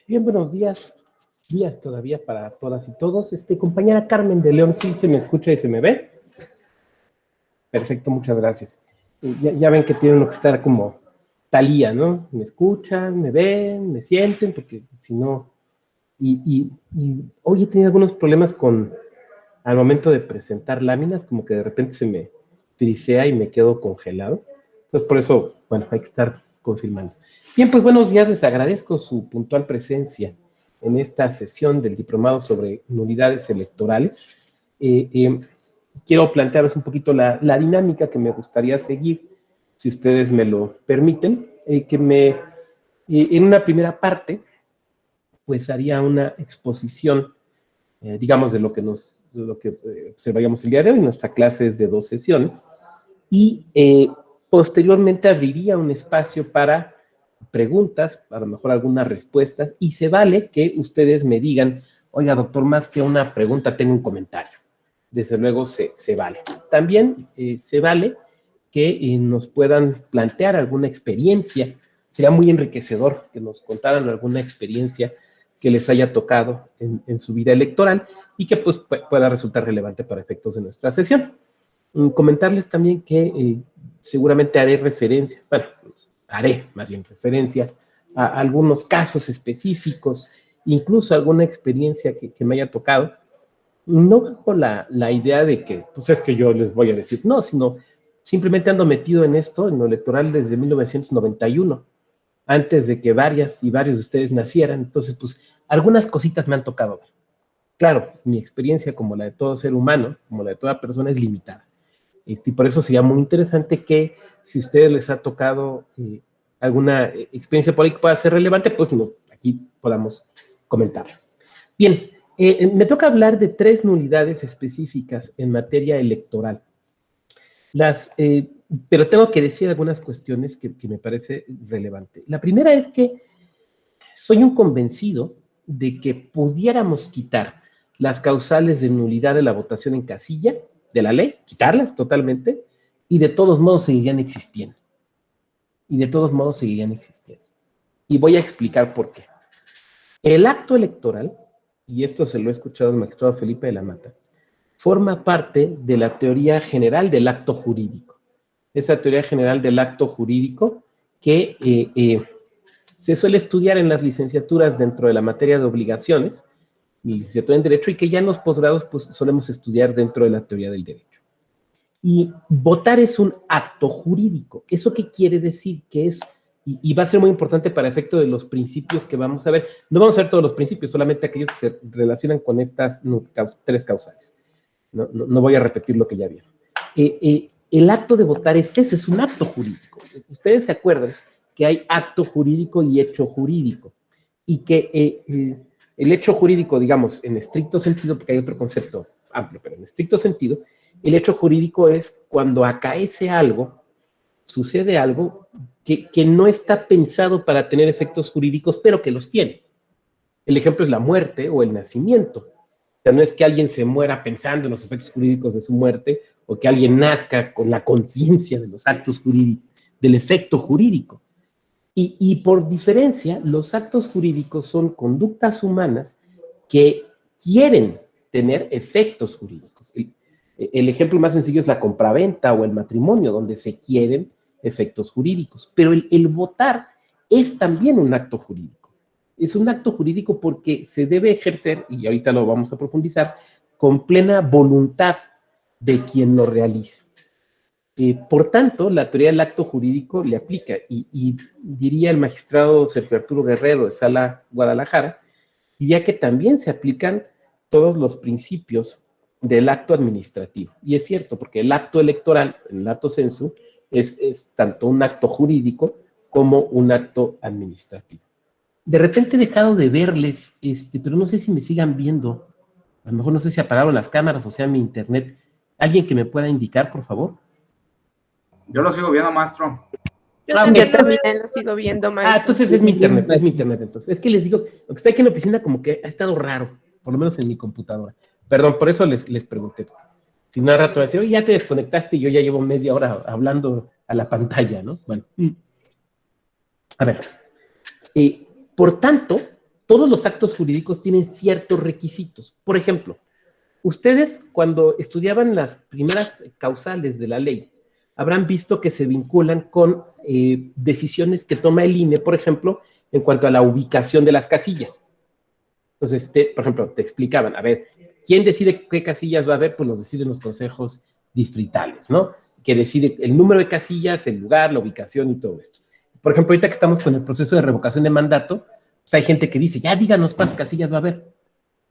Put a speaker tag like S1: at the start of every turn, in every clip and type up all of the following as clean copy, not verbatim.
S1: Bien, buenos días todavía para todas y todos. Compañera Carmen de León, ¿sí se me escucha y se me ve? Perfecto, muchas gracias. Ya ven que tienen que estar como Talía, ¿no? Me escuchan, me ven, me sienten, porque si no... Y hoy he tenido algunos problemas al momento de presentar láminas, como que de repente se me frisea y me quedo congelado. Entonces, por eso, bueno, hay que estar confirmando. Bien, pues buenos días, les agradezco su puntual presencia en esta sesión del diplomado sobre nulidades electorales. Quiero plantearos un poquito la dinámica que me gustaría seguir, si ustedes me lo permiten, en una primera parte, pues haría una exposición, digamos, de lo que observaríamos el día de hoy. Nuestra clase es de 2 sesiones y posteriormente abriría un espacio para preguntas, a lo mejor algunas respuestas, y se vale que ustedes me digan, oiga, doctor, más que una pregunta, tengo un comentario. Desde luego se vale. También se vale que nos puedan plantear alguna experiencia. Sería muy enriquecedor que nos contaran alguna experiencia que les haya tocado en su vida electoral y que pues pueda resultar relevante para efectos de nuestra sesión. Comentarles también que seguramente haré más bien referencia a algunos casos específicos, incluso alguna experiencia que me haya tocado, no bajo la idea de que, pues es que yo les voy a decir no, sino simplemente ando metido en esto, en lo electoral desde 1991, antes de que varias y varios de ustedes nacieran. Entonces, pues algunas cositas me han tocado ver. Claro, mi experiencia, como la de todo ser humano, como la de toda persona, es limitada. Y por eso sería muy interesante que, si a ustedes les ha tocado alguna experiencia por ahí que pueda ser relevante, pues no, aquí podamos comentarlo. Bien, me toca hablar de 3 nulidades específicas en materia electoral. Pero tengo que decir algunas cuestiones que me parece relevante. La primera es que soy un convencido de que pudiéramos quitar las causales de nulidad de la votación en casilla de la ley, quitarlas totalmente, y de todos modos seguirían existiendo. Y voy a explicar por qué. El acto electoral, y esto se lo he escuchado al magistrado Felipe de la Mata, forma parte de la teoría general del acto jurídico. Esa teoría general del acto jurídico que se suele estudiar en las licenciaturas dentro de la materia de obligaciones, licenciatura en Derecho, y que ya en los posgrados pues, solemos estudiar dentro de la teoría del derecho. Y votar es un acto jurídico. ¿Eso qué quiere decir? Que es, y va a ser muy importante para efecto de los principios que vamos a ver. No vamos a ver todos los principios, solamente aquellos que se relacionan con estas 3 causales. No voy a repetir lo que ya vieron. El acto de votar es eso, es un acto jurídico. Ustedes se acuerdan que hay acto jurídico y hecho jurídico, y que el hecho jurídico, digamos, en estricto sentido, porque hay otro concepto amplio, pero en estricto sentido, el hecho jurídico es cuando acaece algo, sucede algo que no está pensado para tener efectos jurídicos, pero que los tiene. El ejemplo es la muerte o el nacimiento. O sea, no es que alguien se muera pensando en los efectos jurídicos de su muerte, o que alguien nazca con la conciencia de los actos jurídicos, del efecto jurídico. Y por diferencia, los actos jurídicos son conductas humanas que quieren tener efectos jurídicos. El ejemplo más sencillo es la compraventa o el matrimonio, donde se quieren efectos jurídicos. Pero el votar es también un acto jurídico. Es un acto jurídico porque se debe ejercer, y ahorita lo vamos a profundizar, con plena voluntad de quien lo realiza. Por tanto, la teoría del acto jurídico le aplica, y diría el magistrado Sergio Arturo Guerrero de Sala Guadalajara, diría que también se aplican todos los principios del acto administrativo. Y es cierto, porque el acto electoral, el acto censo, es tanto un acto jurídico como un acto administrativo. De repente he dejado de verles, pero no sé si me sigan viendo. A lo mejor no sé si apagaron las cámaras o sea mi internet. ¿Alguien que me pueda indicar, por favor?
S2: Yo lo sigo viendo, maestro.
S3: Yo también lo sigo viendo, maestro.
S1: Entonces es mi internet, entonces. Es que les digo, lo que está aquí en la oficina como que ha estado raro, por lo menos en mi computadora. Perdón, por eso les pregunté. Si no, al rato voy a decir, oye, ya te desconectaste y yo ya llevo media hora hablando a la pantalla, ¿no? Bueno. A ver. Por tanto, todos los actos jurídicos tienen ciertos requisitos. Por ejemplo, ustedes cuando estudiaban las primeras causales de la ley, habrán visto que se vinculan con decisiones que toma el INE, por ejemplo, en cuanto a la ubicación de las casillas. Entonces, por ejemplo, te explicaban, a ver, ¿quién decide qué casillas va a haber? Pues los deciden los consejos distritales, ¿no? Que decide el número de casillas, el lugar, la ubicación y todo esto. Por ejemplo, ahorita que estamos con el proceso de revocación de mandato, pues hay gente que dice, ya díganos cuántas casillas va a haber.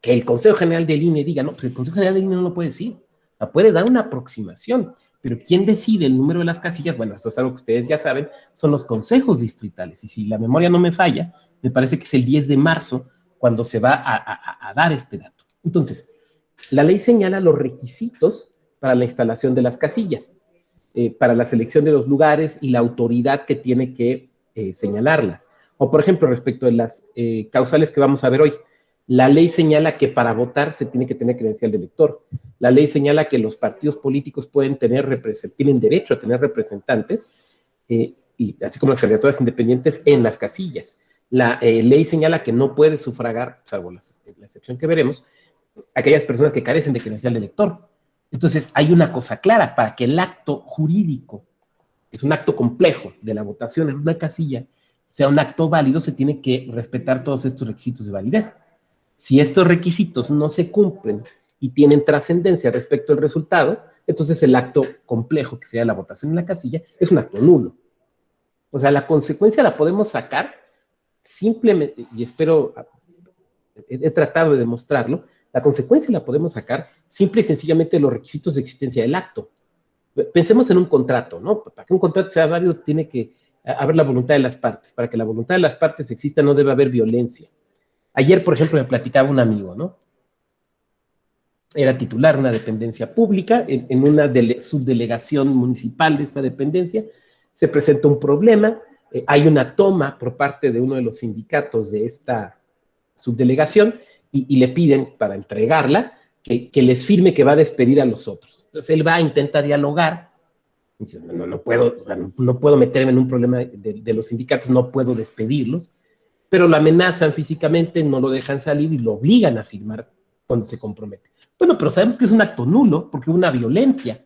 S1: Que el Consejo General del INE diga, no, pues el Consejo General del INE no lo puede decir. La puede dar una aproximación, pero ¿quién decide el número de las casillas? Bueno, esto es algo que ustedes ya saben, son los consejos distritales. Y si la memoria no me falla, me parece que es el 10 de marzo cuando se va a dar este dato. Entonces, la ley señala los requisitos para la instalación de las casillas, para la selección de los lugares y la autoridad que tiene que señalarlas. O, por ejemplo, respecto de las causales que vamos a ver hoy, la ley señala que para votar se tiene que tener credencial de elector. La ley señala que los partidos políticos tienen derecho a tener representantes, y así como las candidaturas independientes, en las casillas. La ley señala que no puede sufragar, salvo la excepción que veremos, aquellas personas que carecen de credencial de elector. Entonces, hay una cosa clara, para que el acto jurídico, que es un acto complejo de la votación en una casilla, sea un acto válido, se tiene que respetar todos estos requisitos de validez. Si estos requisitos no se cumplen y tienen trascendencia respecto al resultado, entonces el acto complejo, que sea la votación en la casilla, es un acto nulo. O sea, la consecuencia la podemos sacar simplemente, y espero, he tratado de demostrarlo, la consecuencia la podemos sacar simple y sencillamente de los requisitos de existencia del acto. Pensemos en un contrato, ¿no? Para que un contrato sea válido tiene que haber la voluntad de las partes. Para que la voluntad de las partes exista no debe haber violencia. Ayer, por ejemplo, me platicaba un amigo, ¿no? Era titular de una dependencia pública, en una subdelegación municipal de esta dependencia, se presenta un problema, hay una toma por parte de uno de los sindicatos de esta subdelegación y le piden para entregarla que les firme que va a despedir a los otros. Entonces él va a intentar dialogar, dice, no puedo meterme en un problema de los sindicatos, no puedo despedirlos, pero lo amenazan físicamente, no lo dejan salir y lo obligan a firmar cuando se compromete. Bueno, pero sabemos que es un acto nulo porque hubo una violencia,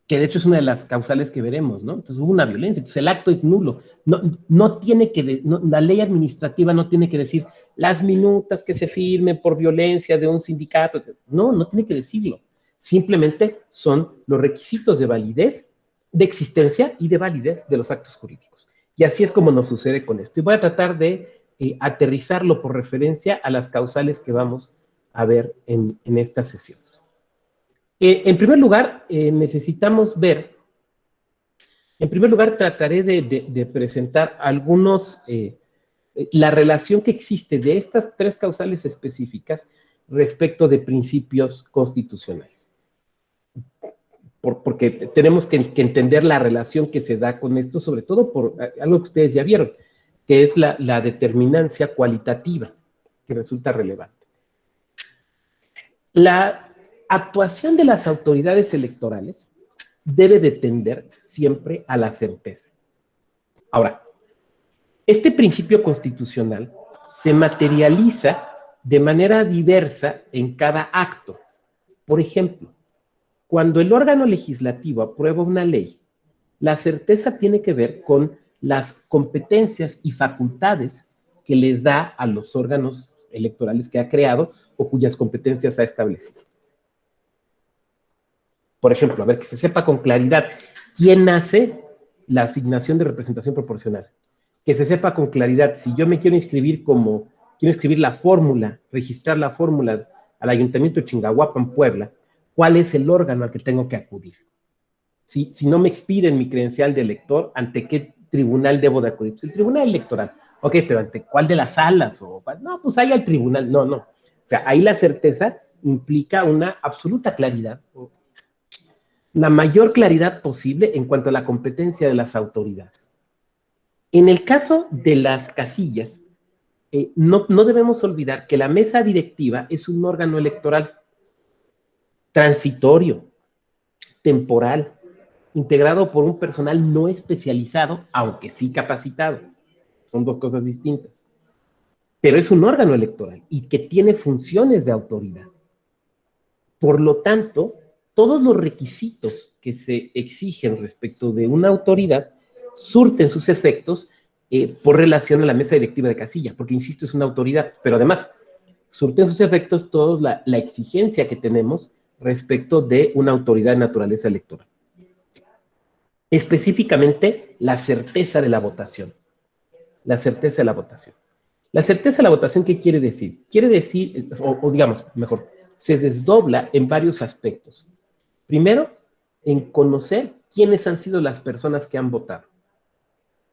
S1: que de hecho es una de las causales que veremos, ¿no? Entonces hubo una violencia, entonces el acto es nulo. No tiene que, la ley administrativa no tiene que decir las minutas que se firmen por violencia de un sindicato. No tiene que decirlo. Simplemente son los requisitos de validez, de existencia y de validez de los actos jurídicos. Y así es como nos sucede con esto. Y voy a tratar de aterrizarlo por referencia a las causales que vamos a ver en esta sesión. En primer lugar, necesitamos ver, en primer lugar, trataré de presentar la relación que existe de estas tres causales específicas respecto de principios constitucionales. Porque tenemos que entender la relación que se da con esto, sobre todo por algo que ustedes ya vieron, que es la determinancia cualitativa, que resulta relevante. La actuación de las autoridades electorales debe de tender siempre a la certeza. Ahora, este principio constitucional se materializa de manera diversa en cada acto. Por ejemplo, cuando el órgano legislativo aprueba una ley, la certeza tiene que ver con las competencias y facultades que les da a los órganos electorales que ha creado o cuyas competencias ha establecido. Por ejemplo, a ver, que se sepa con claridad quién hace la asignación de representación proporcional. Que se sepa con claridad, si yo me quiero inscribir quiero escribir la fórmula, registrar la fórmula al Ayuntamiento de Chingahuapan, Puebla, ¿cuál es el órgano al que tengo que acudir? Si no me expiden mi credencial de elector, ¿ante qué tribunal debo de acudir? Pues el tribunal electoral. Ok, pero ¿ante cuál de las salas? No, pues ahí al tribunal. No. O sea, ahí la certeza implica una absoluta claridad, la mayor claridad posible en cuanto a la competencia de las autoridades. En el caso de las casillas, no debemos olvidar que la mesa directiva es un órgano electoral transitorio, temporal, integrado por un personal no especializado, aunque sí capacitado. Son dos cosas distintas. pero es un órgano electoral y que tiene funciones de autoridad. Por lo tanto, todos los requisitos que se exigen respecto de una autoridad surten sus efectos por relación a la mesa directiva de casilla, porque, insisto, es una autoridad, pero además surten sus efectos todos la exigencia que tenemos respecto de una autoridad de naturaleza electoral. Específicamente, la certeza de la votación. La certeza de la votación. La certeza de la votación, ¿qué quiere decir? Quiere decir, o digamos, mejor, se desdobla en varios aspectos. Primero, en conocer quiénes han sido las personas que han votado.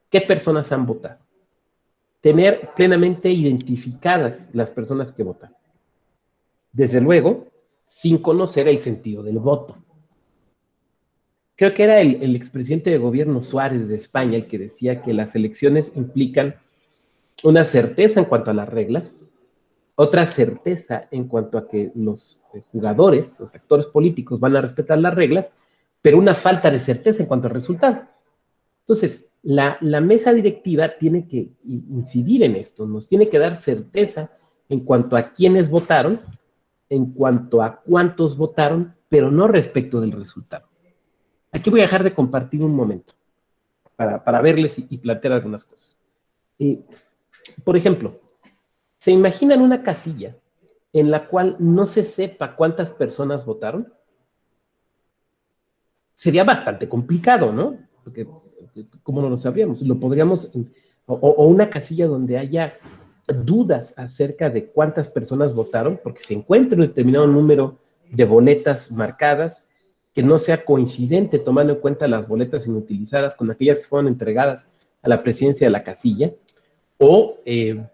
S1: ¿Qué personas han votado? Tener plenamente identificadas las personas que votan. Desde luego, sin conocer el sentido del voto. Creo que era el expresidente de gobierno Suárez de España el que decía que las elecciones implican una certeza en cuanto a las reglas, otra certeza en cuanto a que los jugadores, los actores políticos van a respetar las reglas, pero una falta de certeza en cuanto al resultado. Entonces, la mesa directiva tiene que incidir en esto, nos tiene que dar certeza en cuanto a quiénes votaron, en cuanto a cuántos votaron, pero no respecto del resultado. Aquí voy a dejar de compartir un momento para verles y plantear algunas cosas. Por ejemplo, ¿se imaginan una casilla en la cual no se sepa cuántas personas votaron? Sería bastante complicado, ¿no? Porque, ¿cómo no lo sabríamos? Lo podríamos, o una casilla donde haya dudas acerca de cuántas personas votaron, porque se encuentra un determinado número de boletas marcadas, que no sea coincidente tomando en cuenta las boletas inutilizadas con aquellas que fueron entregadas a la presidencia de la casilla, o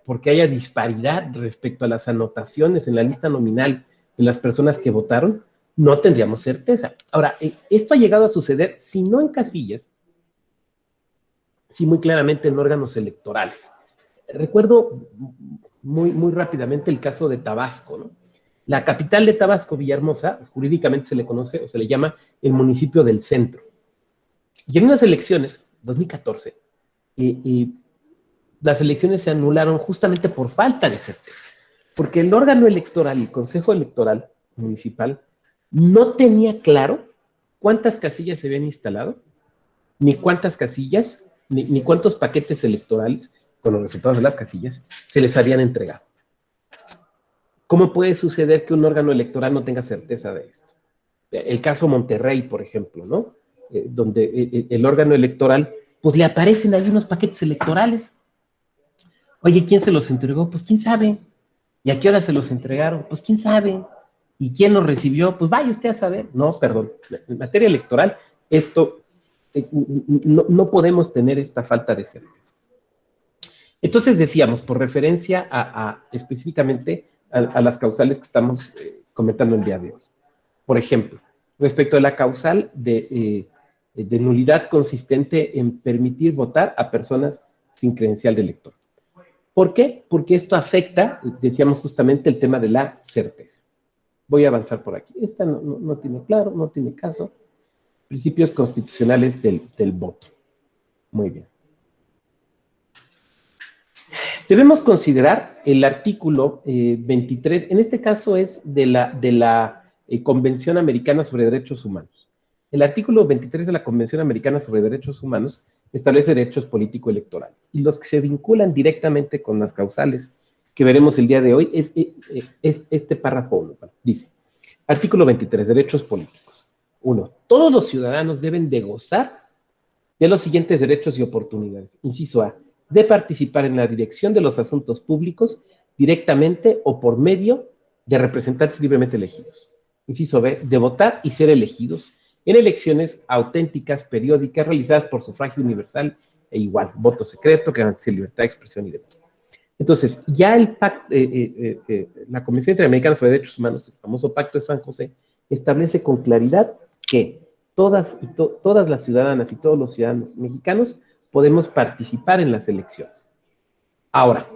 S1: porque haya disparidad respecto a las anotaciones en la lista nominal de las personas que votaron, no tendríamos certeza. Ahora, esto ha llegado a suceder, si no en casillas, sí muy claramente en órganos electorales. Recuerdo muy rápidamente el caso de Tabasco, ¿no? La capital de Tabasco, Villahermosa, jurídicamente se le conoce o se le llama el municipio del centro. Y en unas elecciones, 2014, las elecciones se anularon justamente por falta de certeza, porque el órgano electoral, el Consejo Electoral Municipal, no tenía claro cuántas casillas se habían instalado, ni cuántas casillas, ni cuántos paquetes electorales con los resultados de las casillas se les habían entregado. ¿Cómo puede suceder que un órgano electoral no tenga certeza de esto? El caso Monterrey, por ejemplo, ¿no? Donde el órgano electoral, pues le aparecen ahí unos paquetes electorales. Oye, ¿quién se los entregó? Pues quién sabe. ¿Y a qué hora se los entregaron? Pues quién sabe. ¿Y quién los recibió? Pues vaya usted a saber. No, perdón. En materia electoral, esto, no podemos tener esta falta de certeza. Entonces decíamos, por referencia específicamente a las causales que estamos comentando el día de hoy. Por ejemplo, respecto a la causal de nulidad consistente en permitir votar a personas sin credencial de elector. ¿Por qué? Porque esto afecta, decíamos justamente, el tema de la certeza. Voy a avanzar por aquí. Esta no tiene claro, no tiene caso. Principios constitucionales del voto. Muy bien. Debemos considerar el artículo 23, en este caso es de la Convención Americana sobre Derechos Humanos. El artículo 23 de la Convención Americana sobre Derechos Humanos establece derechos político-electorales, y los que se vinculan directamente con las causales que veremos el día de hoy es este párrafo 1. Dice, artículo 23, derechos políticos. 1. Todos los ciudadanos deben de gozar de los siguientes derechos y oportunidades. Inciso A, de participar en la dirección de los asuntos públicos directamente o por medio de representantes libremente elegidos. Inciso B, de votar y ser elegidos en elecciones auténticas, periódicas, realizadas por sufragio universal e igual, voto secreto, que garantice libertad de expresión y demás. Entonces, ya la Convención Interamericana sobre Derechos Humanos, el famoso Pacto de San José, establece con claridad que todas las ciudadanas y todos los ciudadanos mexicanos podemos participar en las elecciones. Ahora,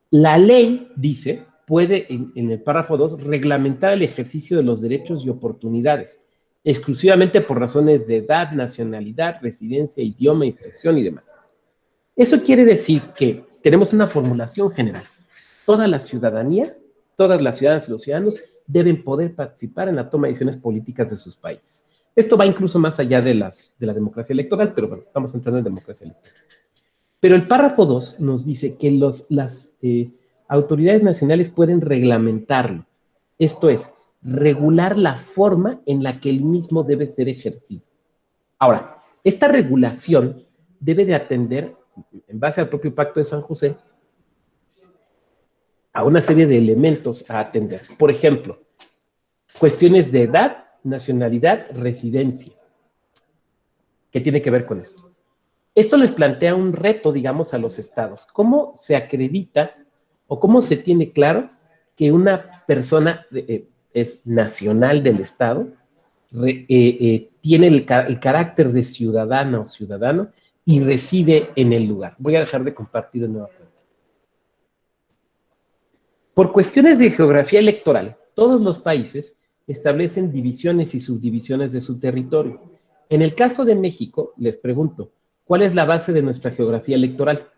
S1: la ley dice, puede, en el párrafo 2, reglamentar el ejercicio de los derechos y oportunidades, exclusivamente por razones de edad, nacionalidad, residencia, idioma, instrucción y demás. Eso quiere decir que tenemos una formulación general. Toda la ciudadanía, todas las ciudadanas y los ciudadanos deben poder participar en la toma de decisiones políticas de sus países. Esto va incluso más allá de la democracia electoral, pero bueno, estamos entrando en democracia electoral. Pero el párrafo 2 nos dice que las autoridades nacionales pueden reglamentarlo. Esto es, regular la forma en la que el mismo debe ser ejercido. Ahora, esta regulación debe de atender, en base al propio Pacto de San José, a una serie de elementos a atender. Por ejemplo, cuestiones de edad, nacionalidad, residencia. ¿Qué tiene que ver con esto? Esto les plantea un reto, digamos, a los estados. ¿Cómo se acredita o cómo se tiene claro que una persona es nacional del estado, tiene el carácter de ciudadana o ciudadano y reside en el lugar? Voy a dejar de compartir de nuevo. Por cuestiones de geografía electoral, todos los países establecen divisiones y subdivisiones de su territorio. En el caso de México, les pregunto, ¿cuál es la base de nuestra geografía electoral?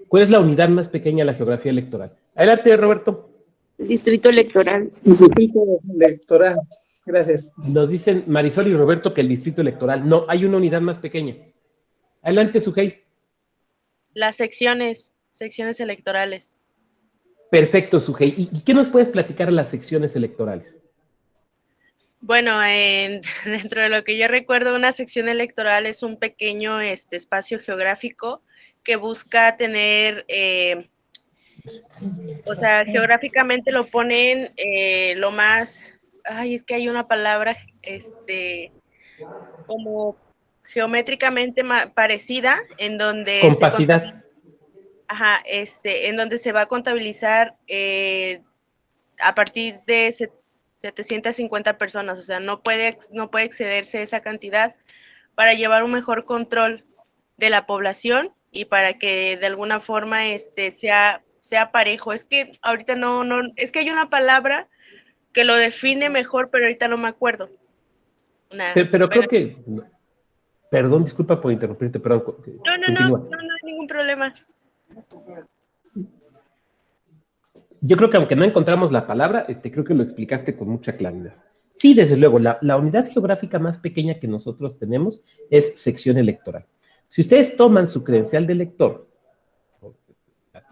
S1: ¿Cuál es la unidad más pequeña de la geografía electoral? Adelante, Roberto.
S3: El distrito electoral.
S4: El distrito electoral. Gracias.
S1: Nos dicen Marisol y Roberto que el distrito electoral. No, hay una unidad más pequeña. Adelante, Sujei.
S5: Las secciones electorales.
S1: Perfecto, Sujei. ¿Y qué nos puedes platicar de las secciones electorales?
S5: Bueno, dentro de lo que yo recuerdo, una sección electoral es un pequeño espacio geográfico que busca tener, o sea, geográficamente lo ponen lo más, es que hay una palabra, como geométricamente parecida, en donde
S1: Compacidad.
S5: en donde se va a contabilizar a partir de 750 personas, o sea, no puede excederse esa cantidad para llevar un mejor control de la población y para que de alguna forma sea parejo. Es que ahorita no, es que hay una palabra que lo define mejor, pero ahorita no me acuerdo.
S1: Pero creo que, perdón, disculpa por interrumpirte, pero
S5: no hay ningún problema.
S1: Yo creo que aunque no encontramos la palabra, creo que lo explicaste con mucha claridad. Sí, desde luego, la unidad geográfica más pequeña que nosotros tenemos es sección electoral. Si ustedes toman su credencial de elector,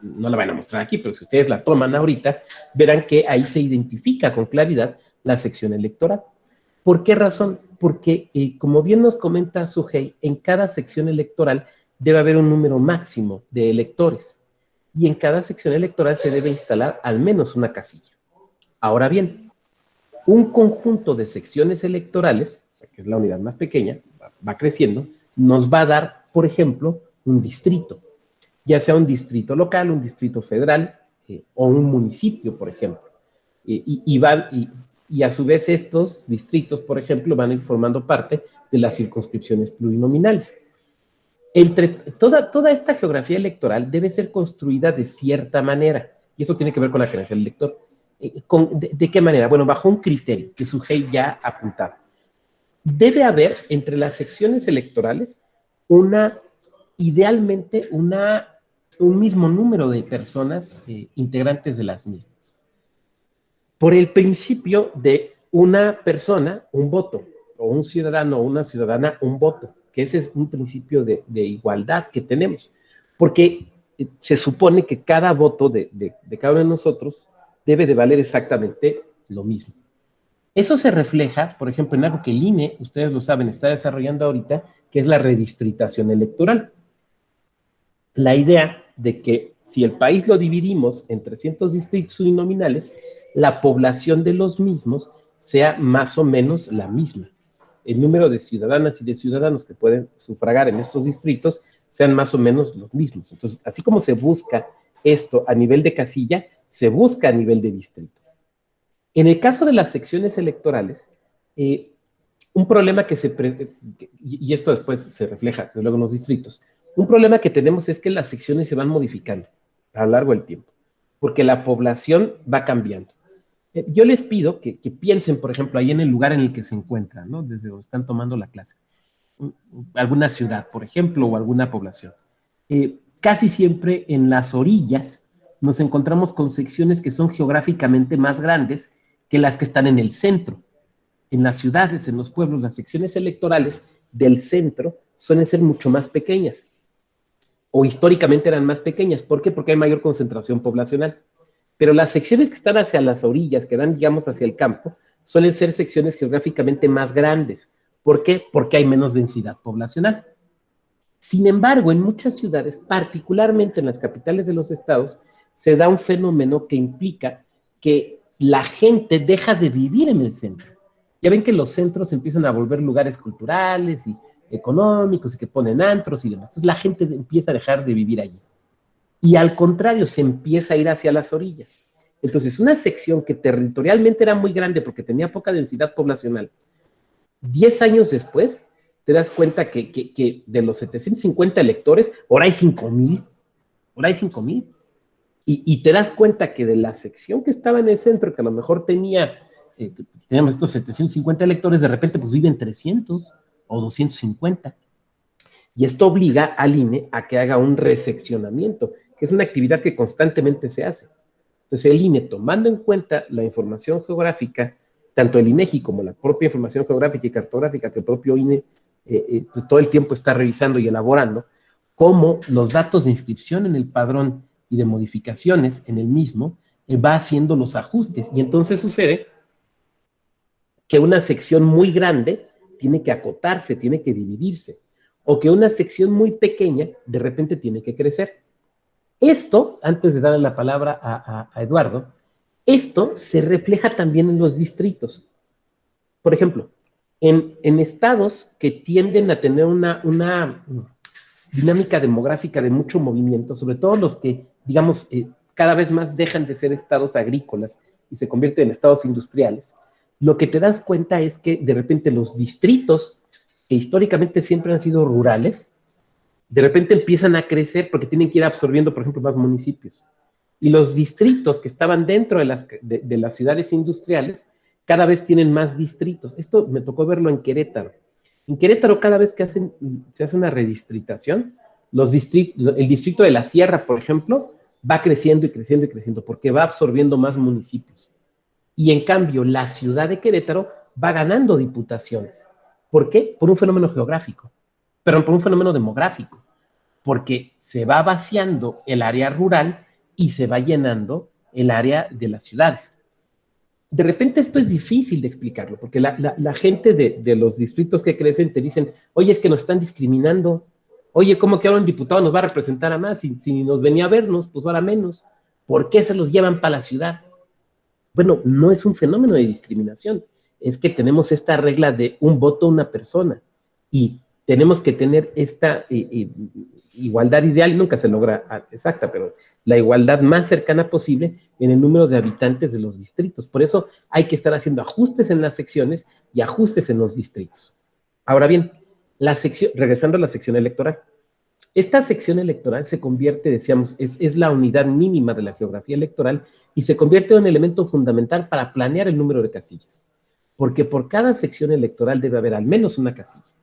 S1: no la van a mostrar aquí, pero si ustedes la toman ahorita, verán que ahí se identifica con claridad la sección electoral. ¿Por qué razón? Porque, como bien nos comenta Sujei, en cada sección electoral debe haber un número máximo de electores. Y en cada sección electoral se debe instalar al menos una casilla. Ahora bien, un conjunto de secciones electorales, o sea, que es la unidad más pequeña, va creciendo, nos va a dar, por ejemplo, un distrito, ya sea un distrito local, un distrito federal o un municipio, por ejemplo. Y a su vez estos distritos, por ejemplo, van a ir formando parte de las circunscripciones plurinominales. Toda esta geografía electoral debe ser construida de cierta manera, y eso tiene que ver con la credencial del elector. ¿De qué manera? Bueno, bajo un criterio que Sujei ya apuntaba. Debe haber entre las secciones electorales idealmente un mismo número de personas integrantes de las mismas. Por el principio de una persona, un voto, o un ciudadano o una ciudadana, un voto, que ese es un principio de igualdad que tenemos, porque se supone que cada voto de cada uno de nosotros debe de valer exactamente lo mismo. Eso se refleja, por ejemplo, en algo que el INE, ustedes lo saben, está desarrollando ahorita, que es la redistritación electoral. La idea de que si el país lo dividimos en 300 distritos uninominales, la población de los mismos sea más o menos la misma. El número de ciudadanas y de ciudadanos que pueden sufragar en estos distritos sean más o menos los mismos. Entonces, así como se busca esto a nivel de casilla, se busca a nivel de distrito. En el caso de las secciones electorales, un problema y esto después se refleja, desde luego, en los distritos, un problema que tenemos es que las secciones se van modificando a lo largo del tiempo, porque la población va cambiando. Yo les pido que piensen, por ejemplo, ahí en el lugar en el que se encuentran, ¿no? Desde donde están tomando la clase. alguna ciudad, por ejemplo, o alguna población. Casi siempre en las orillas nos encontramos con secciones que son geográficamente más grandes que las que están en el centro. En las ciudades, en los pueblos, las secciones electorales del centro suelen ser mucho más pequeñas, o históricamente eran más pequeñas. ¿Por qué? Porque hay mayor concentración poblacional. Pero las secciones que están hacia las orillas, que dan, digamos, hacia el campo, suelen ser secciones geográficamente más grandes. ¿Por qué? Porque hay menos densidad poblacional. Sin embargo, en muchas ciudades, particularmente en las capitales de los estados, se da un fenómeno que implica que la gente deja de vivir en el centro. Ya ven que los centros empiezan a volver lugares culturales y económicos y que ponen antros y demás. Entonces la gente empieza a dejar de vivir allí. Y al contrario, se empieza a ir hacia las orillas. Entonces, una sección que territorialmente era muy grande porque tenía poca densidad poblacional, 10 años después, te das cuenta que de los 750 electores, ahora hay 5,000. Ahora hay 5,000. Y te das cuenta que de la sección que estaba en el centro, que a lo mejor teníamos estos 750 electores, de repente pues viven 300 o 250. Y esto obliga al INE a que haga un reseccionamiento, que es una actividad que constantemente se hace. Entonces el INE, tomando en cuenta la información geográfica, tanto el INEGI como la propia información geográfica y cartográfica que el propio INE todo el tiempo está revisando y elaborando, como los datos de inscripción en el padrón y de modificaciones en el mismo, va haciendo los ajustes. Y entonces sucede que una sección muy grande tiene que acotarse, tiene que dividirse, o que una sección muy pequeña de repente tiene que crecer. Esto, antes de darle la palabra a Eduardo, esto se refleja también en los distritos. Por ejemplo, en estados que tienden a tener una dinámica demográfica de mucho movimiento, sobre todo los que, digamos, cada vez más dejan de ser estados agrícolas y se convierten en estados industriales, lo que te das cuenta es que de repente los distritos, que históricamente siempre han sido rurales, de repente empiezan a crecer porque tienen que ir absorbiendo, por ejemplo, más municipios. Y los distritos que estaban dentro de las ciudades industriales, cada vez tienen más distritos. Esto me tocó verlo en Querétaro. En Querétaro, cada vez que se hace una redistritación, el distrito de la Sierra, por ejemplo, va creciendo y creciendo y creciendo, porque va absorbiendo más municipios. Y en cambio, la ciudad de Querétaro va ganando diputaciones. ¿Por qué? Por un fenómeno geográfico, pero por un fenómeno demográfico, porque se va vaciando el área rural y se va llenando el área de las ciudades. De repente esto es difícil de explicarlo, porque la gente de los distritos que crecen te dicen, oye, es que nos están discriminando, oye, ¿cómo que ahora un diputado nos va a representar a más? Si nos venía a vernos, pues ahora menos. ¿Por qué se los llevan para la ciudad? Bueno, no es un fenómeno de discriminación, es que tenemos esta regla de un voto a una persona, y tenemos que tener esta igualdad ideal, nunca se logra exacta, pero la igualdad más cercana posible en el número de habitantes de los distritos. Por eso hay que estar haciendo ajustes en las secciones y ajustes en los distritos. Ahora bien, regresando a la sección electoral. Esta sección electoral se convierte, decíamos, es la unidad mínima de la geografía electoral y se convierte en un elemento fundamental para planear el número de casillas. Porque por cada sección electoral debe haber al menos una casilla.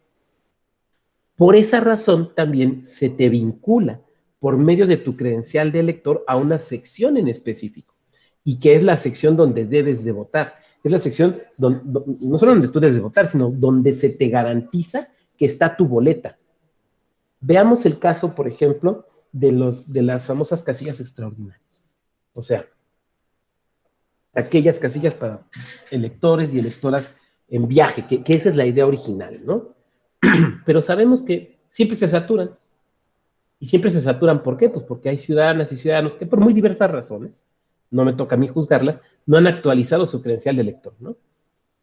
S1: Por esa razón también se te vincula por medio de tu credencial de elector a una sección en específico, y que es la sección donde debes de votar. Es la sección no solo donde tú debes de votar, sino donde se te garantiza que está tu boleta. Veamos el caso, por ejemplo, de las famosas casillas extraordinarias. O sea, aquellas casillas para electores y electoras en viaje, que esa es la idea original, ¿no? Pero sabemos que siempre se saturan. Y siempre se saturan, ¿por qué? Pues porque hay ciudadanas y ciudadanos que por muy diversas razones, no me toca a mí juzgarlas, no han actualizado su credencial de elector, ¿no?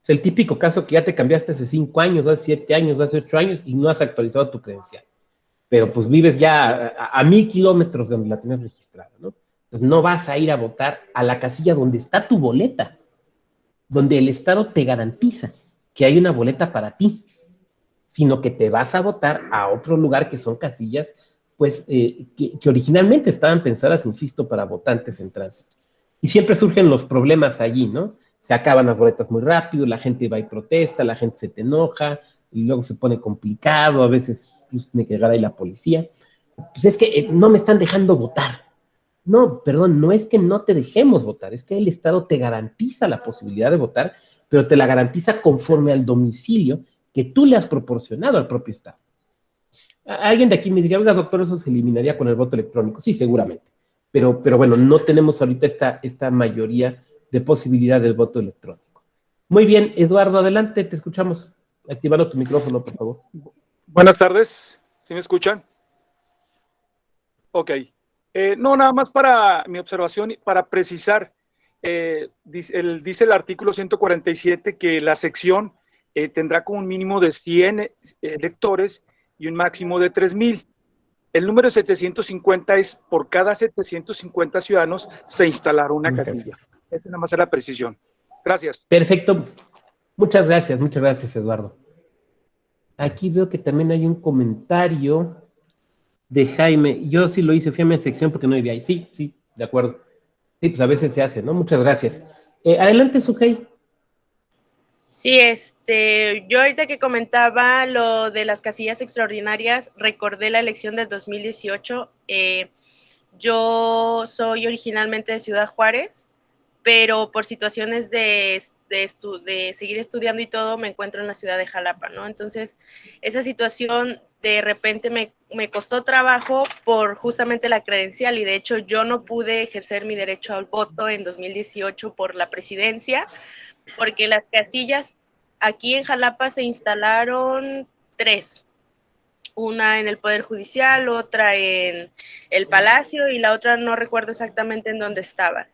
S1: Es el típico caso que ya te cambiaste hace 5 años, hace 7 años, hace 8 años y no has actualizado tu credencial. Pero pues vives ya a 1000 kilómetros de donde la tienes registrada, ¿no? Entonces no vas a ir a votar a la casilla donde está tu boleta, donde el Estado te garantiza que hay una boleta para ti, sino que te vas a votar a otro lugar que son casillas, pues, que originalmente estaban pensadas, insisto, para votantes en tránsito. Y siempre surgen los problemas allí, ¿no? Se acaban las boletas muy rápido, la gente va y protesta, la gente se te enoja, y luego se pone complicado, a veces pues, tiene que llegar ahí la policía. Pues es que no me están dejando votar. No, perdón, no es que no te dejemos votar, es que el Estado te garantiza la posibilidad de votar, pero te la garantiza conforme al domicilio que tú le has proporcionado al propio Estado. Alguien de aquí me diría, oiga, doctor, eso se eliminaría con el voto electrónico. Sí, seguramente. Pero bueno, no tenemos ahorita esta mayoría de posibilidad del voto electrónico. Muy bien, Eduardo, adelante, te escuchamos. Activando tu micrófono, por favor.
S6: Buenas tardes, ¿sí me escuchan? Ok. No, nada más para mi observación, para precisar, dice el artículo 147 que la sección tendrá como un mínimo de 100 electores y un máximo de 3,000. El número 750 es por cada 750 ciudadanos se instalará una casilla. Esa nada más es la precisión. Gracias.
S1: Perfecto. Muchas gracias, Eduardo. Aquí veo que también hay un comentario de Jaime. Yo sí lo hice, fui a mi sección porque no vivía ahí. Sí, de acuerdo. Sí, pues a veces se hace, ¿no? Muchas gracias. Adelante, Sujei.
S5: Sí, yo ahorita que comentaba lo de las casillas extraordinarias, recordé la elección del 2018. Yo soy originalmente de Ciudad Juárez, pero por situaciones de seguir estudiando y todo, me encuentro en la ciudad de Jalapa, ¿no? Entonces, esa situación de repente me costó trabajo por justamente la credencial, y de hecho yo no pude ejercer mi derecho al voto en 2018 por la presidencia, porque las casillas aquí en Jalapa se instalaron 3. Una en el Poder Judicial, otra en el Palacio y la otra no recuerdo exactamente en dónde estaba.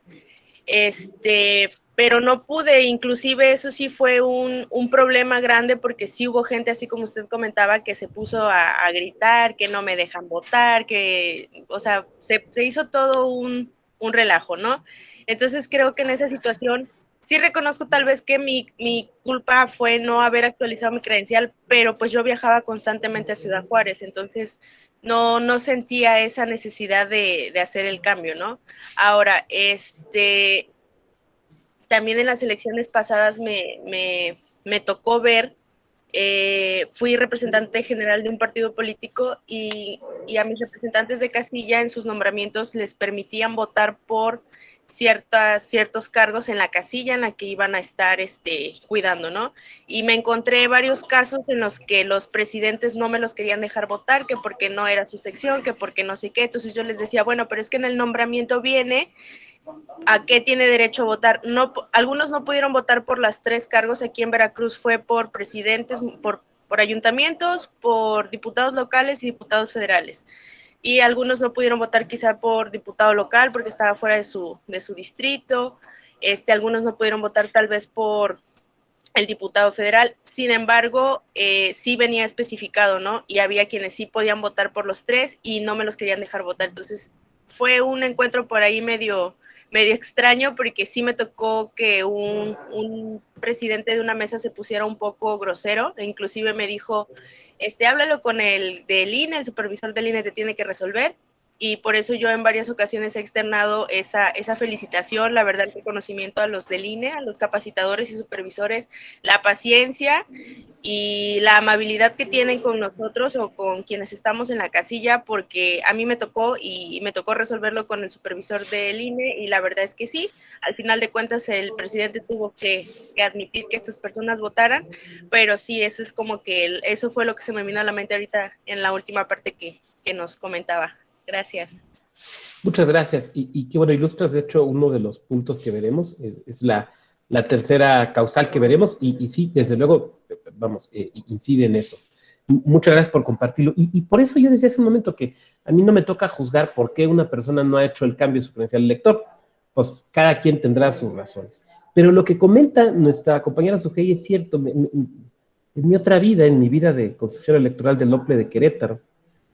S5: Pero no pude, inclusive eso sí fue un problema grande porque sí hubo gente, así como usted comentaba, que se puso a gritar, que no me dejan votar, o sea, se hizo todo un relajo, ¿no? Entonces creo que en esa situación sí reconozco tal vez que mi culpa fue no haber actualizado mi credencial, pero pues yo viajaba constantemente a Ciudad Juárez, entonces no sentía esa necesidad de hacer el cambio, ¿no? Ahora, también en las elecciones pasadas me tocó ver, fui representante general de un partido político y a mis representantes de casilla en sus nombramientos les permitían votar por ciertos cargos en la casilla en la que iban a estar cuidando, ¿no? Y me encontré varios casos en los que los presidentes no me los querían dejar votar, que porque no era su sección, que porque no sé qué. Entonces yo les decía, bueno, pero es que en el nombramiento viene a qué tiene derecho a votar. No, algunos no pudieron votar por las 3 cargos aquí en Veracruz, fue por presidentes, por ayuntamientos, por diputados locales y diputados federales. Y algunos no pudieron votar quizá por diputado local porque estaba fuera de su distrito. Algunos no pudieron votar tal vez por el diputado federal. Sin embargo, sí venía especificado, ¿no? Y había quienes sí podían votar por los 3 y no me los querían dejar votar. Entonces fue un encuentro por ahí medio extraño, porque sí me tocó que un presidente de una mesa se pusiera un poco grosero, e inclusive me dijo, háblalo con el del INE, el supervisor del INE te tiene que resolver, y por eso yo en varias ocasiones he externado esa felicitación, la verdad, el reconocimiento a los del INE, a los capacitadores y supervisores, la paciencia y la amabilidad que tienen con nosotros o con quienes estamos en la casilla, porque a mí me tocó resolverlo con el supervisor del INE, y la verdad es que sí, al final de cuentas el presidente tuvo que admitir que estas personas votaran, pero sí, eso es como que eso fue lo que se me vino a la mente ahorita en la última parte que nos comentaba. Gracias.
S1: Muchas gracias. Y qué bueno, ilustras, de hecho, uno de los puntos que veremos, es la tercera causal que veremos, y sí, desde luego, vamos, incide en eso. Muchas gracias por compartirlo. Y por eso yo decía hace un momento que a mí no me toca juzgar por qué una persona no ha hecho el cambio de su credencial elector. Pues cada quien tendrá sus razones. Pero lo que comenta nuestra compañera Sujei es cierto. En mi otra vida, en mi vida de consejero electoral del OPLE de Querétaro,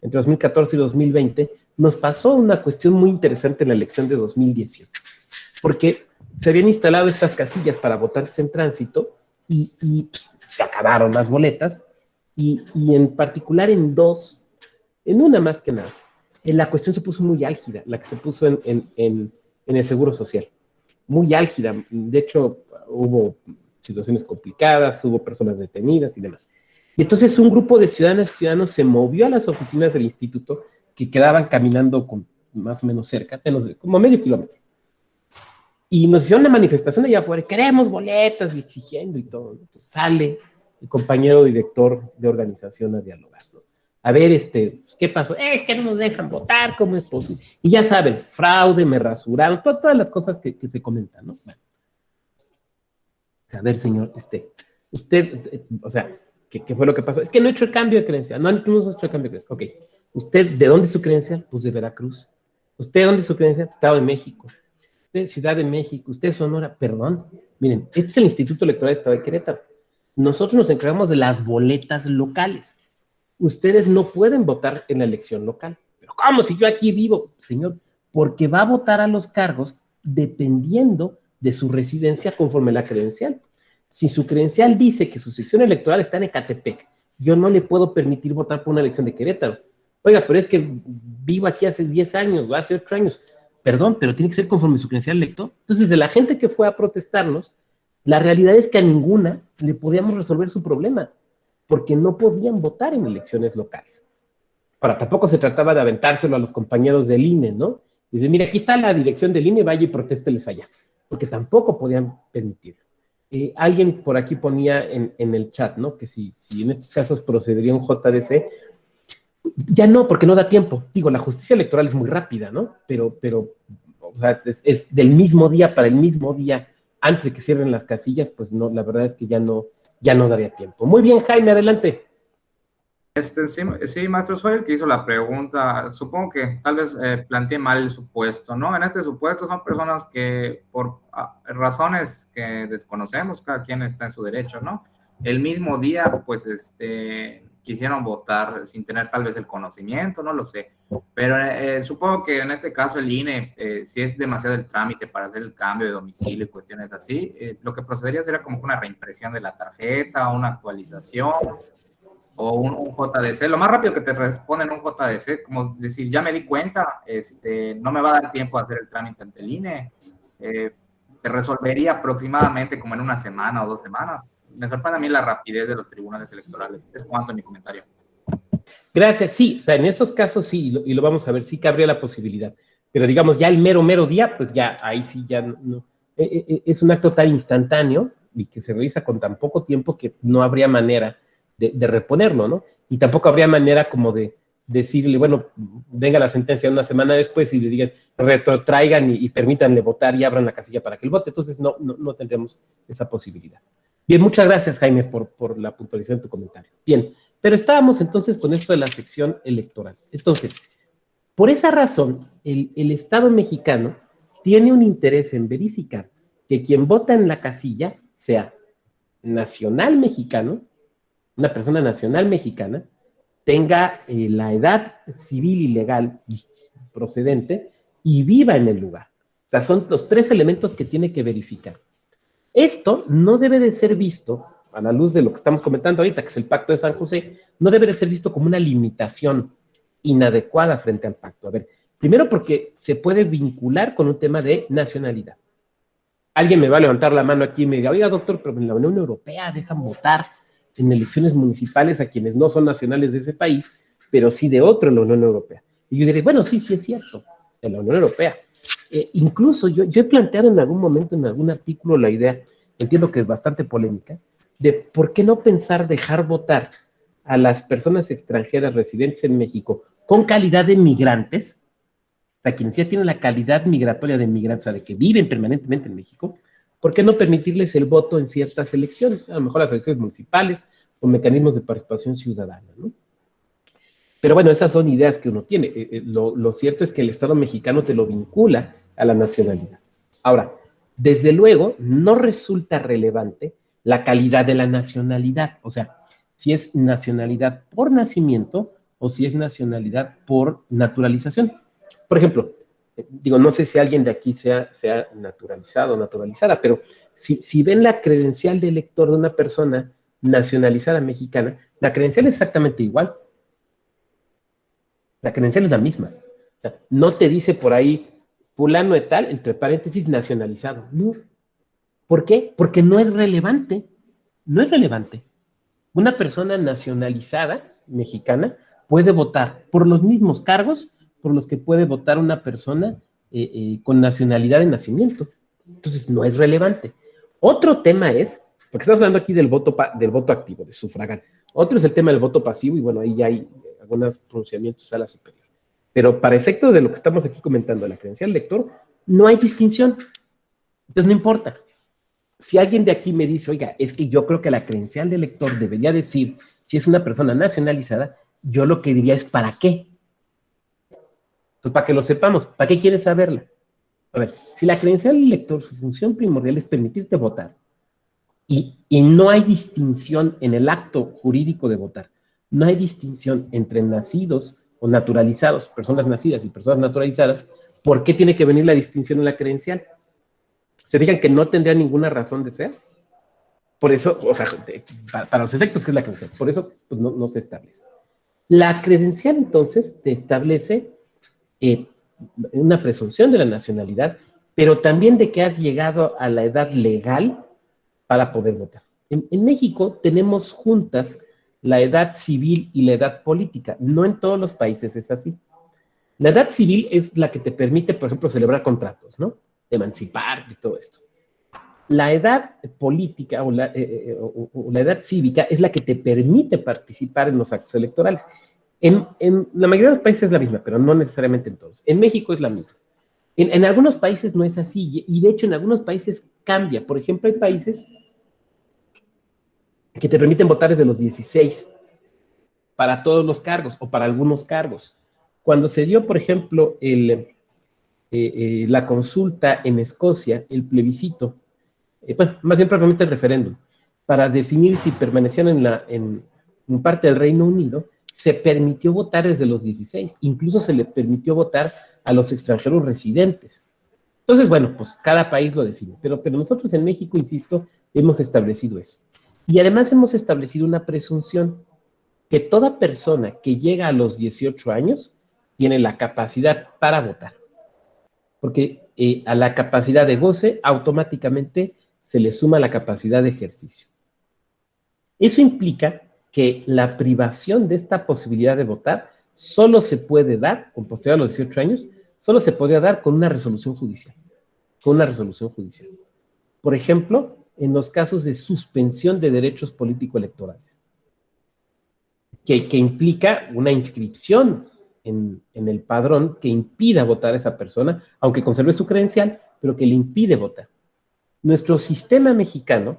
S1: entre 2014 y 2020, nos pasó una cuestión muy interesante en la elección de 2018, porque se habían instalado estas casillas para votantes en tránsito y pues, se acabaron las boletas, y en particular en una más que nada, la cuestión se puso muy álgida, la que se puso en el Seguro Social, muy álgida. De hecho, hubo situaciones complicadas, hubo personas detenidas y demás. Y entonces un grupo de ciudadanas y ciudadanos se movió a las oficinas del instituto, que quedaban caminando más o menos cerca, como medio kilómetro. Y nos hicieron una manifestación allá afuera, queremos boletas y exigiendo y todo. Entonces sale el compañero director de organización a dialogar, ¿no? A ver, pues, ¿qué pasó? Es que no nos dejan votar, ¿cómo es posible? Y ya saben, fraude, me rasuraron, todas las cosas que se comentan, ¿no? Bueno. A ver, señor, usted, o sea, ¿qué fue lo que pasó? Es que no he hecho el cambio de credencial, no has hecho el cambio de credencial. Ok, ¿usted de dónde es su credencial? Pues de Veracruz. ¿Usted de dónde es su credencial? Estado de México. ¿Usted Ciudad de México? ¿Usted Sonora? Perdón, miren, este es el Instituto Electoral de Estado de Querétaro. Nosotros nos encargamos de las boletas locales. Ustedes no pueden votar en la elección local. ¿Pero cómo si yo aquí vivo? Señor, porque va a votar a los cargos dependiendo de su residencia conforme la credencial. Si su credencial dice que su sección electoral está en Ecatepec, yo no le puedo permitir votar por una elección de Querétaro. Oiga, pero es que vivo aquí hace 10 años, o hace 8 años. Perdón, pero tiene que ser conforme su credencial elector. Entonces, de la gente que fue a protestarnos, la realidad es que a ninguna le podíamos resolver su problema, porque no podían votar en elecciones locales. Ahora, tampoco se trataba de aventárselo a los compañeros del INE, ¿no? Dice, mira, aquí está la dirección del INE, vaya y protésteles allá, porque tampoco podían permitirlo. Alguien por aquí ponía en el chat, ¿no? Que si en estos casos procedería un JDC, ya no, porque no da tiempo. Digo, la justicia electoral es muy rápida, ¿no? Pero o sea, es del mismo día para el mismo día, antes de que cierren las casillas, pues no, la verdad es que ya no daría tiempo. Muy bien, Jaime, adelante.
S2: Sí, maestro, soy el que hizo la pregunta. Supongo que tal vez planteé mal el supuesto, ¿no? En este supuesto son personas que por razones que desconocemos, cada quien está en su derecho, ¿no? El mismo día, pues, quisieron votar sin tener tal vez el conocimiento, no lo sé. Pero supongo que en este caso el INE, si es demasiado el trámite para hacer el cambio de domicilio y cuestiones así, lo que procedería sería como una reimpresión de la tarjeta, una actualización, o un JDC, lo más rápido que te responden un JDC, como decir, ya me di cuenta, no me va a dar tiempo a hacer el trámite ante el INE, te resolvería aproximadamente como en una semana o 2 semanas. Me sorprende a mí la rapidez de los tribunales electorales. Es cuanto en mi comentario.
S1: Gracias, sí, o sea, en esos casos sí, y lo vamos a ver, sí cabría la posibilidad, pero digamos, ya el mero día, pues ya, ahí sí ya no. Es un acto tan instantáneo y que se realiza con tan poco tiempo que no habría manera de reponerlo, ¿no? Y tampoco habría manera como de decirle, bueno, venga la sentencia una semana después y le digan, retrotraigan y permítanle votar y abran la casilla para que él vote. Entonces no tendremos esa posibilidad. Bien, muchas gracias, Jaime, por la puntualización de tu comentario. Bien, pero estábamos entonces con esto de la sección electoral. Entonces, por esa razón, el Estado mexicano tiene un interés en verificar que quien vota en la casilla sea nacional mexicano, una persona nacional mexicana, tenga la edad civil y legal procedente y viva en el lugar. O sea, son los 3 elementos que tiene que verificar. Esto no debe de ser visto, a la luz de lo que estamos comentando ahorita, que es el Pacto de San José, no debe de ser visto como una limitación inadecuada frente al pacto. A ver, primero porque se puede vincular con un tema de nacionalidad. Alguien me va a levantar la mano aquí y me diga, oiga, doctor, pero en la Unión Europea dejan votar en elecciones municipales a quienes no son nacionales de ese país, pero sí de otro en la Unión Europea. Y yo diré, bueno, sí es cierto, en la Unión Europea. Incluso yo he planteado en algún momento, en algún artículo, la idea, entiendo que es bastante polémica, de por qué no pensar dejar votar a las personas extranjeras residentes en México con calidad de migrantes, o sea, quienes ya tienen la calidad migratoria de migrantes, o sea, de que viven permanentemente en México, ¿por qué no permitirles el voto en ciertas elecciones? A lo mejor las elecciones municipales o mecanismos de participación ciudadana, ¿no? Pero bueno, esas son ideas que uno tiene. Lo cierto es que el Estado mexicano te lo vincula a la nacionalidad. Ahora, desde luego, no resulta relevante la calidad de la nacionalidad. O sea, si es nacionalidad por nacimiento o si es nacionalidad por naturalización. Por ejemplo, digo, no sé si alguien de aquí sea naturalizado o naturalizada, pero si ven la credencial de elector de una persona nacionalizada mexicana, la credencial es exactamente igual. La credencial es la misma. O sea, no te dice por ahí fulano de tal, entre paréntesis, nacionalizado. No. ¿Por qué? Porque no es relevante. No es relevante. Una persona nacionalizada mexicana puede votar por los mismos cargos por los que puede votar una persona con nacionalidad de nacimiento. Entonces, no es relevante. Otro tema es, porque estamos hablando aquí del voto activo, de sufragar. Otro es el tema del voto pasivo, y bueno, ahí ya hay algunos pronunciamientos a la superior. Pero para efectos de lo que estamos aquí comentando, la credencial lector, no hay distinción. Entonces, no importa. Si alguien de aquí me dice, oiga, es que yo creo que la credencial de lector debería decir si es una persona nacionalizada, yo lo que diría es, ¿para qué? Pues para que lo sepamos. ¿Para qué quieres saberla? A ver, si la credencial de lector, su función primordial es permitirte votar, y no hay distinción en el acto jurídico de votar, no hay distinción entre nacidos o naturalizados, personas nacidas y personas naturalizadas, ¿por qué tiene que venir la distinción en la credencial? ¿Se fijan que no tendría ninguna razón de ser? Por eso, o sea, para los efectos que es la credencial, por eso pues, no se establece. La credencial, entonces, te establece una presunción de la nacionalidad, pero también de que has llegado a la edad legal para poder votar. En México tenemos juntas la edad civil y la edad política. No en todos los países es así. La edad civil es la que te permite, por ejemplo, celebrar contratos, ¿no? Emanciparte y todo esto. La edad política o la edad cívica es la que te permite participar en los actos electorales. En la mayoría de los países es la misma, pero no necesariamente en todos. En México es la misma. En algunos países no es así, y de hecho en algunos países cambia. Por ejemplo, hay países que te permiten votar desde los 16 para todos los cargos o para algunos cargos. Cuando se dio, por ejemplo, la consulta en Escocia, el plebiscito, bueno, más bien probablemente el referéndum, para definir si permanecían en parte del Reino Unido, se permitió votar desde los 16, incluso se le permitió votar a los extranjeros residentes. Entonces, bueno, pues cada país lo define, pero nosotros en México, insisto, hemos establecido eso. Y además hemos establecido una presunción que toda persona que llega a los 18 años tiene la capacidad para votar. Porque a la capacidad de goce automáticamente se le suma la capacidad de ejercicio. Eso implica que la privación de esta posibilidad de votar solo se puede dar, con posterior a los 18 años, solo se podría dar con una resolución judicial. Con una resolución judicial. Por ejemplo, en los casos de suspensión de derechos político-electorales, que implica una inscripción en el padrón que impida votar a esa persona, aunque conserve su credencial, pero que le impide votar. Nuestro sistema mexicano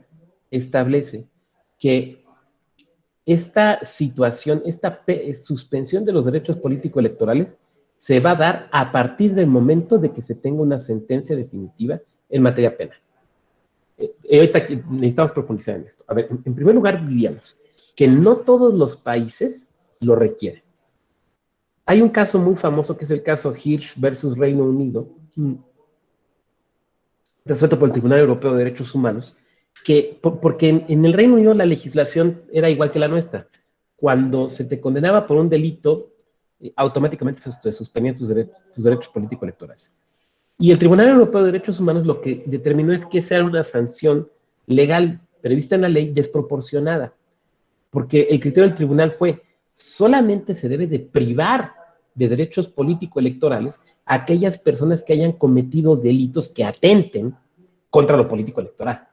S1: establece que esta situación, esta suspensión de los derechos político-electorales se va a dar a partir del momento de que se tenga una sentencia definitiva en materia penal. Ahorita necesitamos profundizar en esto. A ver, en primer lugar diríamos que no todos los países lo requieren. Hay un caso muy famoso que es el caso Hirsch versus Reino Unido, resuelto por el Tribunal Europeo de Derechos Humanos, porque en el Reino Unido la legislación era igual que la nuestra. Cuando se te condenaba por un delito, automáticamente se suspendían tus derechos político-electorales. Y el Tribunal Europeo de Derechos Humanos lo que determinó es que esa era una sanción legal prevista en la ley desproporcionada, porque el criterio del tribunal fue solamente se debe de privar de derechos político-electorales a aquellas personas que hayan cometido delitos que atenten contra lo político-electoral,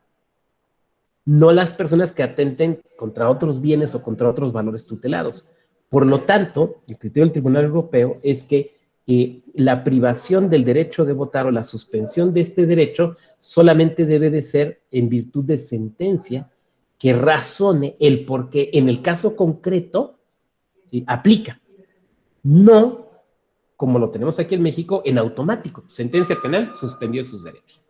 S1: no las personas que atenten contra otros bienes o contra otros valores tutelados. Por lo tanto, el criterio del Tribunal Europeo es que la privación del derecho de votar o la suspensión de este derecho solamente debe de ser en virtud de sentencia que razone el por qué en el caso concreto aplica. No, como lo tenemos aquí en México, en automático. Sentencia penal, suspendió sus derechos.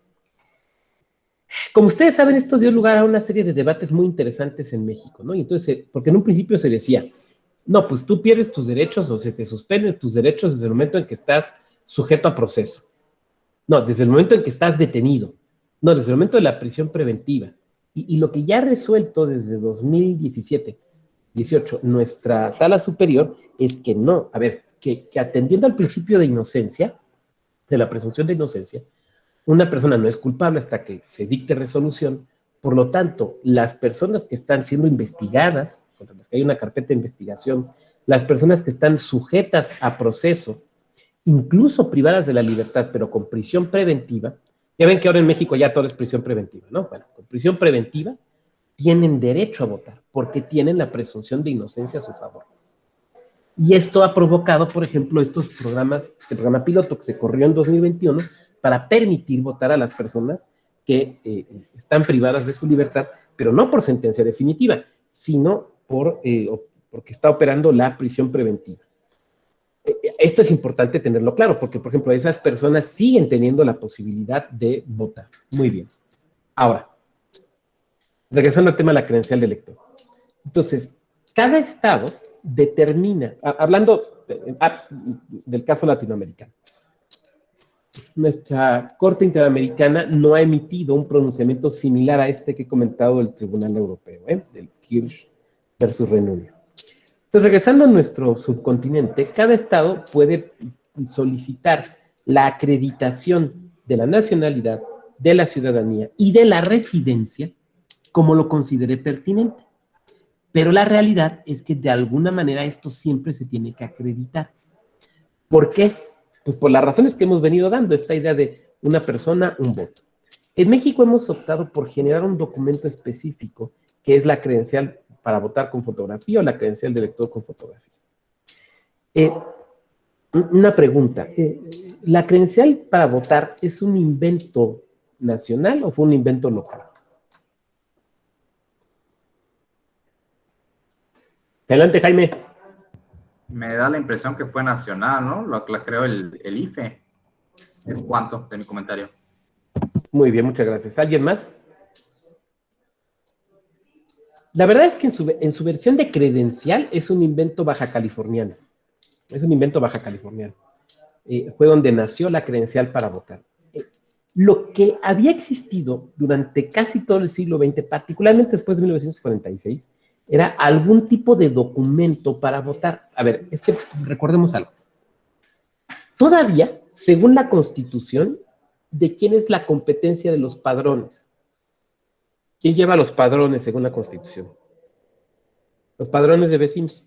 S1: Como ustedes saben, esto dio lugar a una serie de debates muy interesantes en México, ¿no? Y entonces, porque en un principio se decía, no, pues tú pierdes tus derechos o se te suspenden tus derechos desde el momento en que estás sujeto a proceso. No, desde el momento en que estás detenido. No, desde el momento de la prisión preventiva. Y lo que ya ha resuelto desde 2017, 18, nuestra sala superior, es que no, a ver, que atendiendo al principio de inocencia, de la presunción de inocencia, una persona no es culpable hasta que se dicte resolución, Por lo tanto, las personas que están siendo investigadas, contra las que hay una carpeta de investigación, las personas que están sujetas a proceso, incluso privadas de la libertad, pero con prisión preventiva, ya ven que ahora en México ya todo es prisión preventiva, ¿no? Bueno, con prisión preventiva tienen derecho a votar, porque tienen la presunción de inocencia a su favor. Y esto ha provocado, por ejemplo, estos programas, este programa piloto que se corrió en 2021, para permitir votar a las personas que están privadas de su libertad, pero no por sentencia definitiva, sino porque está operando la prisión preventiva. Esto es importante tenerlo claro, porque, por ejemplo, esas personas siguen teniendo la posibilidad de votar. Muy bien. Ahora, regresando al tema de la credencial de elector. Entonces, cada estado determina, hablando del caso latinoamericano, nuestra Corte Interamericana no ha emitido un pronunciamiento similar a este que he comentado del Tribunal Europeo, del Kirsch versus Reino Unido. Entonces, regresando a nuestro subcontinente, cada estado puede solicitar la acreditación de la nacionalidad, de la ciudadanía y de la residencia como lo considere pertinente. Pero la realidad es que de alguna manera esto siempre se tiene que acreditar. ¿Por qué? Pues por las razones que hemos venido dando, esta idea de una persona, un voto. En México hemos optado por generar un documento específico que es la credencial para votar con fotografía o la credencial de elector con fotografía. Una pregunta, ¿la credencial para votar es un invento nacional o fue un invento local? Adelante, Jaime.
S2: Me da la impresión que fue nacional, ¿no? La creó el IFE. Es cuanto de mi comentario.
S1: Muy bien, muchas gracias. ¿Alguien más? La verdad es que en su versión de credencial es un invento baja californiano. Es un invento baja californiano. Fue donde nació la credencial para votar. Lo que había existido durante casi todo el siglo XX, particularmente después de 1946, era algún tipo de documento para votar. A ver, es que recordemos algo. Todavía, según la Constitución, ¿de quién es la competencia de los padrones? ¿Quién lleva los padrones según la Constitución? Los padrones de vecinos,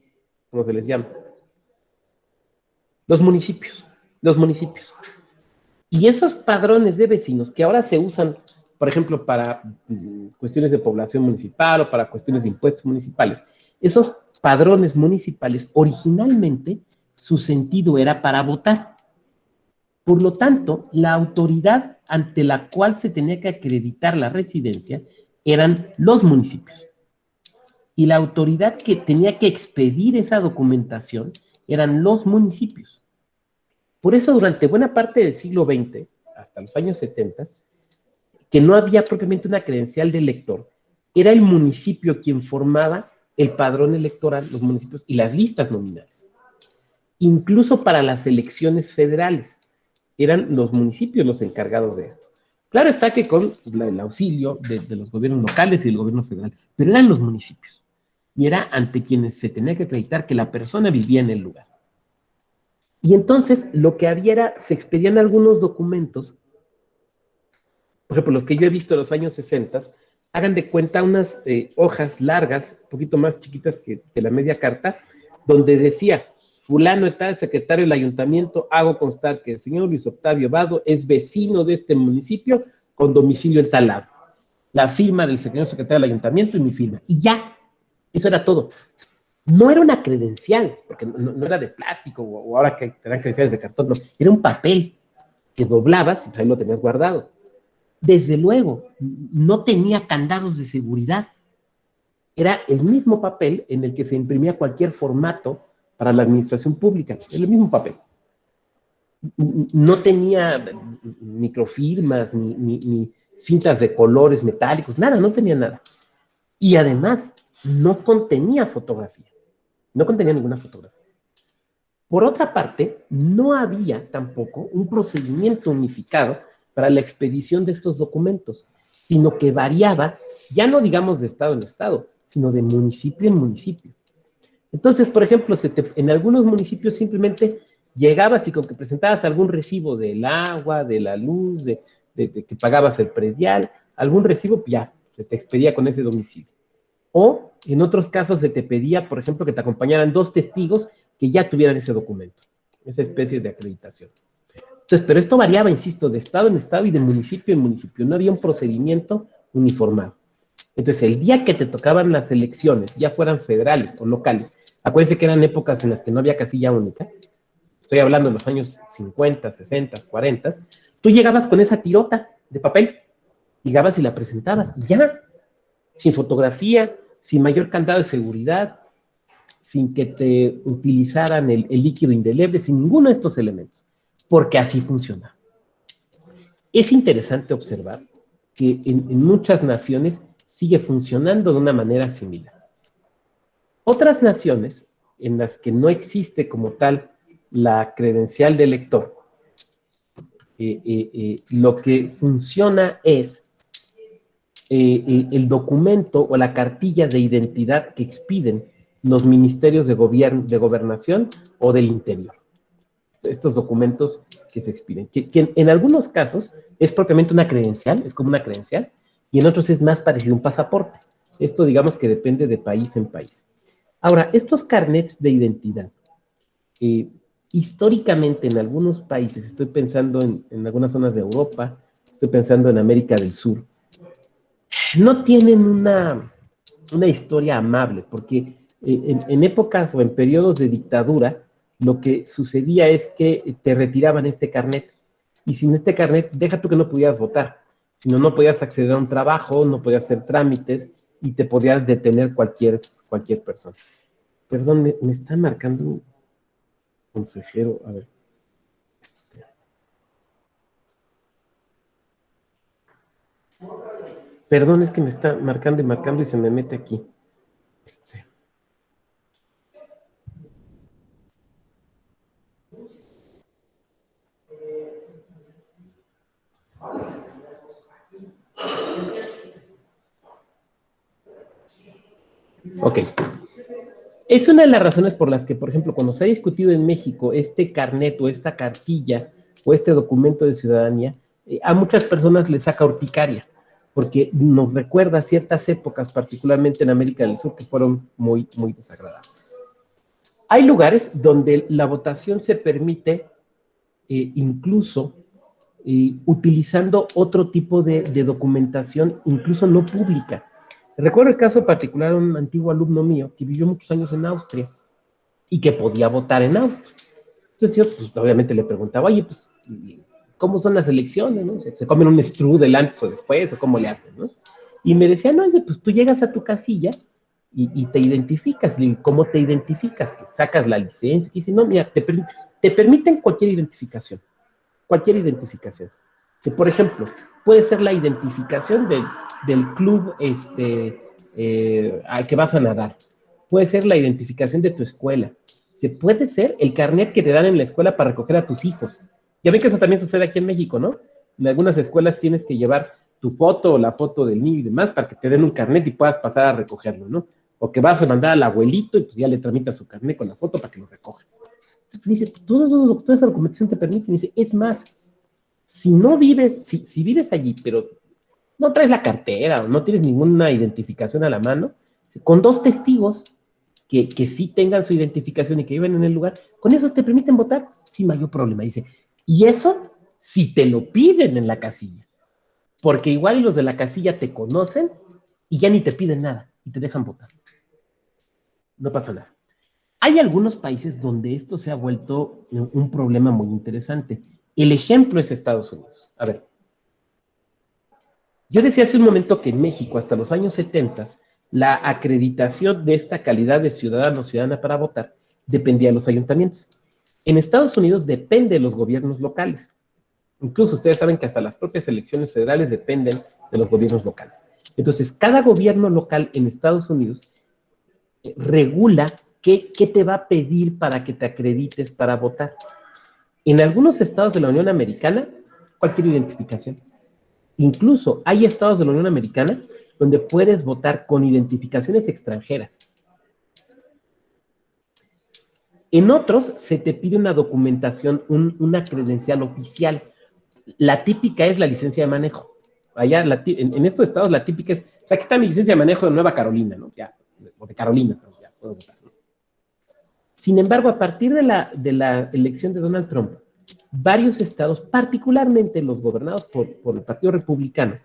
S1: como se les llama. Los municipios. Y esos padrones de vecinos que ahora se usan, por ejemplo, para cuestiones de población municipal o para cuestiones de impuestos municipales, esos padrones municipales originalmente su sentido era para votar. Por lo tanto, la autoridad ante la cual se tenía que acreditar la residencia eran los municipios. Y la autoridad que tenía que expedir esa documentación eran los municipios. Por eso, durante buena parte del siglo XX, hasta los años 70, que no había propiamente una credencial de elector, era el municipio quien formaba el padrón electoral, los municipios y las listas nominales. Incluso para las elecciones federales, eran los municipios los encargados de esto. Claro está que con el auxilio de los gobiernos locales y del gobierno federal, pero eran los municipios. Y era ante quienes se tenía que acreditar que la persona vivía en el lugar. Y entonces lo que había era, se expedían algunos documentos, por ejemplo, los que yo he visto en los años 60, hagan de cuenta unas hojas largas, un poquito más chiquitas que la media carta, donde decía, fulano de tal, secretario del ayuntamiento, hago constar que el señor Luis Octavio Vado es vecino de este municipio con domicilio en tal lado. La firma del señor secretario del ayuntamiento y mi firma. Y ya, eso era todo. No era una credencial, porque no era de plástico, o ahora que te dan credenciales de cartón, no. Era un papel que doblabas y ahí lo tenías guardado. Desde luego, no tenía candados de seguridad. Era el mismo papel en el que se imprimía cualquier formato para la administración pública. El mismo papel. No tenía microfirmas, ni cintas de colores metálicos, nada, no tenía nada. Y además, no contenía fotografía. No contenía ninguna fotografía. Por otra parte, no había tampoco un procedimiento unificado para la expedición de estos documentos, sino que variaba, ya no digamos de estado en estado, sino de municipio en municipio. Entonces, por ejemplo, en algunos municipios simplemente llegabas y con que presentabas algún recibo del agua, de la luz, de que pagabas el predial, algún recibo, ya, Se te expedía con ese domicilio. O en otros casos se te pedía, por ejemplo, que te acompañaran 2 testigos que ya tuvieran ese documento, esa especie de acreditación. Entonces, pero esto variaba, insisto, de estado en estado y de municipio en municipio. No había un procedimiento uniformado. Entonces, el día que te tocaban las elecciones, ya fueran federales o locales, acuérdense que eran épocas en las que no había casilla única, estoy hablando de los años 50, 60, 40, tú llegabas con esa tirota de papel, llegabas y la presentabas, y ya, sin fotografía, sin mayor candado de seguridad, sin que te utilizaran el líquido indeleble, sin ninguno de estos elementos, porque así funciona. Es interesante observar que en muchas naciones sigue funcionando de una manera similar. Otras naciones en las que no existe como tal la credencial de elector, lo que funciona es el documento o la cartilla de identidad que expiden los ministerios de gobierno, de gobernación o del interior. Estos documentos que se expiden, que en algunos casos es propiamente una credencial, es como una credencial, y en otros es más parecido a un pasaporte. Esto digamos que depende de país en país. Ahora, estos carnets de identidad, históricamente en algunos países, estoy pensando en algunas zonas de Europa, estoy pensando en América del Sur, no tienen una historia amable, porque en épocas o en periodos de dictadura, lo que sucedía es que te retiraban este carnet, y sin este carnet, deja tú que no podías votar, sino no podías acceder a un trabajo, no podías hacer trámites, y te podías detener cualquier persona. Perdón, me está marcando un consejero, a ver. Perdón, es que me está marcando y marcando y se me mete aquí. Ok. Es una de las razones por las que, por ejemplo, cuando se ha discutido en México este carnet o esta cartilla o este documento de ciudadanía, a muchas personas les saca urticaria, porque nos recuerda ciertas épocas, particularmente en América del Sur, que fueron muy, muy desagradables. Hay lugares donde la votación se permite incluso utilizando otro tipo de documentación, incluso no pública. Recuerdo el caso particular de un antiguo alumno mío que vivió muchos años en Austria y que podía votar en Austria. Entonces yo, pues, obviamente le preguntaba, oye, pues, ¿cómo son las elecciones, no? ¿Se comen un strudel antes o después o cómo le hacen, no? Y me decía, no, dice, pues tú llegas a tu casilla y te identificas. Le digo, ¿cómo te identificas? Sacas la licencia. Y dice, no, mira, te permiten cualquier identificación. Cualquier identificación. Que, por ejemplo, puede ser la identificación del club al que vas a nadar. Puede ser la identificación de tu escuela. Puede ser el carnet que te dan en la escuela para recoger a tus hijos. Ya ven que eso también sucede aquí en México, ¿no? En algunas escuelas tienes que llevar tu foto o la foto del niño y demás para que te den un carnet y puedas pasar a recogerlo, ¿no? O que vas a mandar al abuelito y pues ya le tramitas su carnet con la foto para que lo recoja. Dice, toda esa documentación te permite, dice, es más, si no vives, si vives allí, pero no traes la cartera o no tienes ninguna identificación a la mano, con 2 testigos que sí tengan su identificación y que viven en el lugar, con esos te permiten votar sin mayor problema. Dice, y eso si te lo piden en la casilla, porque igual los de la casilla te conocen y ya ni te piden nada y te dejan votar. No pasa nada. Hay algunos países donde esto se ha vuelto un problema muy interesante. El ejemplo es Estados Unidos. A ver, yo decía hace un momento que en México, hasta los años 70, la acreditación de esta calidad de ciudadano o ciudadana para votar dependía de los ayuntamientos. En Estados Unidos depende de los gobiernos locales. Incluso ustedes saben que hasta las propias elecciones federales dependen de los gobiernos locales. Entonces, cada gobierno local en Estados Unidos regula qué te va a pedir para que te acredites para votar. En algunos estados de la Unión Americana, cualquier identificación. Incluso hay estados de la Unión Americana donde puedes votar con identificaciones extranjeras. En otros se te pide una documentación, una credencial oficial. La típica es la licencia de manejo. Allá en estos estados la típica es, o sea, aquí está mi licencia de manejo de Nueva Carolina, ¿no? Ya, o de Carolina, pero ya puedo votar, ¿no? Sin embargo, a partir de la elección de Donald Trump, varios estados, particularmente los gobernados por el Partido Republicano,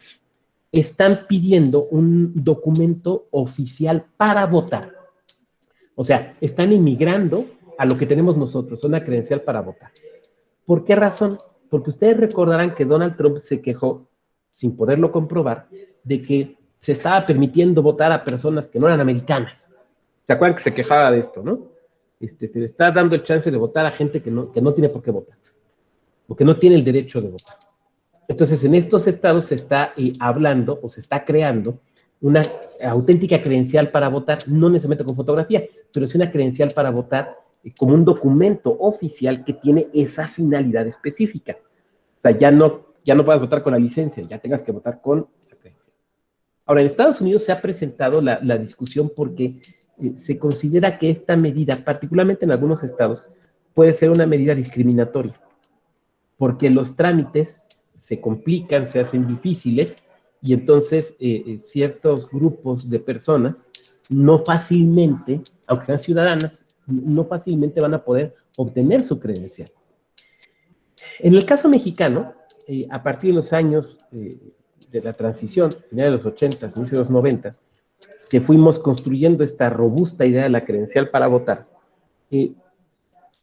S1: están pidiendo un documento oficial para votar. O sea, están emigrando a lo que tenemos nosotros, una credencial para votar. ¿Por qué razón? Porque ustedes recordarán que Donald Trump se quejó, sin poderlo comprobar, de que se estaba permitiendo votar a personas que no eran americanas. ¿Se acuerdan que se quejaba de esto, no? Se le está dando el chance de votar a gente que no tiene por qué votar, o que no tiene el derecho de votar. Entonces, en estos estados se está hablando o se está creando una auténtica credencial para votar, no necesariamente con fotografía, pero sí una credencial para votar como un documento oficial que tiene esa finalidad específica. O sea, ya no puedas votar con la licencia, ya tengas que votar con la credencial. Ahora, en Estados Unidos se ha presentado la discusión porque se considera que esta medida, particularmente en algunos estados, puede ser una medida discriminatoria, porque los trámites se complican, se hacen difíciles, y entonces ciertos grupos de personas no fácilmente, aunque sean ciudadanas, no fácilmente van a poder obtener su credencial. En el caso mexicano, a partir de los años de la transición, final de los 80s, inicio de los 90s, que fuimos construyendo esta robusta idea de la credencial para votar,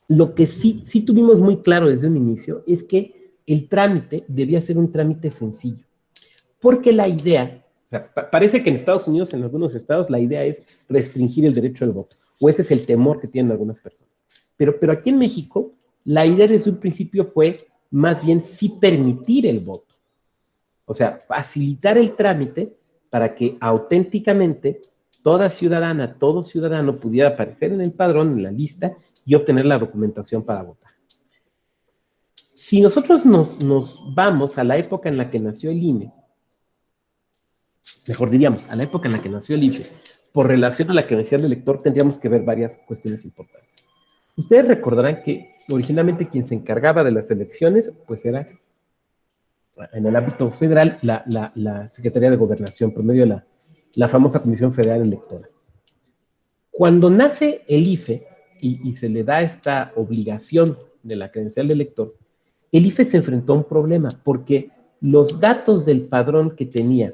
S1: lo que sí tuvimos muy claro desde un inicio es que el trámite debía ser un trámite sencillo. Porque la idea, o sea, parece que en Estados Unidos, en algunos estados, la idea es restringir el derecho al voto. O ese es el temor que tienen algunas personas. Pero aquí en México, la idea desde un principio fue más bien sí permitir el voto. O sea, facilitar el trámite para que auténticamente toda ciudadana, todo ciudadano pudiera aparecer en el padrón, en la lista, y obtener la documentación para votar. Si nosotros nos vamos a la época en la que nació el INE, mejor diríamos, a la época en la que nació el IFE, por relación a la credencial del elector, tendríamos que ver varias cuestiones importantes. Ustedes recordarán que originalmente quien se encargaba de las elecciones, pues era, en el ámbito federal, la Secretaría de Gobernación, por medio de la famosa Comisión Federal Electoral. Cuando nace el IFE y se le da esta obligación de la credencial del elector, el IFE se enfrentó a un problema, porque los datos del padrón que tenía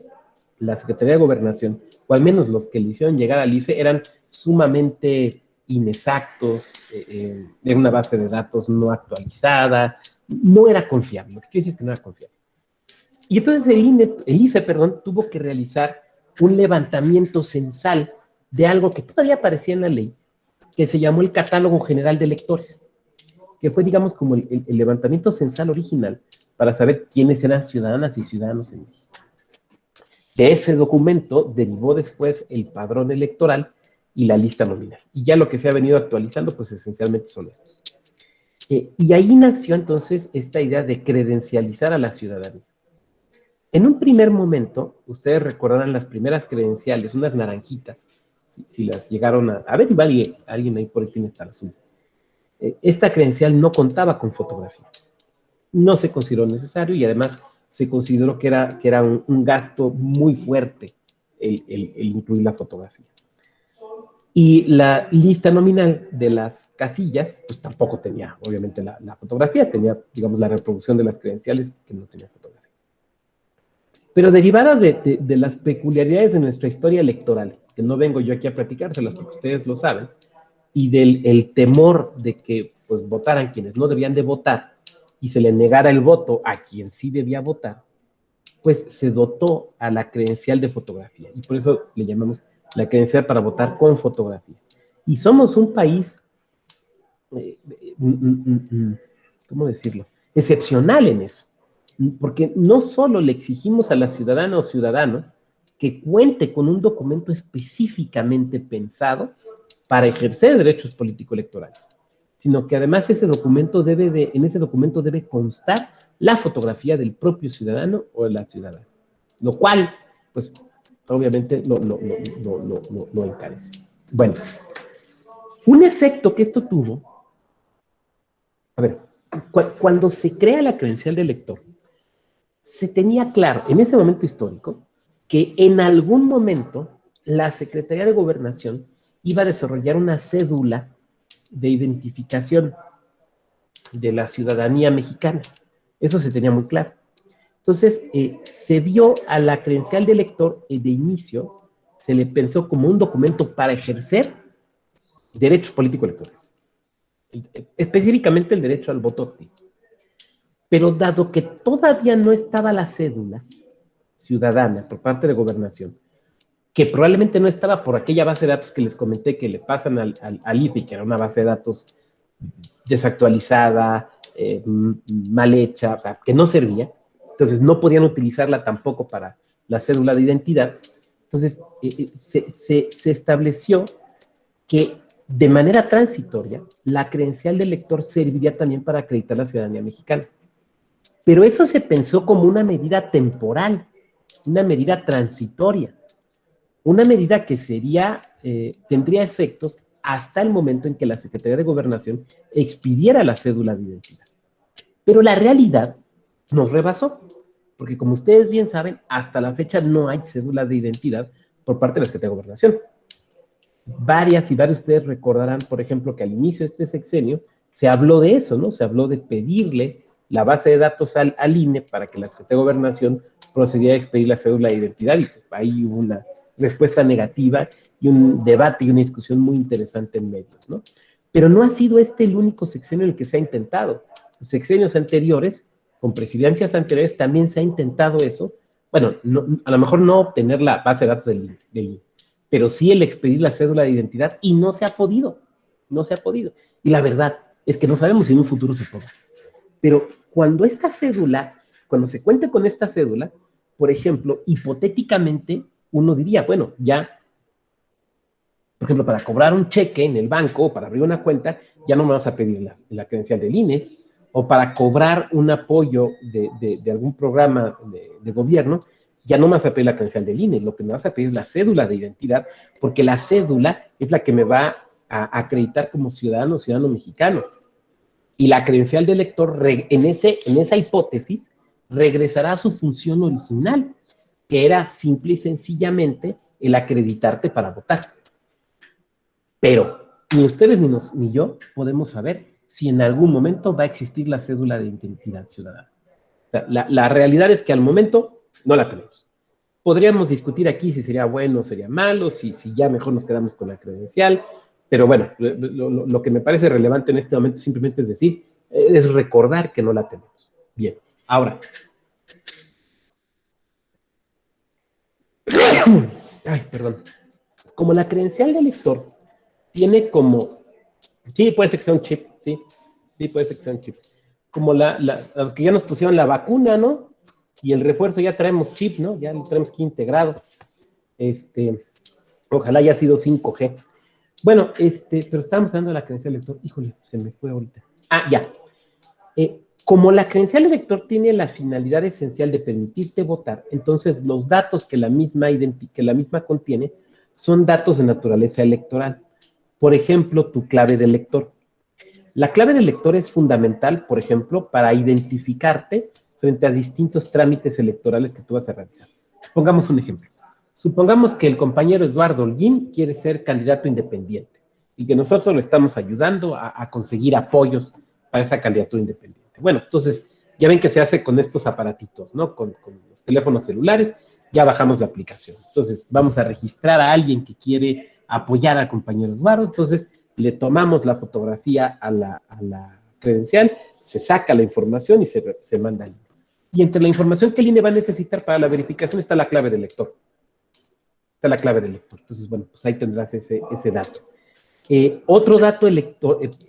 S1: la Secretaría de Gobernación, o al menos los que le hicieron llegar al IFE, eran sumamente inexactos, era una base de datos no actualizada, no era confiable. Lo que quiero decir es que no era confiable. Y entonces el IFE, tuvo que realizar un levantamiento censal de algo que todavía aparecía en la ley, que se llamó el Catálogo General de Electores, que fue, digamos, como el levantamiento censal original para saber quiénes eran ciudadanas y ciudadanos en México. De ese documento derivó después el padrón electoral y la lista nominal. Y ya lo que se ha venido actualizando, pues esencialmente son estos. Y ahí nació entonces esta idea de credencializar a la ciudadanía. En un primer momento, ustedes recordarán las primeras credenciales, unas naranjitas, si las llegaron a ver, igual alguien ahí por ahí tiene hasta la suya. Esta credencial no contaba con fotografía. No se consideró necesario y además se consideró que era un gasto muy fuerte el incluir la fotografía. Y la lista nominal de las casillas, pues tampoco tenía, obviamente, la fotografía, tenía, digamos, la reproducción de las credenciales que no tenía fotografía. Pero derivada de las peculiaridades de nuestra historia electoral, que no vengo yo aquí a platicárselas porque ustedes lo saben, y del temor de que pues votaran quienes no debían de votar y se le negara el voto a quien sí debía votar, pues se dotó a la credencial de fotografía. Y por eso le llamamos la credencial para votar con fotografía. Y somos un país, ¿cómo decirlo?, excepcional en eso. Porque no solo le exigimos a la ciudadana o ciudadano que cuente con un documento específicamente pensado para ejercer derechos político-electorales, sino que además en ese documento debe constar la fotografía del propio ciudadano o de la ciudadana, lo cual, pues, obviamente lo encarece. Bueno, un efecto que esto tuvo, a ver, cuando se crea la credencial de elector, se tenía claro en ese momento histórico que en algún momento la Secretaría de Gobernación iba a desarrollar una cédula de identificación de la ciudadanía mexicana. Eso se tenía muy claro. Entonces, se dio a la credencial de elector de inicio, se le pensó como un documento para ejercer derechos político-electorales, específicamente el derecho al voto activo. Pero dado que todavía no estaba la cédula ciudadana por parte de Gobernación, que probablemente no estaba por aquella base de datos que les comenté que le pasan al IFE, que era una base de datos desactualizada, mal hecha, o sea, que no servía, entonces no podían utilizarla tampoco para la cédula de identidad. Entonces, se estableció que de manera transitoria, la credencial de elector serviría también para acreditar la ciudadanía mexicana. Pero eso se pensó como una medida temporal, una medida transitoria, una medida que tendría efectos hasta el momento en que la Secretaría de Gobernación expidiera la cédula de identidad. Pero la realidad nos rebasó, porque como ustedes bien saben, hasta la fecha no hay cédula de identidad por parte de la Secretaría de Gobernación. Varias y varios de ustedes recordarán, por ejemplo, que al inicio de este sexenio se habló de eso, ¿no? Se habló de pedirle la base de datos al INE para que la Secretaría de Gobernación procediera a expedir la cédula de identidad, y pues, ahí hubo una respuesta negativa y un debate y una discusión muy interesante en medios, ¿no? Pero no ha sido este el único sexenio en el que se ha intentado. En sexenios anteriores, con presidencias anteriores, también se ha intentado eso. Bueno, a lo mejor no obtener la base de datos del INE, pero sí el expedir la cédula de identidad, y no se ha podido, no se ha podido. Y la verdad es que no sabemos si en un futuro se podrá. Pero cuando se cuente con esta cédula, por ejemplo, hipotéticamente, uno diría, bueno, ya, por ejemplo, para cobrar un cheque en el banco, o para abrir una cuenta, ya no me vas a pedir la credencial del INE, o para cobrar un apoyo de algún programa de gobierno, ya no me vas a pedir la credencial del INE, lo que me vas a pedir es la cédula de identidad, porque la cédula es la que me va a acreditar como ciudadano mexicano. Y la credencial de elector, en esa hipótesis, regresará a su función original, que era simple y sencillamente el acreditarte para votar. Pero ni ustedes ni yo podemos saber si en algún momento va a existir la cédula de identidad ciudadana. O sea, la realidad es que al momento no la tenemos. Podríamos discutir aquí si sería bueno o sería malo, si ya mejor nos quedamos con la credencial, pero bueno, lo que me parece relevante en este momento simplemente es decir, es recordar que no la tenemos. Bien, ahora. Ay, perdón. Como la credencial de elector tiene como, sí, puede ser que sea un chip, sí, puede ser que sea un chip. Como los que ya nos pusieron la vacuna, ¿no? Y el refuerzo ya traemos chip, ¿no? Ya lo traemos aquí integrado. Ojalá haya sido 5G. Bueno, pero estábamos hablando de la credencial de elector. Híjole, se me fue ahorita. Ah, ya. Como la credencial de elector tiene la finalidad esencial de permitirte votar, entonces los datos que la misma contiene son datos de naturaleza electoral. Por ejemplo, tu clave de elector. La clave de elector es fundamental, por ejemplo, para identificarte frente a distintos trámites electorales que tú vas a realizar. Pongamos un ejemplo. Supongamos que el compañero Eduardo Holguín quiere ser candidato independiente y que nosotros le estamos ayudando a conseguir apoyos para esa candidatura independiente. Bueno, entonces, ya ven que se hace con estos aparatitos, ¿no? Con los teléfonos celulares, ya bajamos la aplicación. Entonces, vamos a registrar a alguien que quiere apoyar al compañero Eduardo, entonces le tomamos la fotografía a la credencial, se saca la información y se manda al INE. Y entre la información que el INE va a necesitar para la verificación está la clave del elector. Está la clave del elector. Entonces, bueno, pues ahí tendrás ese dato. Otro dato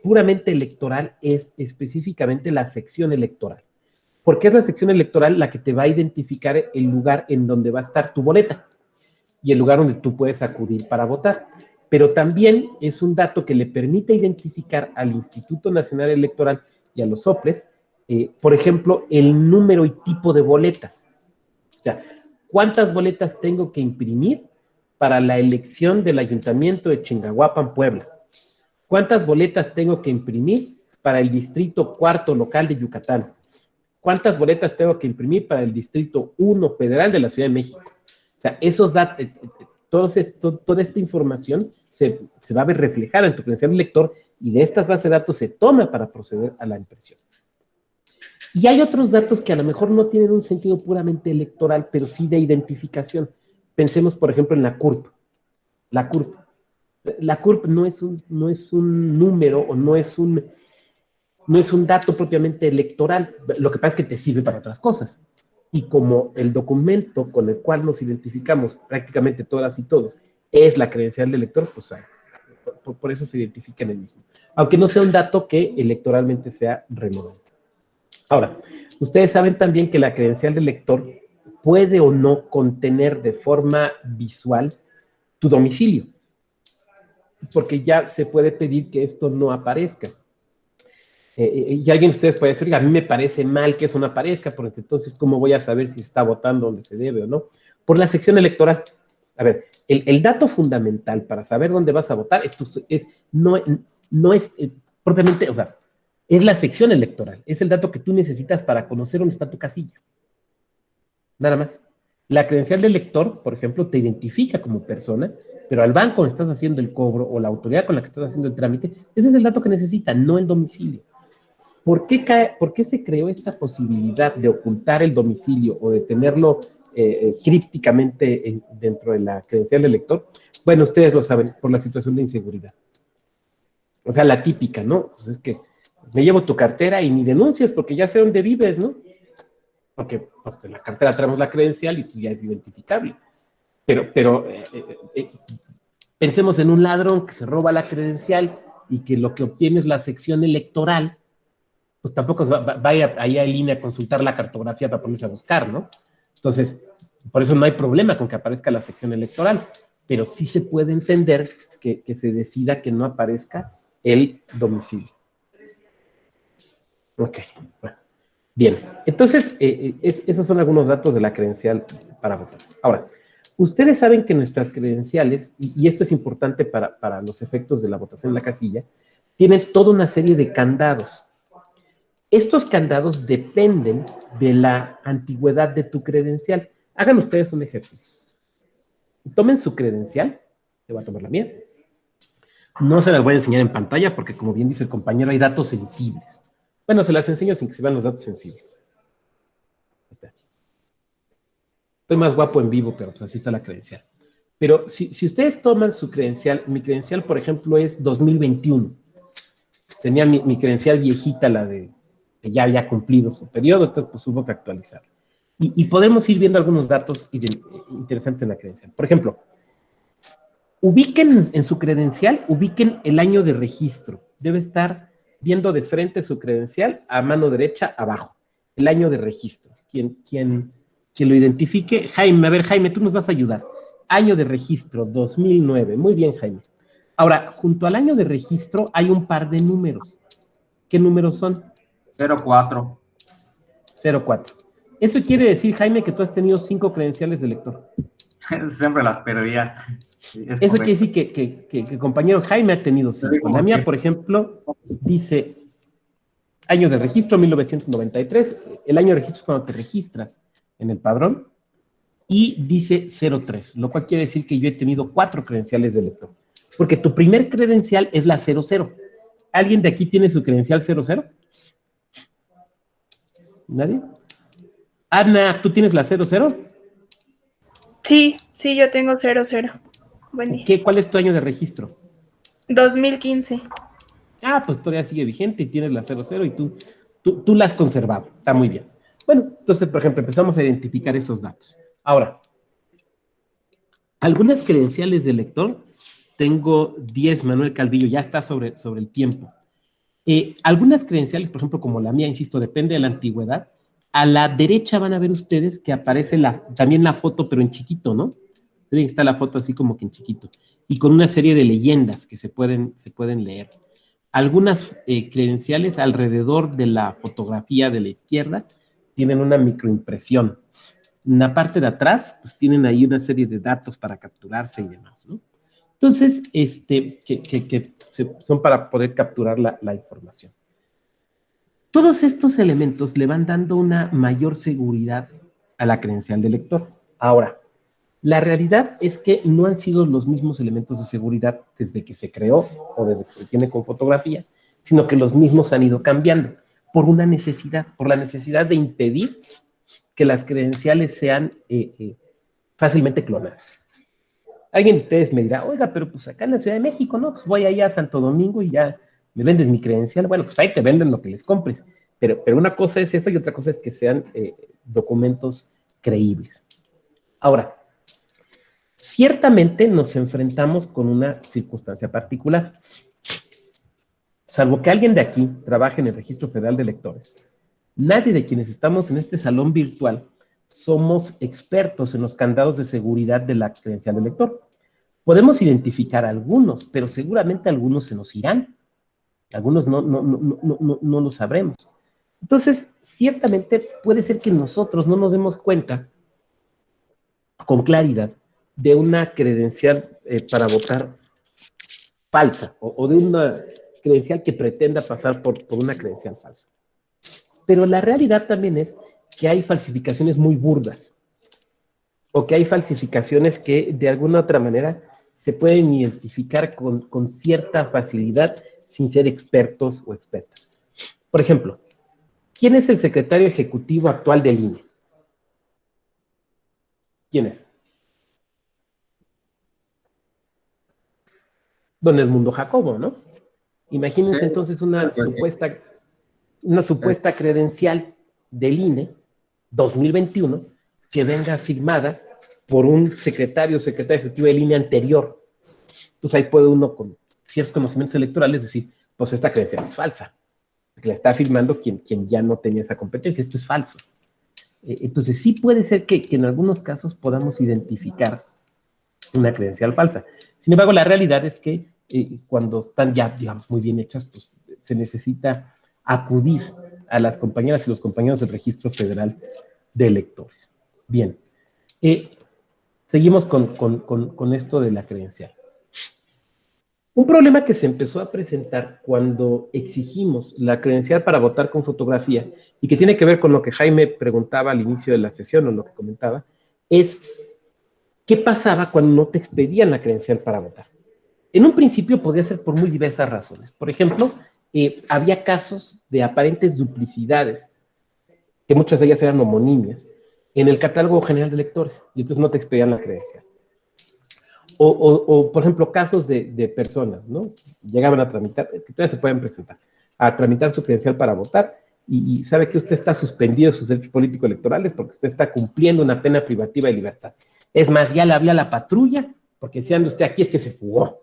S1: puramente electoral es específicamente la sección electoral. Porque es la sección electoral la que te va a identificar el lugar en donde va a estar tu boleta y el lugar donde tú puedes acudir para votar. Pero también es un dato que le permite identificar al Instituto Nacional Electoral y a los soples, por ejemplo, el número y tipo de boletas. O sea, ¿cuántas boletas tengo que imprimir para la elección del Ayuntamiento de Chingahuapan, Puebla? ¿Cuántas boletas tengo que imprimir para el Distrito Cuarto Local de Yucatán? ¿Cuántas boletas tengo que imprimir para el Distrito 1 Federal de la Ciudad de México? O sea, esos datos, toda esta información se va a ver reflejada en tu credencial de lector y de estas bases de datos se toma para proceder a la impresión. Y hay otros datos que a lo mejor no tienen un sentido puramente electoral, pero sí de identificación. Pensemos, por ejemplo, en la CURP. La CURP. La CURP no es un número o no es un dato propiamente electoral. Lo que pasa es que te sirve para otras cosas. Y como el documento con el cual nos identificamos prácticamente todas y todos es la credencial de elector, pues por eso se identifica en el mismo. Aunque no sea un dato que electoralmente sea relevante. Ahora, ustedes saben también que la credencial de lector puede o no contener de forma visual tu domicilio, porque ya se puede pedir que esto no aparezca. Y alguien de ustedes puede decir, oiga, a mí me parece mal que eso no aparezca, porque entonces, ¿cómo voy a saber si está votando donde se debe o no? Por la sección electoral. A ver, el dato fundamental para saber dónde vas a votar no es propiamente, o sea, es la sección electoral, es el dato que tú necesitas para conocer dónde está tu casilla. Nada más. La credencial de elector, por ejemplo, te identifica como persona, pero al banco donde estás haciendo el cobro o la autoridad con la que estás haciendo el trámite, ese es el dato que necesita, no el domicilio. ¿Por qué se creó esta posibilidad de ocultar el domicilio o de tenerlo crípticamente dentro de la credencial de elector? Bueno, ustedes lo saben, por la situación de inseguridad. O sea, la típica, ¿no? Pues es que me llevo tu cartera y ni denuncias porque ya sé dónde vives, ¿no? Porque pues, en la cartera traemos la credencial y pues ya es identificable. Pero pensemos en un ladrón que se roba la credencial y que lo que obtiene es la sección electoral, pues tampoco vaya ahí a línea a consultar la cartografía para ponerse a buscar, ¿no? Entonces, por eso no hay problema con que aparezca la sección electoral, pero sí se puede entender que se decida que no aparezca el domicilio. Ok, bueno. Bien, entonces, esos son algunos datos de la credencial para votar. Ahora, ustedes saben que nuestras credenciales, y esto es importante para los efectos de la votación en la casilla, tienen toda una serie de candados. Estos candados dependen de la antigüedad de tu credencial. Hagan ustedes un ejercicio. Tomen su credencial, yo voy a tomar la mía. No se las voy a enseñar en pantalla porque, como bien dice el compañero, hay datos sensibles. Bueno, se las enseño sin que se vean los datos sensibles. Estoy más guapo en vivo, pero pues así está la credencial. Pero si ustedes toman su credencial, mi credencial, por ejemplo, es 2021. Tenía mi credencial viejita, la de que ya había cumplido su periodo, entonces pues hubo que actualizar. Y podemos ir viendo algunos datos interesantes en la credencial. Por ejemplo, ubiquen en su credencial, ubiquen el año de registro. Debe estar viendo de frente su credencial a mano derecha abajo. El año de registro. Quien lo identifique, Jaime, a ver, Jaime, tú nos vas a ayudar. Año de registro, 2009. Muy bien, Jaime. Ahora, junto al año de registro hay un par de números. ¿Qué números son?
S2: 04.
S1: 04. Eso quiere decir, Jaime, que tú has tenido 5 credenciales de lector.
S2: Siempre las perdía.
S1: Eso quiere decir que el compañero Jaime ha tenido 5. La mía, por ejemplo, dice año de registro 1993. El año de registro es cuando te registras en el padrón. Y dice 03, lo cual quiere decir que yo he tenido 4 credenciales de lector. Porque tu primer credencial es la 00. ¿Alguien de aquí tiene su credencial 00? ¿Nadie? Ana, ¿tú tienes la 00?
S3: Sí, yo tengo 00. Buen día.
S1: ¿Cuál es tu año de registro?
S3: 2015.
S1: Ah, pues todavía sigue vigente y tienes la 00 y tú la has conservado. Está muy bien. Bueno, entonces, por ejemplo, empezamos a identificar esos datos. Ahora, algunas credenciales de lector, tengo 10, Manuel Calvillo, ya está sobre el tiempo. Algunas credenciales, por ejemplo, como la mía, insisto, depende de la antigüedad. A la derecha van a ver ustedes que aparece también la foto, pero en chiquito, ¿no? Ven que está la foto así como que en chiquito. Y con una serie de leyendas que se pueden leer. Algunas credenciales alrededor de la fotografía de la izquierda tienen una microimpresión. En la parte de atrás, pues tienen ahí una serie de datos para capturarse y demás, ¿no? Entonces, que son para poder capturar la información. Todos estos elementos le van dando una mayor seguridad a la credencial del lector. Ahora, la realidad es que no han sido los mismos elementos de seguridad desde que se creó o desde que se tiene con fotografía, sino que los mismos han ido cambiando por una necesidad, por la necesidad de impedir que las credenciales sean fácilmente clonadas. Alguien de ustedes me dirá, oiga, pero pues acá en la Ciudad de México, ¿no? Pues voy allá a Santo Domingo y ya me vendes mi credencial. Bueno, pues ahí te venden lo que les compres. Pero una cosa es eso y otra cosa es que sean documentos creíbles. Ahora, ciertamente nos enfrentamos con una circunstancia particular. Salvo que alguien de aquí trabaje en el Registro Federal de Electores, nadie de quienes estamos en este salón virtual somos expertos en los candados de seguridad de la credencial del lector. Podemos identificar algunos, pero seguramente algunos se nos irán. Algunos no lo sabremos. Entonces, ciertamente puede ser que nosotros no nos demos cuenta con claridad de una credencial para votar falsa o de una credencial que pretenda pasar por una credencial falsa. Pero la realidad también es que hay falsificaciones muy burdas o que hay falsificaciones que de alguna otra manera se pueden identificar con cierta facilidad sin ser expertos o expertas. Por ejemplo, ¿quién es el secretario ejecutivo actual del INE? ¿Quién es? Don Edmundo Jacobo, ¿no? Imagínense
S2: Sí.
S1: entonces una supuesta credencial del INE 2021 que venga firmada por un secretario ejecutivo del INE anterior. Pues ahí puede uno con ciertos conocimientos electorales decir, pues esta credencial es falsa, porque la está firmando quien ya no tenía esa competencia, esto es falso. Entonces sí puede ser que en algunos casos podamos identificar una credencial falsa. Sin embargo, la realidad es que cuando están ya, digamos, muy bien hechas, pues se necesita acudir a las compañeras y los compañeros del Registro Federal de Electores. Bien, seguimos con esto de la credencial. Un problema que se empezó a presentar cuando exigimos la credencial para votar con fotografía y que tiene que ver con lo que Jaime preguntaba al inicio de la sesión o lo que comentaba, es ¿qué pasaba cuando no te expedían la credencial para votar? En un principio podía ser por muy diversas razones. Por ejemplo, había casos de aparentes duplicidades, que muchas de ellas eran homonimias, en el catálogo general de electores, y entonces no te expedían la credencial. O por ejemplo, casos de personas, ¿no? Llegaban a tramitar, que todavía se pueden presentar, a tramitar su credencial para votar, y sabe que usted está suspendido de sus derechos político-electorales porque usted está cumpliendo una pena privativa de libertad. Es más, ya le hablé a la patrulla, porque si anda usted aquí es que se fugó.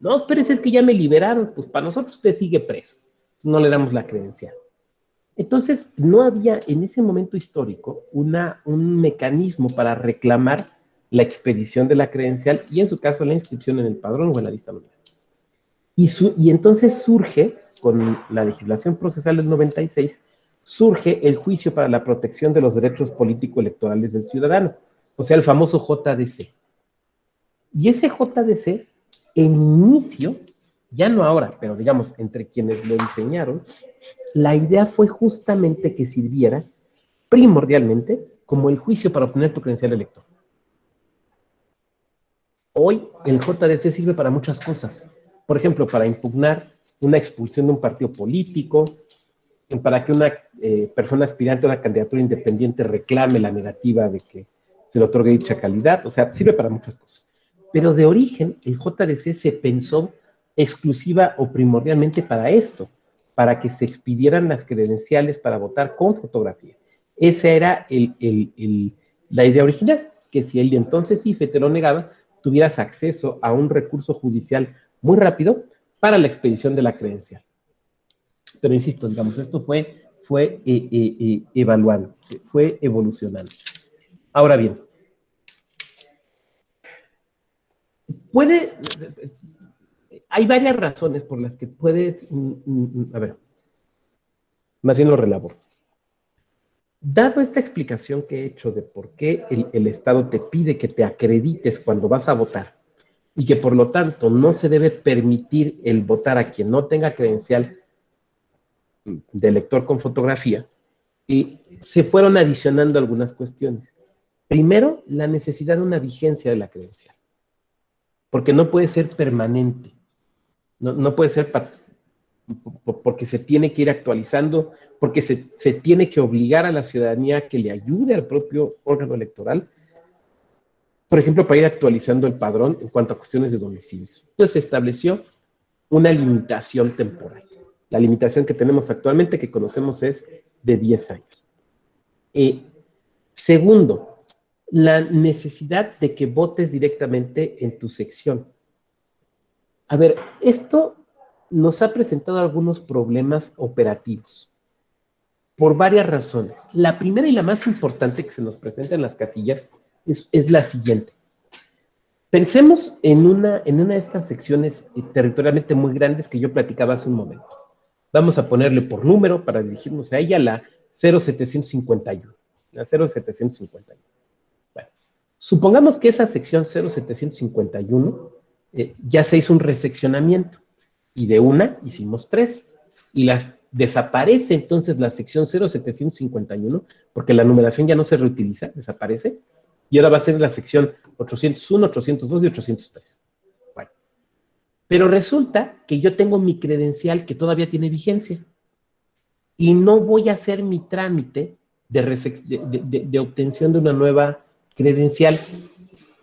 S1: No, espérese, es que ya me liberaron, pues para nosotros usted sigue preso. No le damos la credencial. Entonces, no había en ese momento histórico un mecanismo para reclamar la expedición de la credencial y en su caso la inscripción en el padrón o en la lista nominal. Y entonces surge, con la legislación procesal del 96, surge el juicio para la protección de los derechos político-electorales del ciudadano, o sea, el famoso JDC. Y ese JDC, en inicio, ya no ahora, pero digamos, entre quienes lo diseñaron, la idea fue justamente que sirviera primordialmente como el juicio para obtener tu credencial elector. Hoy el JDC sirve para muchas cosas. Por ejemplo, para impugnar una expulsión de un partido político, para que una persona aspirante a una candidatura independiente reclame la negativa de que se le otorgue dicha calidad. O sea, sirve para muchas cosas. Pero de origen, el JDC se pensó exclusiva o primordialmente para esto, para que se expidieran las credenciales para votar con fotografía. Esa era la idea original, que si el entonces IFE te lo negaba, tuvieras acceso a un recurso judicial muy rápido para la expedición de la credencial. Pero insisto, digamos, esto fue evaluando, fue evolucionando. Ahora bien, hay varias razones por las que puedes, a ver, más bien lo relaboro. Dado esta explicación que he hecho de por qué el Estado te pide que te acredites cuando vas a votar y que por lo tanto no se debe permitir el votar a quien no tenga credencial de lector con fotografía, se fueron adicionando algunas cuestiones. Primero, la necesidad de una vigencia de la credencial, porque no puede ser permanente, no puede ser porque se tiene que ir actualizando, porque se tiene que obligar a la ciudadanía que le ayude al propio órgano electoral, por ejemplo, para ir actualizando el padrón en cuanto a cuestiones de domicilios. Entonces se estableció una limitación temporal. La limitación que tenemos actualmente, que conocemos, es de 10 años. Segundo, la necesidad de que votes directamente en tu sección. A ver, esto nos ha presentado algunos problemas operativos por varias razones. La primera y la más importante que se nos presenta en las casillas es la siguiente. Pensemos en una de estas secciones territorialmente muy grandes que yo platicaba hace un momento. Vamos a ponerle por número para dirigirnos a ella la 0751. La 0751. Bueno, supongamos que esa sección 0751 ya se hizo un reseccionamiento y de una hicimos 3 y desaparece entonces la sección 0751 porque la numeración ya no se reutiliza, desaparece y ahora va a ser la sección 801, 802 y 803. Bueno, pero resulta que yo tengo mi credencial que todavía tiene vigencia y no voy a hacer mi trámite de obtención de una nueva credencial,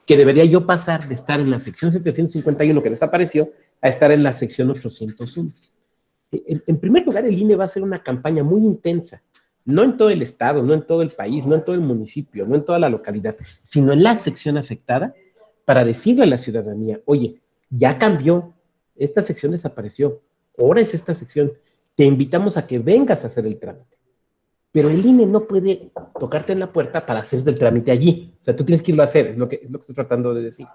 S1: que debería yo pasar de estar en la sección 751 que desapareció a estar en la sección 801. En primer lugar, el INE va a hacer una campaña muy intensa, no en todo el estado, no en todo el país, no en todo el municipio, no en toda la localidad, sino en la sección afectada, para decirle a la ciudadanía, oye, ya cambió, esta sección desapareció, ahora es esta sección, te invitamos a que vengas a hacer el trámite. Pero el INE no puede tocarte en la puerta para hacer el trámite allí. O sea, tú tienes que irlo a hacer, es lo que estoy tratando de decir.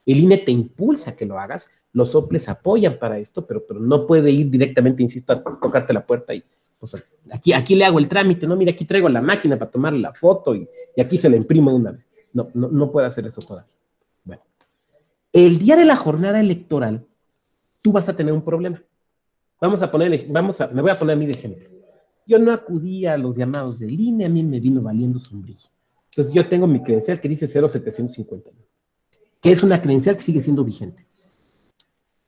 S1: El INE te impulsa a que lo hagas, los OPLES apoyan para esto, pero no puede ir directamente, insisto, a tocarte la puerta y, pues, aquí le hago el trámite, ¿no? Mira, aquí traigo la máquina para tomarle la foto y aquí se la imprimo de una vez. No puede hacer eso todavía. Bueno, el día de la jornada electoral, tú vas a tener un problema. Me voy a poner a mí de ejemplo. Yo no acudí a los llamados del INE, a mí me vino valiendo sombrilla. Entonces yo tengo mi credencial que dice 0751, que es una credencial que sigue siendo vigente.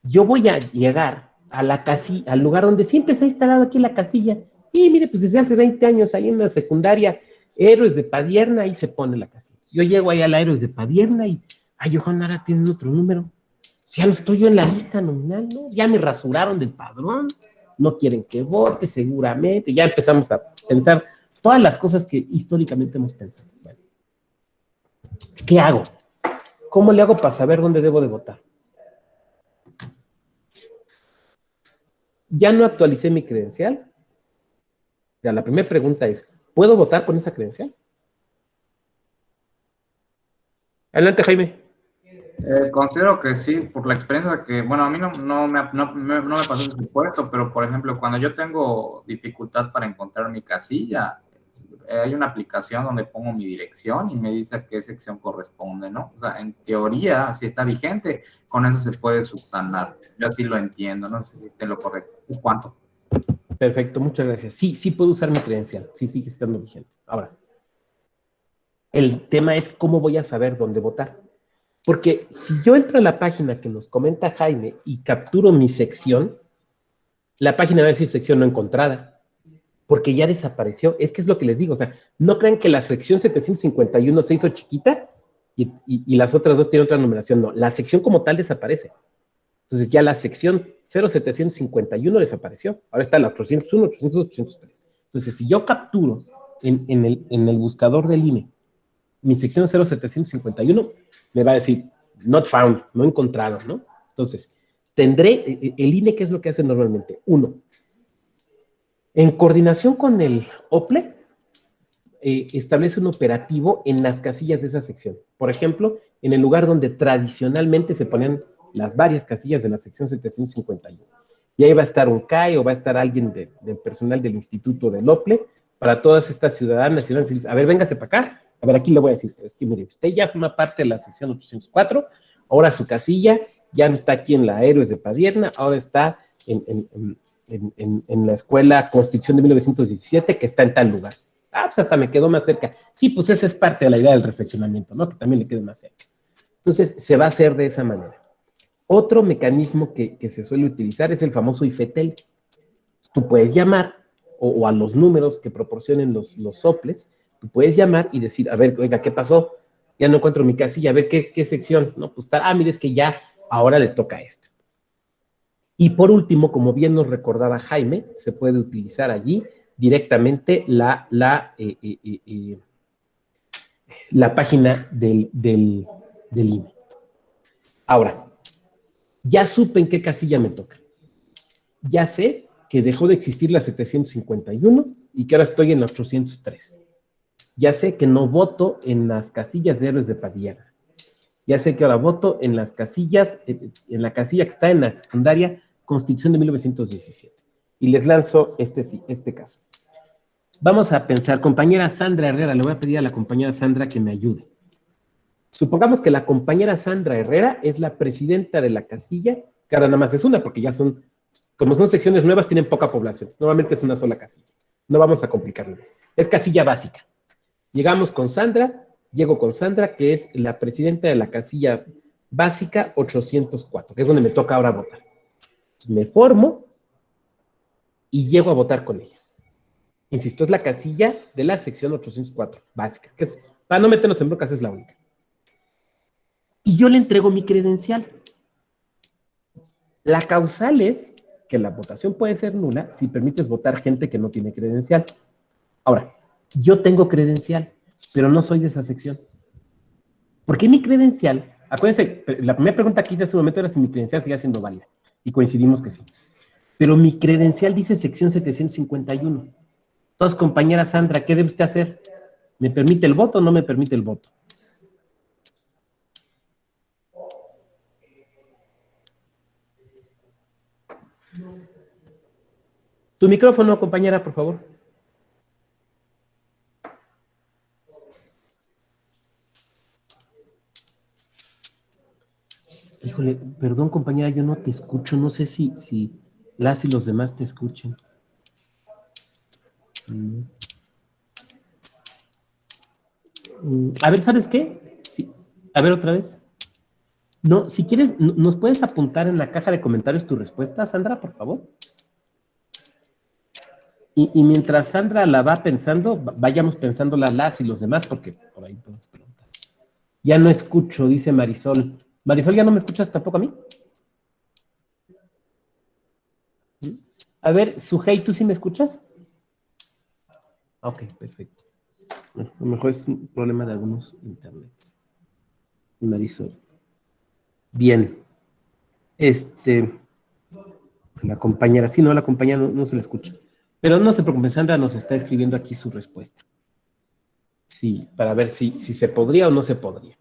S1: Yo voy a llegar a la casilla, al lugar donde siempre se ha instalado aquí la casilla. Sí, mire, pues desde hace 20 años ahí en la secundaria, Héroes de Padierna, ahí se pone la casilla. Yo llego ahí a la Héroes de Padierna y, Johan, ahora tienen otro número. Ya no estoy yo en la lista nominal, ¿no? Ya me rasuraron del padrón, no quieren que vote, seguramente. Ya empezamos a pensar todas las cosas que históricamente hemos pensado. Bueno, ¿qué hago? ¿Cómo le hago para saber dónde debo de votar? Ya no actualicé mi credencial. Ya, la primera pregunta es, ¿puedo votar con esa credencial? Adelante, Jaime.
S2: Considero que sí, por la experiencia que, bueno, a mí no me pasó ese supuesto, pero por ejemplo, cuando yo tengo dificultad para encontrar mi casilla, hay una aplicación donde pongo mi dirección y me dice a qué sección corresponde, ¿no? O sea, en teoría, si está vigente, con eso se puede subsanar. Yo así lo entiendo, no sé si esté lo correcto. ¿Es cuánto?
S1: Perfecto, muchas gracias. Sí puedo usar mi credencial, sí sigue estando vigente. Ahora, el tema es cómo voy a saber dónde votar. Porque si yo entro a la página que nos comenta Jaime y capturo mi sección, la página va a decir sección no encontrada, porque ya desapareció. Es que es lo que les digo, o sea, no crean que la sección 751 se hizo chiquita y las otras dos tienen otra numeración, no, la sección como tal desaparece. Entonces ya la sección 0751 desapareció, ahora está la 801, 802, 803. Entonces si yo capturo en el buscador del INE mi sección 0751, me va a decir, not found, no encontrado, ¿no? Entonces, el INE, ¿qué es lo que hace normalmente? 1, en coordinación con el OPLE, establece un operativo en las casillas de esa sección. Por ejemplo, en el lugar donde tradicionalmente se ponían las varias casillas de la sección 751. Y ahí va a estar un CAE o va a estar alguien del personal del instituto del OPLE para todas estas ciudadanas y ciudadanos. A ver, véngase para acá. A ver, aquí le voy a decir, es que mire, usted ya forma parte de la sección 804, ahora su casilla ya no está aquí en la Héroes de Padierna, ahora está en la escuela Constitución de 1917 que está en tal lugar. Ah, pues hasta me quedó más cerca. Sí, pues esa es parte de la idea del reseccionamiento, ¿no? Que también le quede más cerca. Entonces, se va a hacer de esa manera. Otro mecanismo que se suele utilizar es el famoso IFETEL. Tú puedes llamar, o a los números que proporcionen los soples, tú puedes llamar y decir, a ver, oiga, ¿qué pasó? Ya no encuentro mi casilla, a ver, ¿qué sección? No, pues está, mire, es que ya, ahora le toca a esta. Y por último, como bien nos recordaba Jaime, se puede utilizar allí directamente la página del INE. Ahora, ya supe en qué casilla me toca. Ya sé que dejó de existir la 751 y que ahora estoy en la 803. Ya sé que no voto en las casillas de Héroes de Padilla. Ya sé que ahora voto en las casillas, en la casilla que está en la secundaria Constitución de 1917. Y les lanzo este caso. Vamos a pensar, compañera Sandra Herrera, le voy a pedir a la compañera Sandra que me ayude. Supongamos que la compañera Sandra Herrera es la presidenta de la casilla, que ahora nada más es una, porque ya son, como son secciones nuevas, tienen poca población. Normalmente es una sola casilla. No vamos a complicarlo más. Es casilla básica. Llegamos con Sandra, llego con Sandra, que es la presidenta de la casilla básica 804, que es donde me toca ahora votar. Me formo y llego a votar con ella. Insisto, es la casilla de la sección 804, básica, que es, para no meternos en broncas, es la única. Y yo le entrego mi credencial. La causal es que la votación puede ser nula si permites votar gente que no tiene credencial. Ahora, yo tengo credencial, pero no soy de esa sección. ¿Por qué mi credencial? Acuérdense, la primera pregunta que hice hace un momento era si mi credencial seguía siendo válida. Y coincidimos que sí. Pero mi credencial dice sección 751. Entonces, compañera Sandra, ¿qué debe usted hacer? ¿Me permite el voto o no me permite el voto? Tu micrófono, compañera, por favor. Híjole, perdón, compañera, yo no te escucho. No sé si las y los demás te escuchen. A ver, ¿sabes qué? Sí. A ver, otra vez. No, si quieres, ¿nos puedes apuntar en la caja de comentarios tu respuesta, Sandra, por favor? Y mientras Sandra la va pensando, vayamos pensando las y los demás, porque por ahí podemos preguntar. Ya no escucho, dice Marisol. Marisol, ¿ya no me escuchas tampoco a mí? A ver, Sujei, ¿tú sí me escuchas? Ok, perfecto. Bueno, a lo mejor es un problema de algunos internets. Marisol. Bien. La compañera, sí, no, la compañera no se le escucha. Pero no se preocupen, Sandra nos está escribiendo aquí su respuesta. Sí, para ver si se podría o no se podría.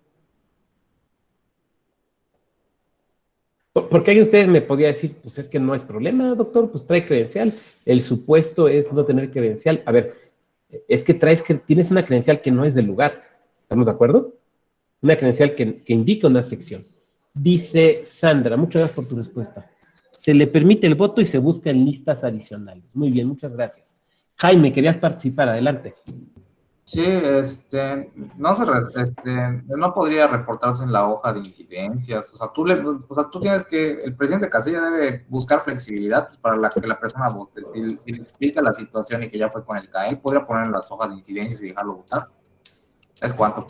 S1: Porque alguien de ustedes me podría decir, pues es que no es problema, doctor, pues trae credencial. El supuesto es no tener credencial. A ver, es que tienes una credencial que no es del lugar. ¿Estamos de acuerdo? Una credencial que indica una sección. Dice Sandra, muchas gracias por tu respuesta. Se le permite el voto y se busca en listas adicionales. Muy bien, muchas gracias. Jaime, querías participar, adelante.
S2: Sí, no podría reportarse en la hoja de incidencias. O sea, tú tienes que, el presidente de casilla debe buscar flexibilidad pues, para que la persona vote. Si le explica la situación y que ya fue con el CAE, podría poner en las hojas de incidencias y dejarlo votar. ¿Es cuánto?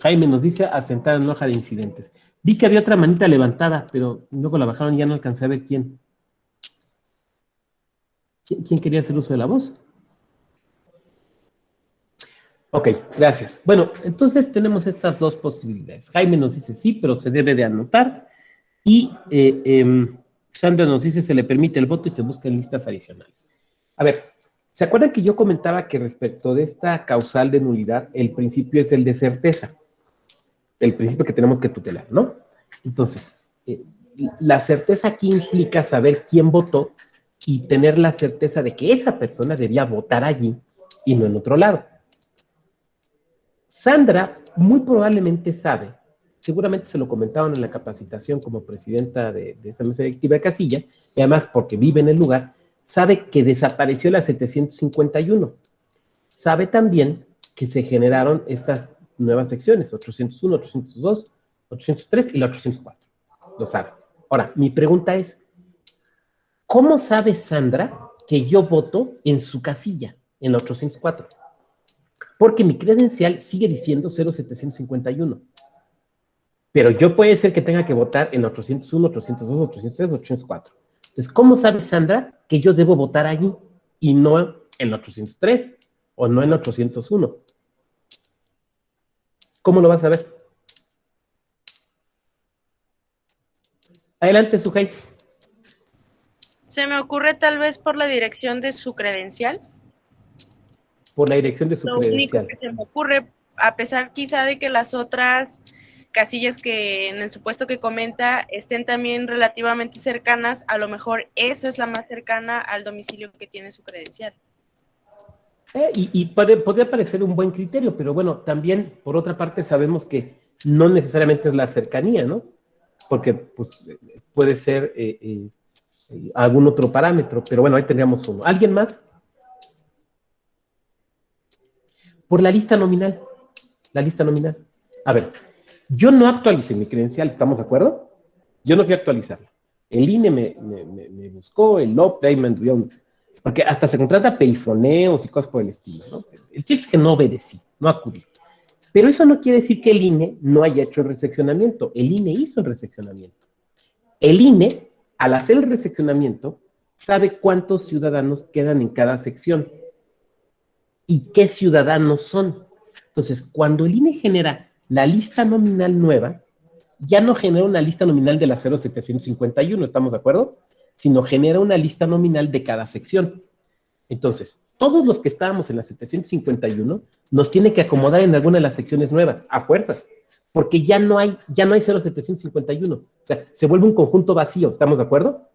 S1: Jaime nos dice asentar en la hoja de incidentes. Vi que había otra manita levantada, pero luego la bajaron y ya no alcancé a ver quién. ¿Quién quería hacer uso de la voz? Ok, gracias. Bueno, entonces tenemos estas dos posibilidades. Jaime nos dice sí, pero se debe de anotar. Y Sandra nos dice se le permite el voto y se buscan listas adicionales. A ver, ¿se acuerdan que yo comentaba que respecto de esta causal de nulidad, el principio es el de certeza? El principio que tenemos que tutelar, ¿no? Entonces, la certeza aquí implica saber quién votó y tener la certeza de que esa persona debía votar allí y no en otro lado. Sandra muy probablemente sabe seguramente se lo comentaban en la capacitación como presidenta de esa mesa directiva de casilla, y además porque vive en el lugar, sabe que desapareció la 751. Sabe también que se generaron estas nuevas secciones, 801, 802, 803 y la 804. Lo sabe. Ahora, mi pregunta es, ¿cómo sabe Sandra que yo voto en su casilla, en la 804? Porque mi credencial sigue diciendo 0751. Pero yo puede ser que tenga que votar en 801, 802, 803, 804. Entonces, ¿cómo sabe Sandra que yo debo votar allí y no en 803 o no en 801? ¿Cómo lo vas a ver? Adelante, Sujei.
S5: Se me ocurre tal vez por la dirección de su credencial.
S1: Por la dirección de su
S5: Lo único
S1: credencial.
S5: que se me ocurre, a pesar quizá de que las otras casillas que en el supuesto que comenta estén también relativamente cercanas, a lo mejor esa es la más cercana al domicilio que tiene su credencial.
S1: Podría parecer un buen criterio, pero bueno, también por otra parte sabemos que no necesariamente es la cercanía, ¿no? Porque pues, puede ser algún otro parámetro, pero bueno, ahí tendríamos uno. ¿Alguien más? Por la lista nominal. La lista nominal. A ver, yo no actualicé mi credencial, ¿estamos de acuerdo? Yo no fui a actualizarla. El INE me buscó, el OPT, ahí me anduvieron, porque hasta se contrata perifoneos y cosas por el estilo, ¿no? El chiste es que no obedecí, no acudí. Pero eso no quiere decir que el INE no haya hecho el reseccionamiento. El INE hizo el reseccionamiento. El INE, al hacer el reseccionamiento, sabe cuántos ciudadanos quedan en cada sección y qué ciudadanos son. Entonces, cuando el INE genera la lista nominal nueva, ya no genera una lista nominal de la 0751, ¿estamos de acuerdo? Sino genera una lista nominal de cada sección. Entonces, todos los que estábamos en la 751 nos tiene que acomodar en alguna de las secciones nuevas, a fuerzas, porque ya no hay 0751. O sea, se vuelve un conjunto vacío, ¿estamos de acuerdo?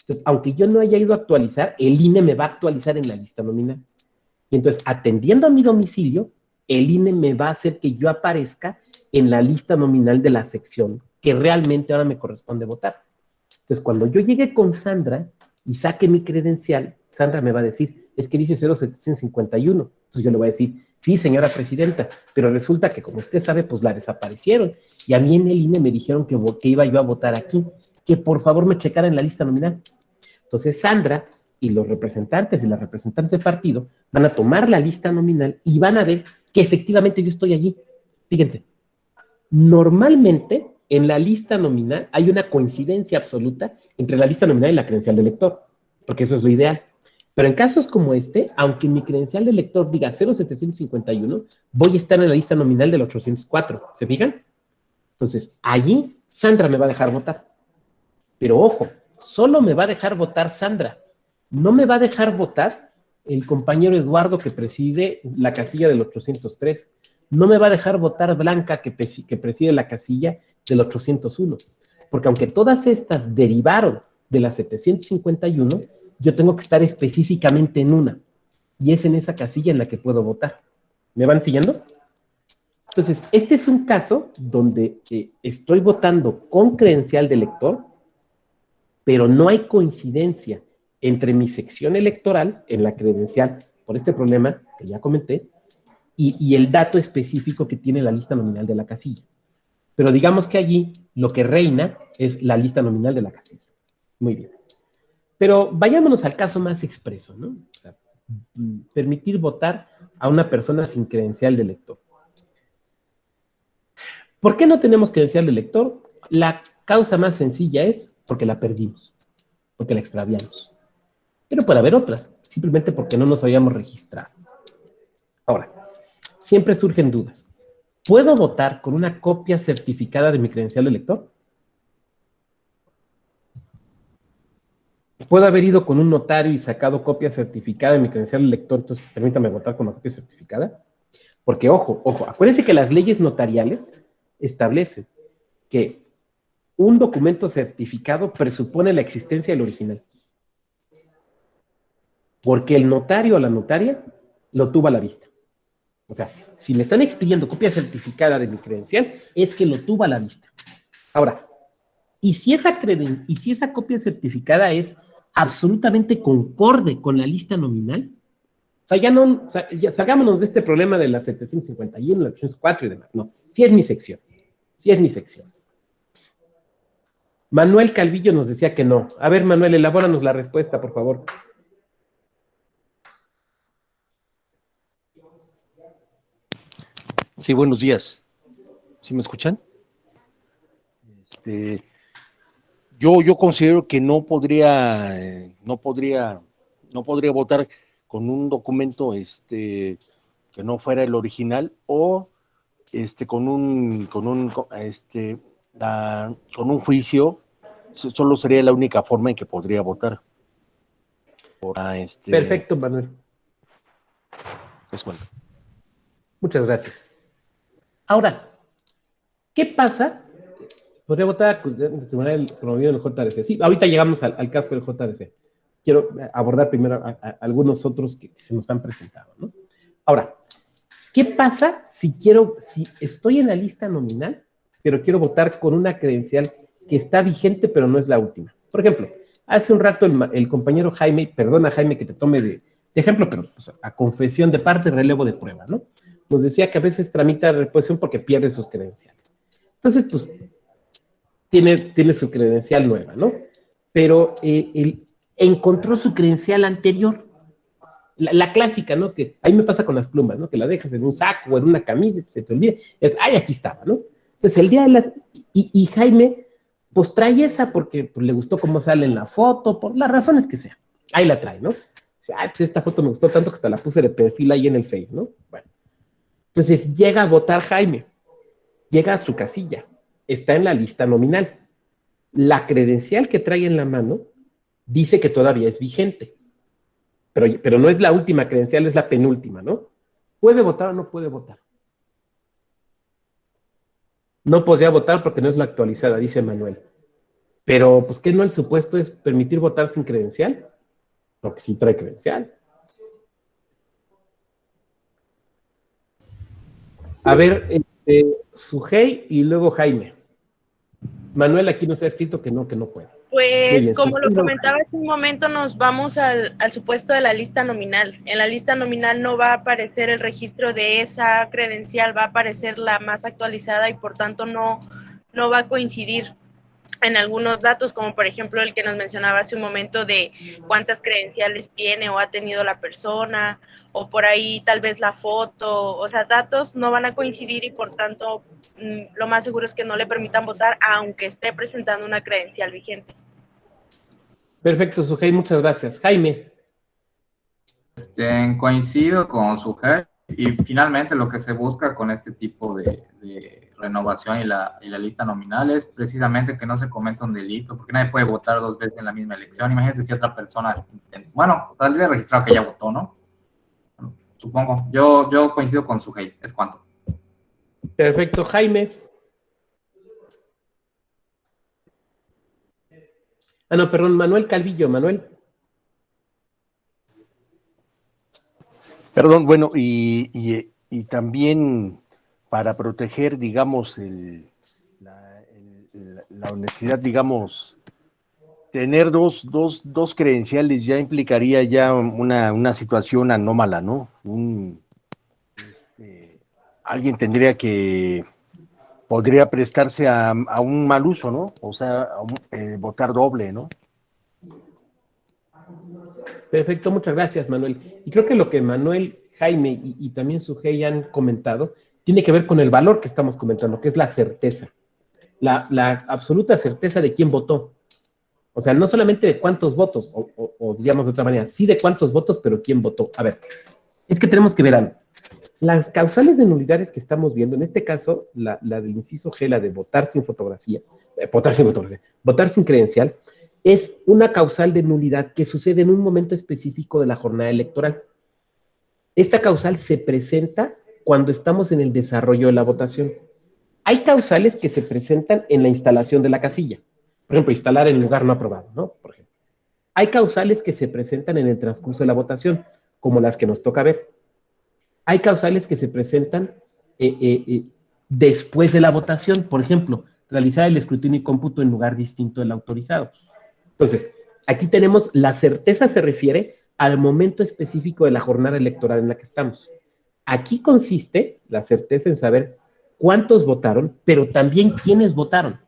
S1: Entonces, aunque yo no haya ido a actualizar, el INE me va a actualizar en la lista nominal. Y entonces, atendiendo a mi domicilio, el INE me va a hacer que yo aparezca en la lista nominal de la sección que realmente ahora me corresponde votar. Entonces, cuando yo llegue con Sandra y saque mi credencial, Sandra me va a decir, es que dice 0751. Entonces yo le voy a decir, sí, señora presidenta, pero resulta que, como usted sabe, pues la desaparecieron. Y a mí en el INE me dijeron que iba yo a votar aquí, que por favor me checara en la lista nominal. Entonces Sandra y los representantes y las representantes del partido van a tomar la lista nominal y van a ver que efectivamente yo estoy allí. Fíjense, normalmente en la lista nominal hay una coincidencia absoluta entre la lista nominal y la credencial del elector, porque eso es lo ideal. Pero en casos como este, aunque mi credencial del elector diga 0751, voy a estar en la lista nominal del 804. ¿Se fijan? Entonces, allí Sandra me va a dejar votar. Pero ojo, solo me va a dejar votar Sandra. No me va a dejar votar el compañero Eduardo que preside la casilla del 803. No me va a dejar votar Blanca que preside la casilla del 801. Porque aunque todas estas derivaron de la 751, yo tengo que estar específicamente en una. Y es en esa casilla en la que puedo votar. ¿Me van siguiendo? Entonces, este es un caso donde estoy votando con credencial de elector, pero no hay coincidencia entre mi sección electoral en la credencial, por este problema que ya comenté, y el dato específico que tiene la lista nominal de la casilla. Pero digamos que allí lo que reina es la lista nominal de la casilla. Muy bien. Pero vayámonos al caso más expreso, ¿no? O sea, permitir votar a una persona sin credencial de elector. ¿Por qué no tenemos credencial de elector? La causa más sencilla es porque la perdimos, porque la extraviamos. Pero puede haber otras, simplemente porque no nos habíamos registrado. Ahora, siempre surgen dudas. ¿Puedo votar con una copia certificada de mi credencial de elector? ¿Puedo haber ido con un notario y sacado copia certificada de mi credencial de elector, entonces permítame votar con una copia certificada? Porque, ojo, acuérdense que las leyes notariales establecen que un documento certificado presupone la existencia del original. Porque el notario o la notaria lo tuvo a la vista. O sea, si me están expidiendo copia certificada de mi credencial, es que lo tuvo a la vista. Ahora, ¿y si esa copia certificada es absolutamente concorde con la lista nominal? O sea, ya salgámonos de este problema de la 751, la 804 y demás. No, sí es mi sección. Sí es mi sección. Manuel Calvillo nos decía que no. A ver, Manuel, elabóranos la respuesta, por favor.
S7: Sí, buenos días. ¿Sí me escuchan? Yo considero que no podría votar con un documento que no fuera el original o con un juicio. Solo sería la única forma en que podría votar.
S1: Perfecto, Manuel.
S7: Pues bueno.
S1: Muchas gracias. Ahora, ¿qué pasa? Podría votar el promovido en el JRC. Sí, ahorita llegamos al caso del JRC. Quiero abordar primero a algunos otros que se nos han presentado, ¿no? Ahora, ¿qué pasa si estoy en la lista nominal, pero quiero votar con una credencial que está vigente, pero no es la última? Por ejemplo, hace un rato el compañero Jaime, perdona Jaime que te tome de ejemplo, pero pues, a confesión de parte, relevo de prueba, ¿no? Nos decía que a veces tramita reposición porque pierde sus credenciales. Entonces, pues, tiene su credencial nueva, ¿no? Pero él encontró su credencial anterior. La clásica, ¿no? Que ahí me pasa con las plumas, ¿no? Que la dejas en un saco o en una camisa y se te olvida. Ay, aquí estaba, ¿no? Entonces, el día de la... Y Jaime, pues trae esa porque pues, le gustó cómo sale en la foto, por las razones que sea. Ahí la trae, ¿no? Ay, pues esta foto me gustó tanto que hasta la puse de perfil ahí en el Face, ¿no? Bueno. Entonces, llega a votar Jaime. Llega a su casilla. Está en la lista nominal. La credencial que trae en la mano dice que todavía es vigente. Pero no es la última credencial, es la penúltima, ¿no? ¿Puede votar o no puede votar? No podría votar porque no es la actualizada, dice Manuel. Pero, pues, ¿qué no el supuesto es permitir votar sin credencial? Porque sí trae credencial. A ver, Sujei y luego Jaime. Manuel aquí nos ha escrito que no puede.
S5: Pues
S1: bien,
S5: como lo
S1: Sujei,
S5: comentaba hace un momento, nos vamos al supuesto de la lista nominal. En la lista nominal no va a aparecer el registro de esa credencial, va a aparecer la más actualizada y por tanto no va a coincidir en algunos datos, como por ejemplo el que nos mencionaba hace un momento de cuántas credenciales tiene o ha tenido la persona, o por ahí tal vez la foto, o sea, datos no van a coincidir y por tanto lo más seguro es que no le permitan votar aunque esté presentando una credencial vigente.
S1: Perfecto, Sujei, muchas gracias. Jaime.
S2: Coincido con su jefe y finalmente lo que se busca con este tipo de renovación y la lista nominal es precisamente que no se cometa un delito, porque nadie puede votar dos veces en la misma elección. Imagínate si otra persona, bueno, saldría registrado que ya votó, ¿no? Bueno, supongo. Yo coincido con su jefe, es cuanto.
S1: Perfecto, Jaime. No, perdón, Manuel Calvillo, Manuel.
S7: Perdón, bueno, y también para proteger, digamos, la honestidad, digamos, tener dos credenciales ya implicaría ya una situación anómala, ¿no? Alguien podría prestarse a un mal uso, ¿no? O sea, votar doble, ¿no?
S1: Perfecto, muchas gracias, Manuel. Y creo que lo que Manuel, Jaime y también Sujei han comentado tiene que ver con el valor que estamos comentando, que es la certeza. La absoluta certeza de quién votó. O sea, no solamente de cuántos votos, o digamos de otra manera, sí de cuántos votos, pero quién votó. A ver, es que tenemos que ver algo. Las causales de nulidades que estamos viendo, en este caso, la del inciso G, la de votar sin fotografía, votar sin credencial, es una causal de nulidad que sucede en un momento específico de la jornada electoral. Esta causal se presenta cuando estamos en el desarrollo de la votación. Hay causales que se presentan en la instalación de la casilla. Por ejemplo, instalar en lugar no aprobado, ¿no? Por ejemplo. Hay causales que se presentan en el transcurso de la votación, como las que nos toca ver. Hay causales que se presentan después de la votación. Por ejemplo, realizar el escrutinio y cómputo en lugar distinto del autorizado. Entonces, aquí tenemos la certeza, se refiere al momento específico de la jornada electoral en la que estamos. Aquí consiste la certeza en saber cuántos votaron, pero también quiénes votaron.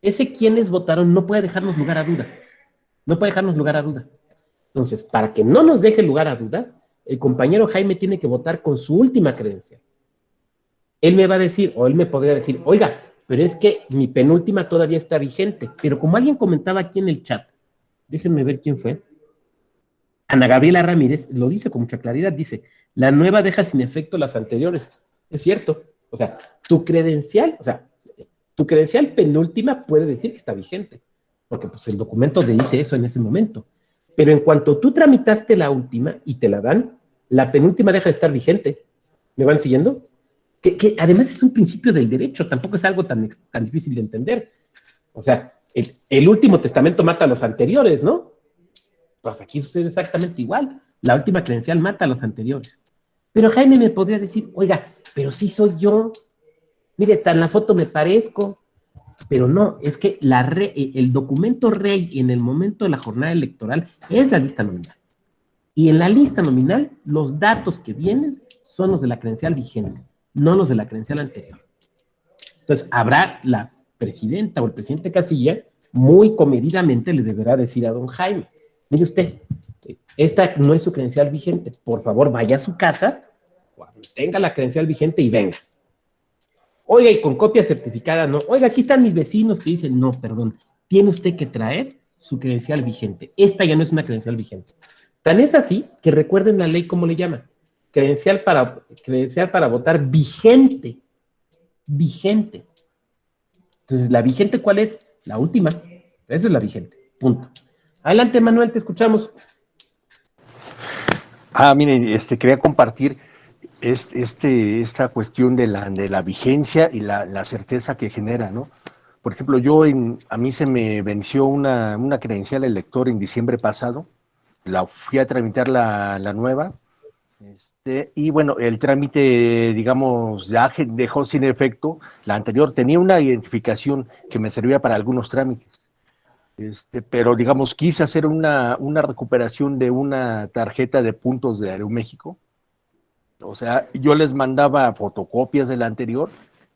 S1: Ese quiénes votaron no puede dejarnos lugar a duda. No puede dejarnos lugar a duda. Entonces, para que no nos deje lugar a duda, el compañero Jaime tiene que votar con su última credencial. Él me va a decir, o él me podría decir, oiga, pero es que mi penúltima todavía está vigente. Pero como alguien comentaba aquí en el chat, déjenme ver quién fue. Ana Gabriela Ramírez lo dice con mucha claridad, dice, la nueva deja sin efecto las anteriores. Es cierto. O sea, tu credencial penúltima puede decir que está vigente, porque pues el documento te dice eso en ese momento. Pero en cuanto tú tramitaste la última y te la dan, la penúltima deja de estar vigente. ¿Me van siguiendo? Que además es un principio del derecho, tampoco es algo tan difícil de entender. O sea, el último testamento mata a los anteriores, ¿no? Pues aquí sucede exactamente igual. La última credencial mata a los anteriores. Pero Jaime me podría decir, oiga, pero sí soy yo. Mire, en la foto me parezco. Pero no, es que el documento rey en el momento de la jornada electoral es la lista nominal. Y en la lista nominal, los datos que vienen son los de la credencial vigente, no los de la credencial anterior. Entonces, habrá la presidenta o el presidente Casilla, muy comedidamente le deberá decir a don Jaime, mire usted, esta no es su credencial vigente, por favor vaya a su casa, cuando tenga la credencial vigente y venga. Oiga, y con copia certificada, no. Oiga, aquí están mis vecinos que dicen, no, perdón, tiene usted que traer su credencial vigente. Esta ya no es una credencial vigente. Tan es así que recuerden la ley, ¿cómo le llama? Credencial para votar vigente. Vigente. Entonces, ¿la vigente cuál es? La última. Esa es la vigente. Punto. Adelante, Manuel, te escuchamos.
S7: Miren, quería compartir esta cuestión de la vigencia y la certeza que genera, ¿no? Por ejemplo, a mí se me venció una credencial elector en diciembre pasado, la fui a tramitar la nueva, y bueno, el trámite, digamos, ya dejó sin efecto la anterior. Tenía una identificación que me servía para algunos trámites, pero digamos, quise hacer una recuperación de una tarjeta de puntos de Aeroméxico. O sea, yo les mandaba fotocopias de la anterior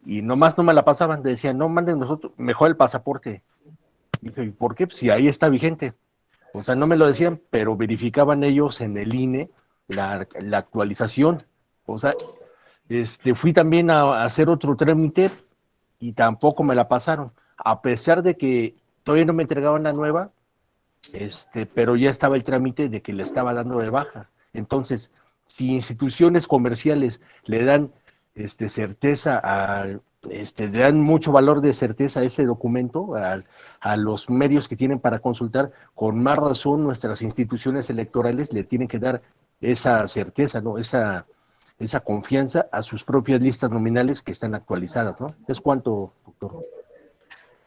S7: y nomás no me la pasaban. Decían, no, manden nosotros, mejor el pasaporte. Y dije, ¿y por qué? Pues si ahí está vigente. O sea, no me lo decían, pero verificaban ellos en el INE la actualización. O sea, fui también a hacer otro trámite y tampoco me la pasaron. A pesar de que todavía no me entregaban la nueva, pero ya estaba el trámite de que le estaba dando de baja. Entonces, si instituciones comerciales le dan certeza, le dan mucho valor de certeza a ese documento, a los medios que tienen para consultar, con más razón nuestras instituciones electorales le tienen que dar esa certeza, ¿no? Esa confianza a sus propias listas nominales que están actualizadas, ¿no? Es cuanto, doctor.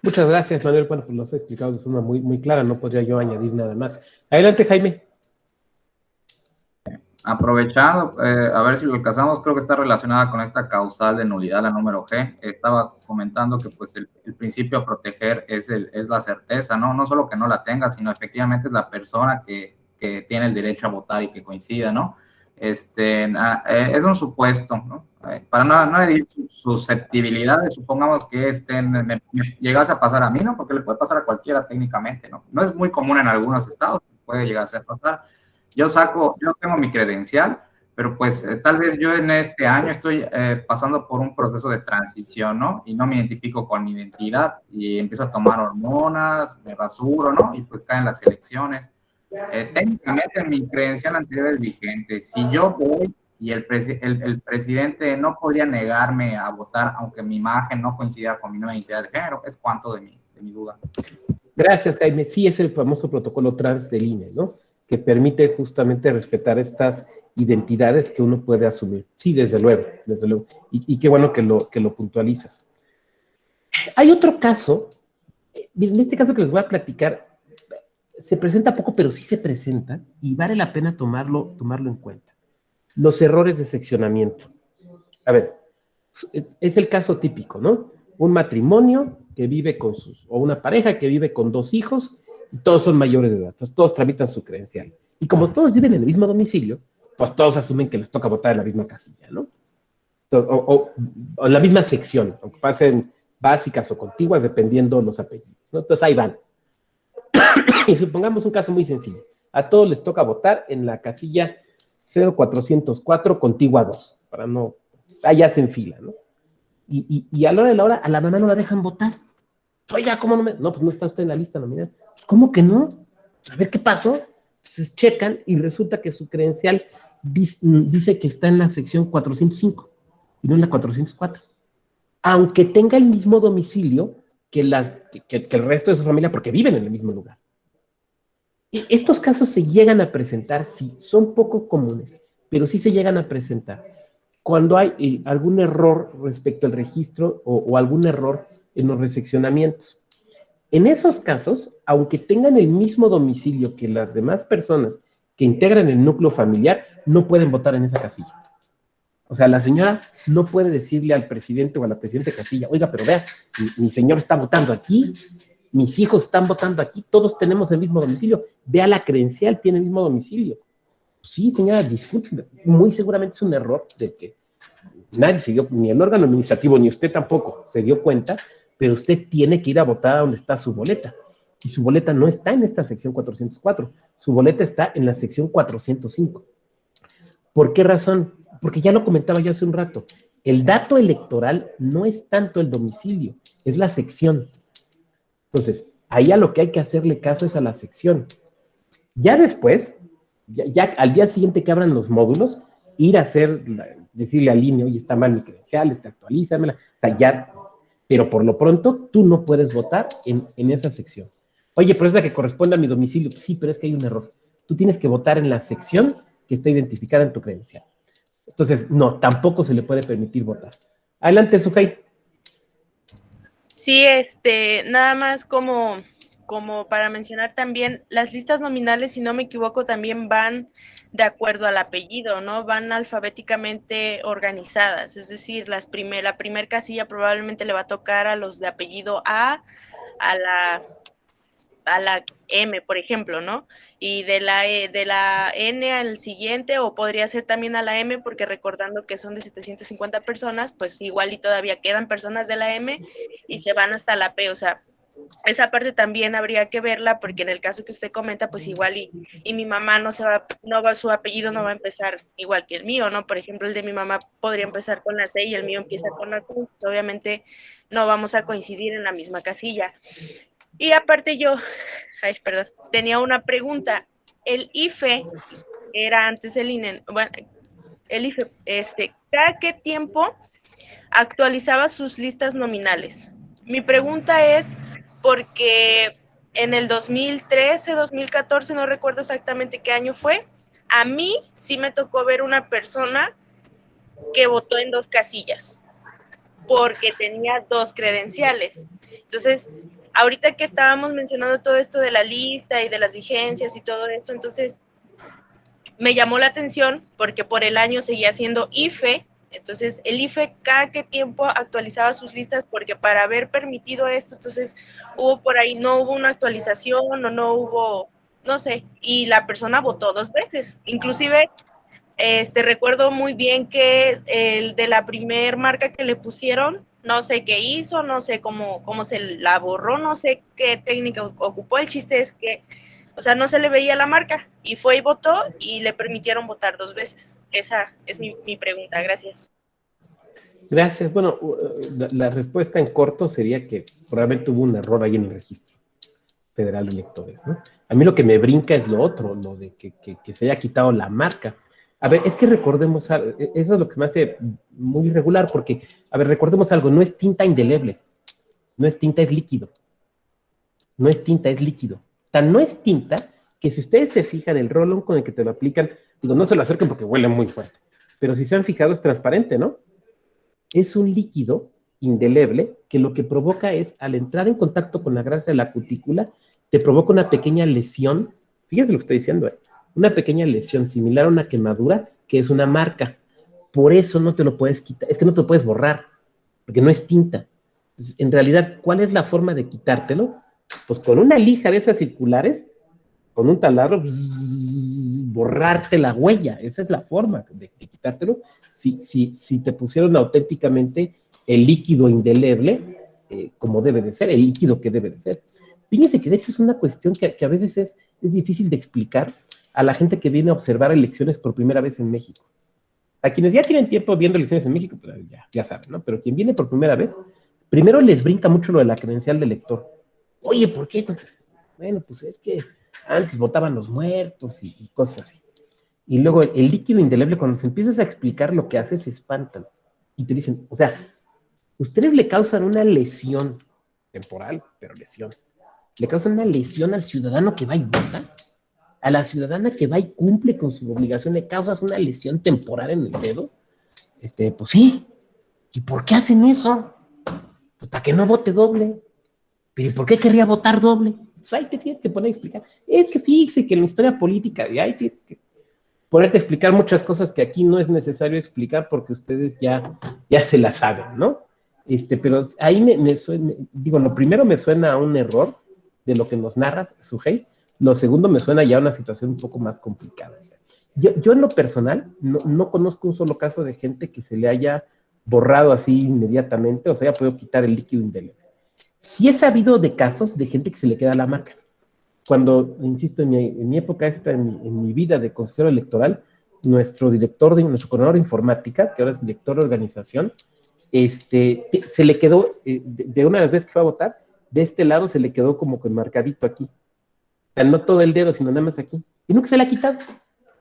S1: Muchas gracias, Manuel. Bueno, pues lo has explicado de forma muy, muy clara, no podría yo añadir nada más. Adelante, Jaime.
S2: Aprovechando, a ver si lo alcanzamos, creo que está relacionada con esta causal de nulidad, la número G. Estaba comentando que pues el principio a proteger es la certeza, ¿no? No solo que no la tenga, sino efectivamente es la persona que tiene el derecho a votar y que coincida, ¿no? Es un supuesto, ¿no? Para no herir susceptibilidades, supongamos que me llegase a pasar a mí, ¿no? Porque le puede pasar a cualquiera técnicamente, ¿no? No es muy común en algunos estados, puede llegar a ser pasar. Yo tengo mi credencial, pero pues tal vez yo en este año estoy pasando por un proceso de transición, ¿no? Y no me identifico con mi identidad y empiezo a tomar hormonas, me rasuro, ¿no? Y pues caen las elecciones. Técnicamente mi credencial anterior es vigente. Si yo voy y el presidente no podría negarme a votar, aunque mi imagen no coincida con mi nueva identidad de género, es cuanto de mi duda.
S1: Gracias, Jaime. Sí, es el famoso protocolo trans del INE, ¿no? Que permite justamente respetar estas identidades que uno puede asumir. Sí, desde luego, desde luego. Y qué bueno que lo puntualizas. Hay otro caso, en este caso que les voy a platicar, se presenta poco, pero sí se presenta, y vale la pena tomarlo en cuenta. los errores de seccionamiento. A ver, es el caso típico, ¿no? Un matrimonio que vive con o una pareja que vive con 2 hijos, y todos son mayores de edad, entonces todos tramitan su credencial. Y como todos viven en el mismo domicilio, pues todos asumen que les toca votar en la misma casilla, ¿no? O en la misma sección, aunque pasen básicas o contiguas, dependiendo los apellidos, ¿no? Entonces ahí van. Y supongamos un caso muy sencillo. A todos les toca votar en la casilla 0404 contigua 2, para no... Allá se enfila, ¿no? Y a la hora de la hora, a la mamá no la dejan votar. Oiga, ¿cómo no me...? No, pues no está usted en la lista nominal. Pues, ¿cómo que no? A ver, ¿qué pasó? Entonces checan y resulta que su credencial dice que está en la sección 405 y no en la 404. Aunque tenga el mismo domicilio que el resto de su familia, porque viven en el mismo lugar. Estos casos se llegan a presentar, sí, son poco comunes, pero sí se llegan a presentar cuando hay algún error respecto al registro o algún error en los reseccionamientos. En esos casos, aunque tengan el mismo domicilio que las demás personas que integran el núcleo familiar, no pueden votar en esa casilla. O sea, la señora no puede decirle al presidente o a la presidenta de casilla, oiga, pero vea, mi señor está votando aquí, mis hijos están votando aquí, todos tenemos el mismo domicilio, vea la credencial, tiene el mismo domicilio. Sí, señora, disculpe, muy seguramente es un error de que nadie se dio, ni el órgano administrativo, ni usted tampoco se dio cuenta, pero usted tiene que ir a votar a donde está su boleta. Y su boleta no está en esta sección 404, su boleta está en la sección 405. ¿Por qué razón? Porque ya lo comentaba yo hace un rato, el dato electoral no es tanto el domicilio, es la sección. Entonces, ahí a lo que hay que hacerle caso es a la sección. Ya después, ya al día siguiente que abran los módulos, ir a hacer, decirle al INE, oye, está mal mi credencial, actualízamela, o sea, ya, pero por lo pronto tú no puedes votar en esa sección. Oye, pero es la que corresponde a mi domicilio. Sí, pero es que hay un error. Tú tienes que votar en la sección que está identificada en tu credencial. Entonces, no, tampoco se le puede permitir votar. Adelante, Sufey.
S5: Sí, nada más como para mencionar también, las listas nominales, si no me equivoco, también van de acuerdo al apellido, ¿no? Van alfabéticamente organizadas, es decir, la primer casilla probablemente le va a tocar a los de apellido A la M, por ejemplo, ¿no? Y de la N al siguiente, o podría ser también a la M, porque recordando que son de 750 personas, pues igual y todavía quedan personas de la M y se van hasta la P, o sea, esa parte también habría que verla, porque en el caso que usted comenta, pues igual y mi mamá su apellido no va a empezar igual que el mío, ¿no? Por ejemplo, el de mi mamá podría empezar con la C y el mío empieza con la Q, obviamente no vamos a coincidir en la misma casilla. Y aparte tenía una pregunta. El IFE era antes el INE, bueno, el IFE, ¿cada qué tiempo actualizaba sus listas nominales? Mi pregunta es porque en el 2013, 2014, no recuerdo exactamente qué año fue, a mí sí me tocó ver una persona que votó en 2 casillas, porque tenía 2 credenciales. Entonces, ahorita que estábamos mencionando todo esto de la lista y de las vigencias y todo eso, entonces me llamó la atención porque por el año seguía siendo IFE. Entonces, el IFE cada qué tiempo actualizaba sus listas, porque para haber permitido esto, entonces no hubo una actualización o no hubo, no sé, y la persona votó 2 veces. Inclusive, recuerdo muy bien que el de la primer marca que le pusieron, no sé qué hizo, no sé cómo se la borró, no sé qué técnica ocupó. El chiste es que, o sea, no se le veía la marca y fue y votó y le permitieron votar 2 veces. Esa es mi pregunta. Gracias.
S1: Gracias. Bueno, la respuesta en corto sería que probablemente hubo un error ahí en el registro federal de electores, ¿no? A mí lo que me brinca es lo otro, lo de que se haya quitado la marca. A ver, es que recordemos, eso es lo que me hace muy irregular, porque, a ver, recordemos algo, no es tinta indeleble, no es tinta, es líquido. No es tinta, es líquido. Tan no es tinta que si ustedes se fijan, el rolón con el que te lo aplican, digo, no se lo acerquen porque huele muy fuerte, pero si se han fijado es transparente, ¿no? Es un líquido indeleble que lo que provoca es, al entrar en contacto con la grasa de la cutícula, te provoca una pequeña lesión, fíjense lo que estoy diciendo, una pequeña lesión similar a una quemadura que es una marca. Por eso no te lo puedes quitar, es que no te lo puedes borrar, porque no es tinta. Entonces, en realidad, ¿cuál es la forma de quitártelo? Pues con una lija de esas circulares, con un taladro, borrarte la huella. Esa es la forma de quitártelo. Si te pusieron auténticamente el líquido indeleble, como debe de ser, el líquido que debe de ser. Fíjense que de hecho es una cuestión que a veces es difícil de explicar a la gente que viene a observar elecciones por primera vez en México. A quienes ya tienen tiempo viendo elecciones en México, pues ya saben, ¿no? Pero quien viene por primera vez, primero les brinca mucho lo de la credencial del elector. Oye, ¿por qué? Bueno, pues es que antes votaban los muertos y cosas así. Y luego el líquido indeleble, cuando se empiezas a explicar lo que hace, se espantan. Y te dicen, o sea, ustedes le causan una lesión temporal, pero lesión. Le causan una lesión al ciudadano que va y vota. A la ciudadana que va y cumple con su obligación, le causas una lesión temporal en el dedo. Pues sí. ¿Y por qué hacen eso? Pues para que no vote doble. ¿Pero y por qué querría votar doble? Pues ahí te tienes que poner a explicar. Es que fíjese que en la historia política de ahí tienes que ponerte a explicar muchas cosas que aquí no es necesario explicar porque ustedes ya se las saben, ¿no? Pero ahí me suena, digo, lo primero me suena a un error de lo que nos narras, Sujei. Lo segundo me suena ya a una situación un poco más complicada. O sea, yo en lo personal no conozco un solo caso de gente que se le haya borrado así inmediatamente o se haya podido quitar el líquido indeleble. Sí he sabido de casos de gente que se le queda la marca. Cuando, insisto, en mi época en mi vida de consejero electoral, nuestro coordinador de informática, que ahora es director de organización, se le quedó, de una vez que fue a votar, de este lado se le quedó como con marcadito aquí. O sea, no todo el dedo, sino nada más aquí. Y nunca se le ha quitado.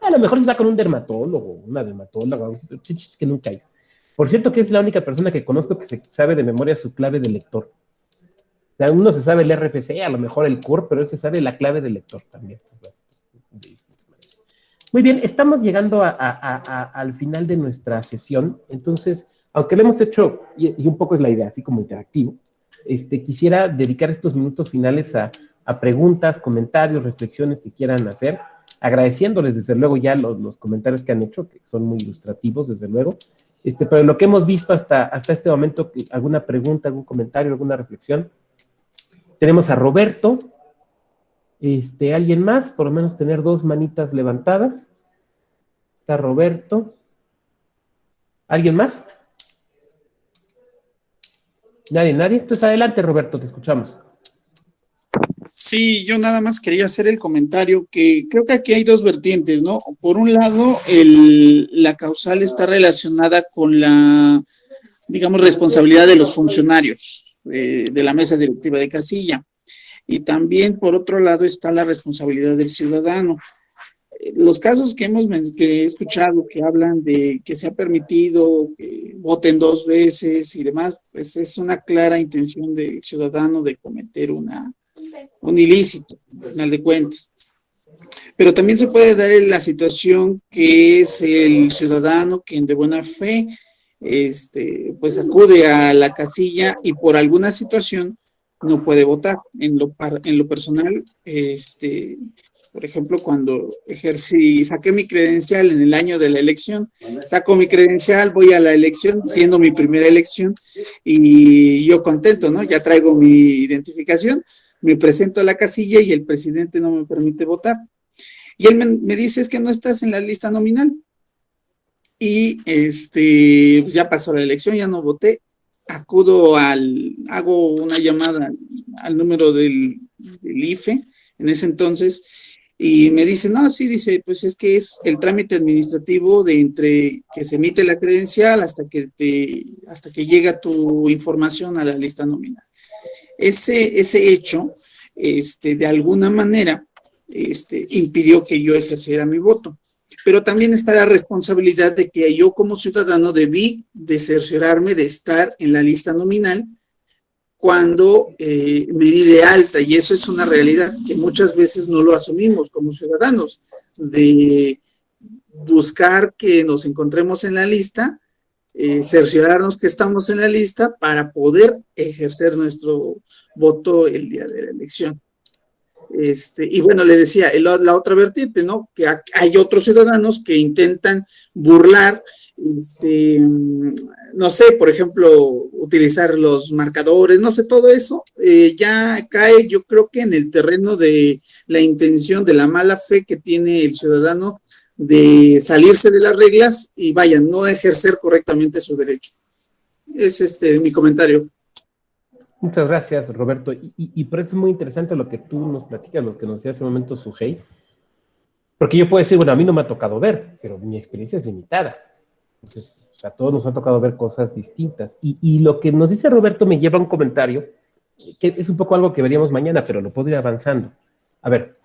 S1: A lo mejor se va con un dermatólogo, una dermatóloga, es que nunca hay. Por cierto, que es la única persona que conozco que se sabe de memoria su clave de lector. O sea, uno se sabe el RFC, a lo mejor el CURP, pero él se sabe la clave del lector también. Muy bien, estamos llegando al final de nuestra sesión. Entonces, aunque lo hemos hecho, y un poco es la idea, así como interactivo, quisiera dedicar estos minutos finales a preguntas, comentarios, reflexiones que quieran hacer, agradeciéndoles desde luego ya los comentarios que han hecho, que son muy ilustrativos, desde luego. Pero lo que hemos visto hasta este momento, alguna pregunta, algún comentario, alguna reflexión. Tenemos a Roberto. ¿Alguien más? Por lo menos tener dos manitas levantadas. Está Roberto. ¿Alguien más? Nadie. Entonces adelante, Roberto, te escuchamos.
S4: Sí, yo nada más quería hacer el comentario que creo que aquí hay dos vertientes, ¿no? Por un lado, la causal está relacionada con la, digamos, responsabilidad de los funcionarios de la mesa directiva de casilla. Y también, por otro lado, está la responsabilidad del ciudadano. Los casos que he escuchado que hablan de que se ha permitido que voten 2 veces y demás, pues es una clara intención del ciudadano de cometer un ilícito, al final de cuentas. Pero también se puede dar la situación que es el ciudadano quien de buena fe pues acude a la casilla y por alguna situación no puede votar. En lo personal, por ejemplo, cuando saqué mi credencial en el año de la elección, saco mi credencial, voy a la elección, siendo mi primera elección, y yo contento, ¿no? Ya traigo mi identificación, me presento a la casilla y el presidente no me permite votar. Y él me dice, es que no estás en la lista nominal. Y pues ya pasó la elección, ya no voté. Hago una llamada al número del IFE en ese entonces y me dice, no, sí, dice, pues es que es el trámite administrativo de entre que se emite la credencial hasta que llega tu información a la lista nominal. Ese hecho, de alguna manera, impidió que yo ejerciera mi voto. Pero también está la responsabilidad de que yo como ciudadano debí de cerciorarme de estar en la lista nominal cuando me di de alta, y eso es una realidad que muchas veces no lo asumimos como ciudadanos, de buscar que nos encontremos en la lista, cerciorarnos que estamos en la lista para poder ejercer nuestro voto el día de la elección. Y bueno, le decía, la otra vertiente, ¿no? Que hay otros ciudadanos que intentan burlar, no sé, por ejemplo, utilizar los marcadores, no sé, todo eso ya cae, yo creo que en el terreno de la intención, de la mala fe que tiene el ciudadano de salirse de las reglas y vaya, no ejercer correctamente su derecho. Es mi comentario.
S1: Muchas gracias, Roberto. Y por eso es muy interesante lo que tú nos platicas, lo que nos decía hace un momento Sujei, porque yo puedo decir, bueno, a mí no me ha tocado ver, pero mi experiencia es limitada. Entonces, o sea, a todos nos ha tocado ver cosas distintas. Y lo que nos dice Roberto me lleva a un comentario, que es un poco algo que veríamos mañana, pero lo puedo ir avanzando. A ver,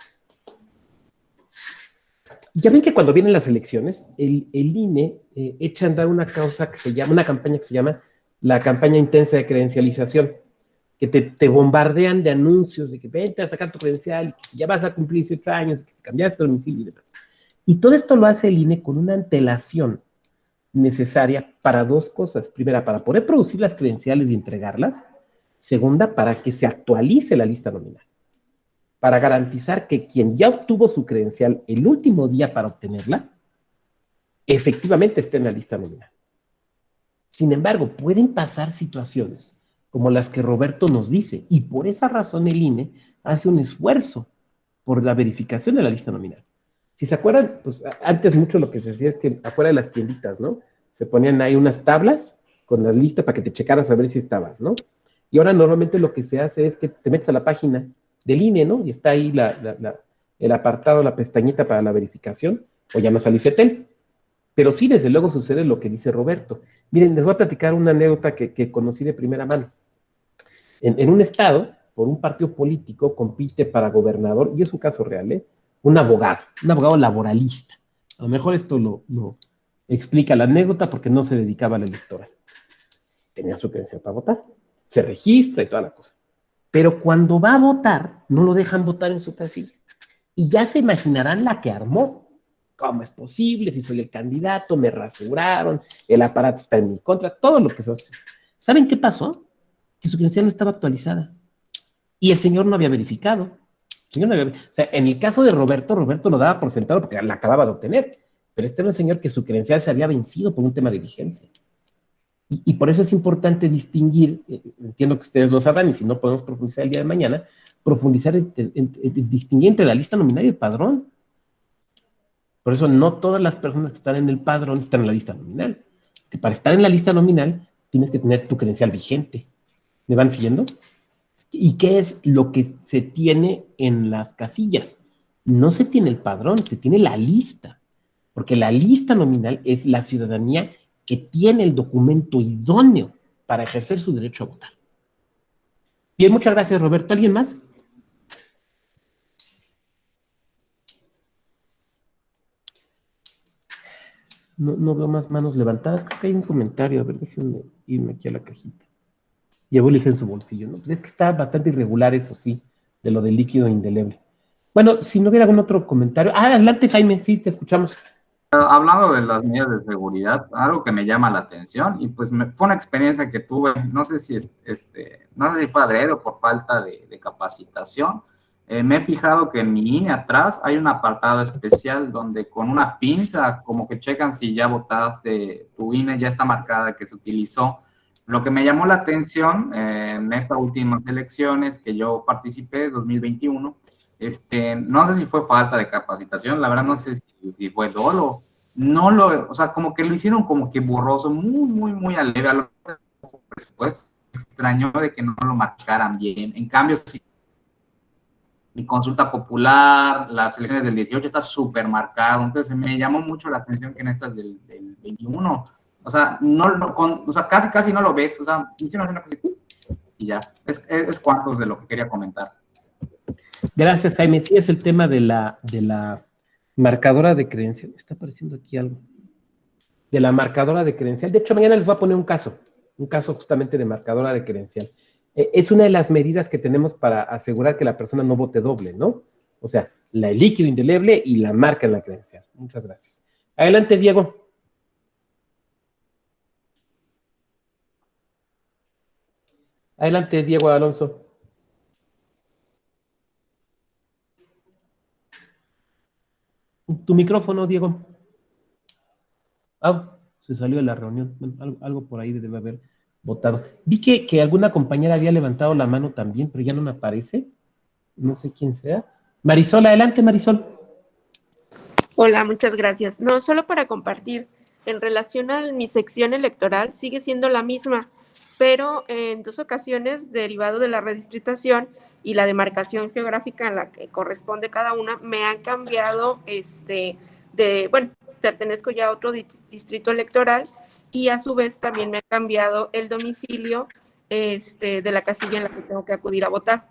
S1: ya ven que cuando vienen las elecciones, el INE echa a andar una causa que se llama, una campaña que se llama la campaña intensa de credencialización, que te bombardean de anuncios de que vente a sacar tu credencial, y que ya vas a cumplir 18 años, y que si cambiaste de domicilio y demás. Y todo esto lo hace el INE con una antelación necesaria para dos cosas. Primera, para poder producir las credenciales y entregarlas. Segunda, para que se actualice la lista nominal. Para garantizar que quien ya obtuvo su credencial el último día para obtenerla, efectivamente esté en la lista nominal. Sin embargo, pueden pasar situaciones como las que Roberto nos dice, y por esa razón el INE hace un esfuerzo por la verificación de la lista nominal. Si se acuerdan, pues antes mucho lo que se hacía es que afuera de las tienditas, ¿no? Se ponían ahí unas tablas con la lista para que te checaras a ver si estabas, ¿no? Y ahora normalmente lo que se hace es que te metes a la página del INE, ¿no? Y está ahí el apartado, la pestañita para la verificación, o llamas al IFETEL. Pero sí, desde luego sucede lo que dice Roberto. Miren, les voy a platicar una anécdota que conocí de primera mano. En un estado, por un partido político, compite para gobernador, y es un caso real, un abogado laboralista. A lo mejor esto lo explica la anécdota porque no se dedicaba a la electoral. Tenía su credencial para votar, se registra y toda la cosa. Pero cuando va a votar, no lo dejan votar en su casilla. Y ya se imaginarán la que armó. ¿Cómo es posible? Si soy el candidato, me rasuraron, el aparato está en mi contra, todo lo que se hace. ¿Saben qué pasó? Que su credencial no estaba actualizada. Y el señor no había verificado. O sea, en el caso de Roberto, Roberto lo daba por sentado porque la acababa de obtener. Pero este era un señor que su credencial se había vencido por un tema de vigencia. Y por eso es importante distinguir, entiendo que ustedes lo sabrán, y si no podemos profundizar el día de mañana, profundizar distinguir entre la lista nominal y el padrón. Por eso no todas las personas que están en el padrón están en la lista nominal. Que para estar en la lista nominal tienes que tener tu credencial vigente. ¿Me van siguiendo? ¿Y qué es lo que se tiene en las casillas? No se tiene el padrón, se tiene la lista. Porque la lista nominal es la ciudadanía que tiene el documento idóneo para ejercer su derecho a votar. Bien, muchas gracias, Roberto. ¿Alguien más? No veo más manos levantadas. Creo que hay un comentario. A ver, déjenme irme aquí a la cajita. Llevó el en su bolsillo, ¿no? Pues es que está bastante irregular, eso sí, de lo del líquido indeleble. Bueno, si no hubiera algún otro comentario. Adelante, Jaime, sí, te escuchamos.
S2: Hablando de las medidas de seguridad, algo que me llama la atención, y pues fue una experiencia que tuve, no sé si no sé si fue adrede o por falta de capacitación. Me he fijado que en mi INE atrás hay un apartado especial donde con una pinza como que checan si ya votaste, tu INE ya está marcada que se utilizó. Lo que me llamó la atención en estas últimas elecciones que yo participé, 2021, no sé si fue falta de capacitación, la verdad no sé si fue dolo, o sea, como que lo hicieron como que borroso, muy aleve a lo presupuesto, extraño de que no lo marcaran bien. En cambio, si mi consulta popular, las elecciones del 18 está súper marcado, entonces me llamó mucho la atención que en estas del 21, o sea, o sea, casi no lo ves, o sea, hicieron una cosa y ya, es cuantos de lo que quería comentar.
S1: Gracias, Jaime. Sí, es el tema de la marcadora de credencial. Me está apareciendo aquí algo. De la marcadora de credencial. De hecho, mañana les voy a poner un caso justamente de marcadora de credencial. Es una de las medidas que tenemos para asegurar que la persona no vote doble, ¿no? O sea, el líquido indeleble y la marca en la credencial. Muchas gracias. Adelante, Diego. Adelante, Diego Alonso. Tu micrófono, Diego. Ah, se salió de la reunión. Bueno, algo por ahí debe haber votado. Vi que alguna compañera había levantado la mano también, pero ya no me aparece. No sé quién sea. Marisol, adelante, Marisol.
S8: Hola, muchas gracias. No, solo para compartir, en relación a mi sección electoral, sigue siendo la misma, pero en 2 ocasiones, derivado de la redistritación y la demarcación geográfica en la que corresponde cada una, me han cambiado, bueno, pertenezco ya a otro distrito electoral y a su vez también me ha cambiado el domicilio, de la casilla en la que tengo que acudir a votar.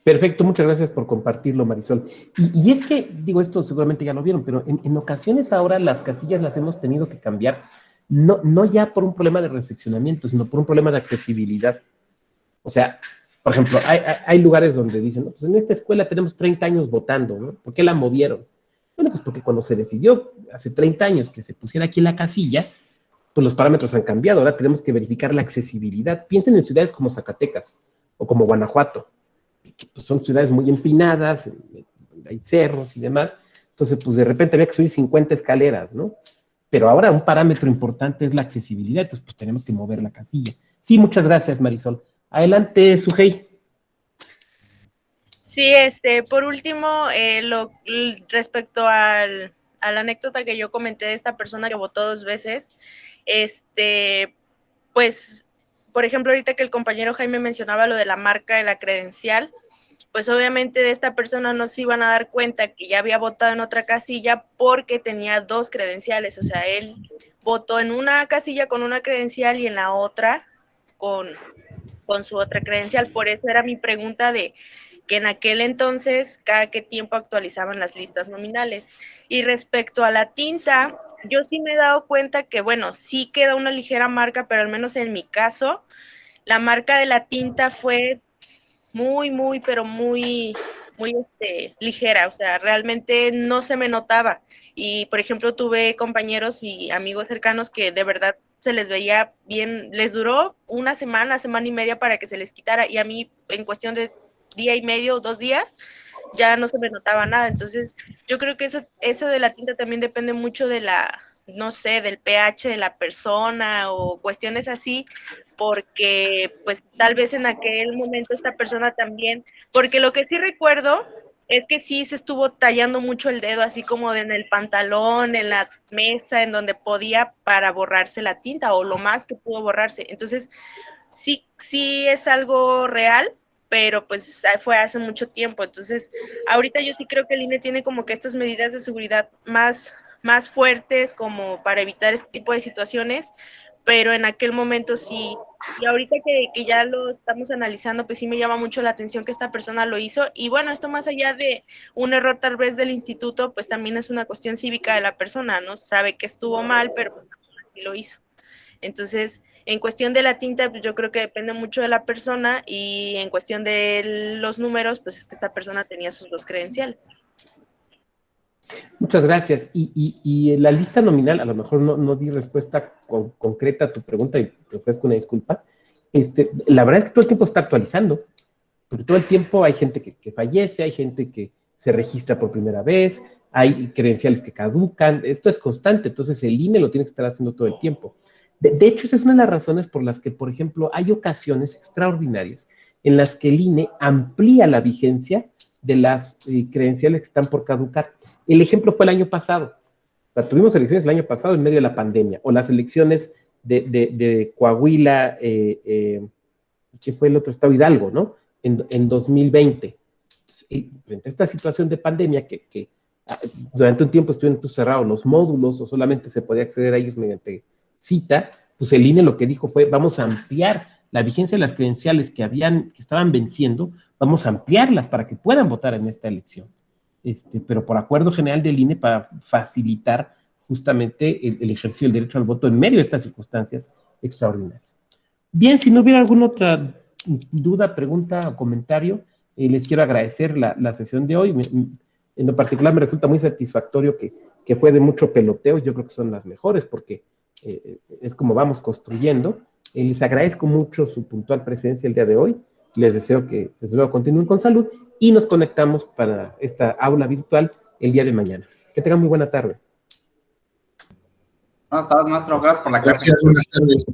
S1: Perfecto, muchas gracias por compartirlo, Marisol. Y es que, digo, esto seguramente ya lo vieron, pero en ocasiones ahora las casillas las hemos tenido que cambiar, no ya por un problema de reseccionamiento, sino por un problema de accesibilidad. O sea, por ejemplo, hay lugares donde dicen, no, pues en esta escuela tenemos 30 años votando, ¿no? ¿Por qué la movieron? Bueno, pues porque cuando se decidió hace 30 años que se pusiera aquí la casilla, pues los parámetros han cambiado. Ahora tenemos que verificar la accesibilidad. Piensen en ciudades como Zacatecas o como Guanajuato, que pues son ciudades muy empinadas, hay cerros y demás. Entonces, pues de repente había que subir 50 escaleras, ¿no? Pero ahora un parámetro importante es la accesibilidad, entonces pues tenemos que mover la casilla. Sí, muchas gracias, Marisol. Adelante, Sujei.
S5: Sí, por último, respecto a la anécdota que yo comenté de esta persona que votó 2 veces, pues, por ejemplo, ahorita que el compañero Jaime mencionaba lo de la marca de la credencial, pues obviamente de esta persona no se iban a dar cuenta que ya había votado en otra casilla porque tenía 2 credenciales, o sea, él votó en una casilla con una credencial y en la otra con su otra credencial. Por eso era mi pregunta de que en aquel entonces cada qué tiempo actualizaban las listas nominales. Y respecto a la tinta, yo sí me he dado cuenta que, bueno, sí queda una ligera marca, pero al menos en mi caso, la marca de la tinta fue muy, pero muy ligera, o sea, realmente no se me notaba. Y, por ejemplo, tuve compañeros y amigos cercanos que de verdad se les veía bien, les duró una semana y media para que se les quitara, y a mí en cuestión de día y medio o 2 días ya no se me notaba nada. Entonces yo creo que eso de la tinta también depende mucho de no sé, del pH de la persona o cuestiones así, porque pues tal vez en aquel momento esta persona también, porque lo que sí recuerdo es que sí se estuvo tallando mucho el dedo, así como en el pantalón, en la mesa, en donde podía, para borrarse la tinta o lo más que pudo borrarse. Entonces sí es algo real, pero pues fue hace mucho tiempo. Entonces ahorita yo sí creo que el INE tiene como que estas medidas de seguridad más fuertes como para evitar este tipo de situaciones, pero en aquel momento sí. Y ahorita que ya lo estamos analizando, pues sí me llama mucho la atención que esta persona lo hizo. Y bueno, esto más allá de un error tal vez del instituto, pues también es una cuestión cívica de la persona, ¿no? Sabe que estuvo mal, pero pues así lo hizo. Entonces, en cuestión de la tinta, pues yo creo que depende mucho de la persona, y en cuestión de los números, pues es que esta persona tenía sus 2 credenciales.
S1: Muchas gracias. Y en la lista nominal, a lo mejor no di respuesta concreta a tu pregunta y te ofrezco una disculpa. La verdad es que todo el tiempo está actualizando, porque todo el tiempo hay gente que fallece, hay gente que se registra por primera vez, hay credenciales que caducan, esto es constante, entonces el INE lo tiene que estar haciendo todo el tiempo. De hecho, esa es una de las razones por las que, por ejemplo, hay ocasiones extraordinarias en las que el INE amplía la vigencia de las credenciales que están por caducar. El ejemplo fue el año pasado. O sea, tuvimos elecciones el año pasado en medio de la pandemia, o las elecciones de Coahuila, que fue el otro estado, Hidalgo, ¿no? En 2020. Frente a esta situación de pandemia que durante un tiempo estuvieron cerrados los módulos o solamente se podía acceder a ellos mediante cita, pues el INE lo que dijo fue, vamos a ampliar la vigencia de las credenciales que estaban venciendo, vamos a ampliarlas para que puedan votar en esta elección. Pero por acuerdo general del INE para facilitar justamente el ejercicio del derecho al voto en medio de estas circunstancias extraordinarias. Bien, si no hubiera alguna otra duda, pregunta o comentario, les quiero agradecer la sesión de hoy. En lo particular me resulta muy satisfactorio que fue de mucho peloteo. Yo creo que son las mejores porque es como vamos construyendo. Les agradezco mucho su puntual presencia el día de hoy Les deseo que desde luego continúen con salud y nos conectamos para esta aula virtual el día de mañana. Que tengan muy buena tarde.
S2: Buenas tardes, maestro. Gracias por la clase.
S9: Gracias, buenas tardes.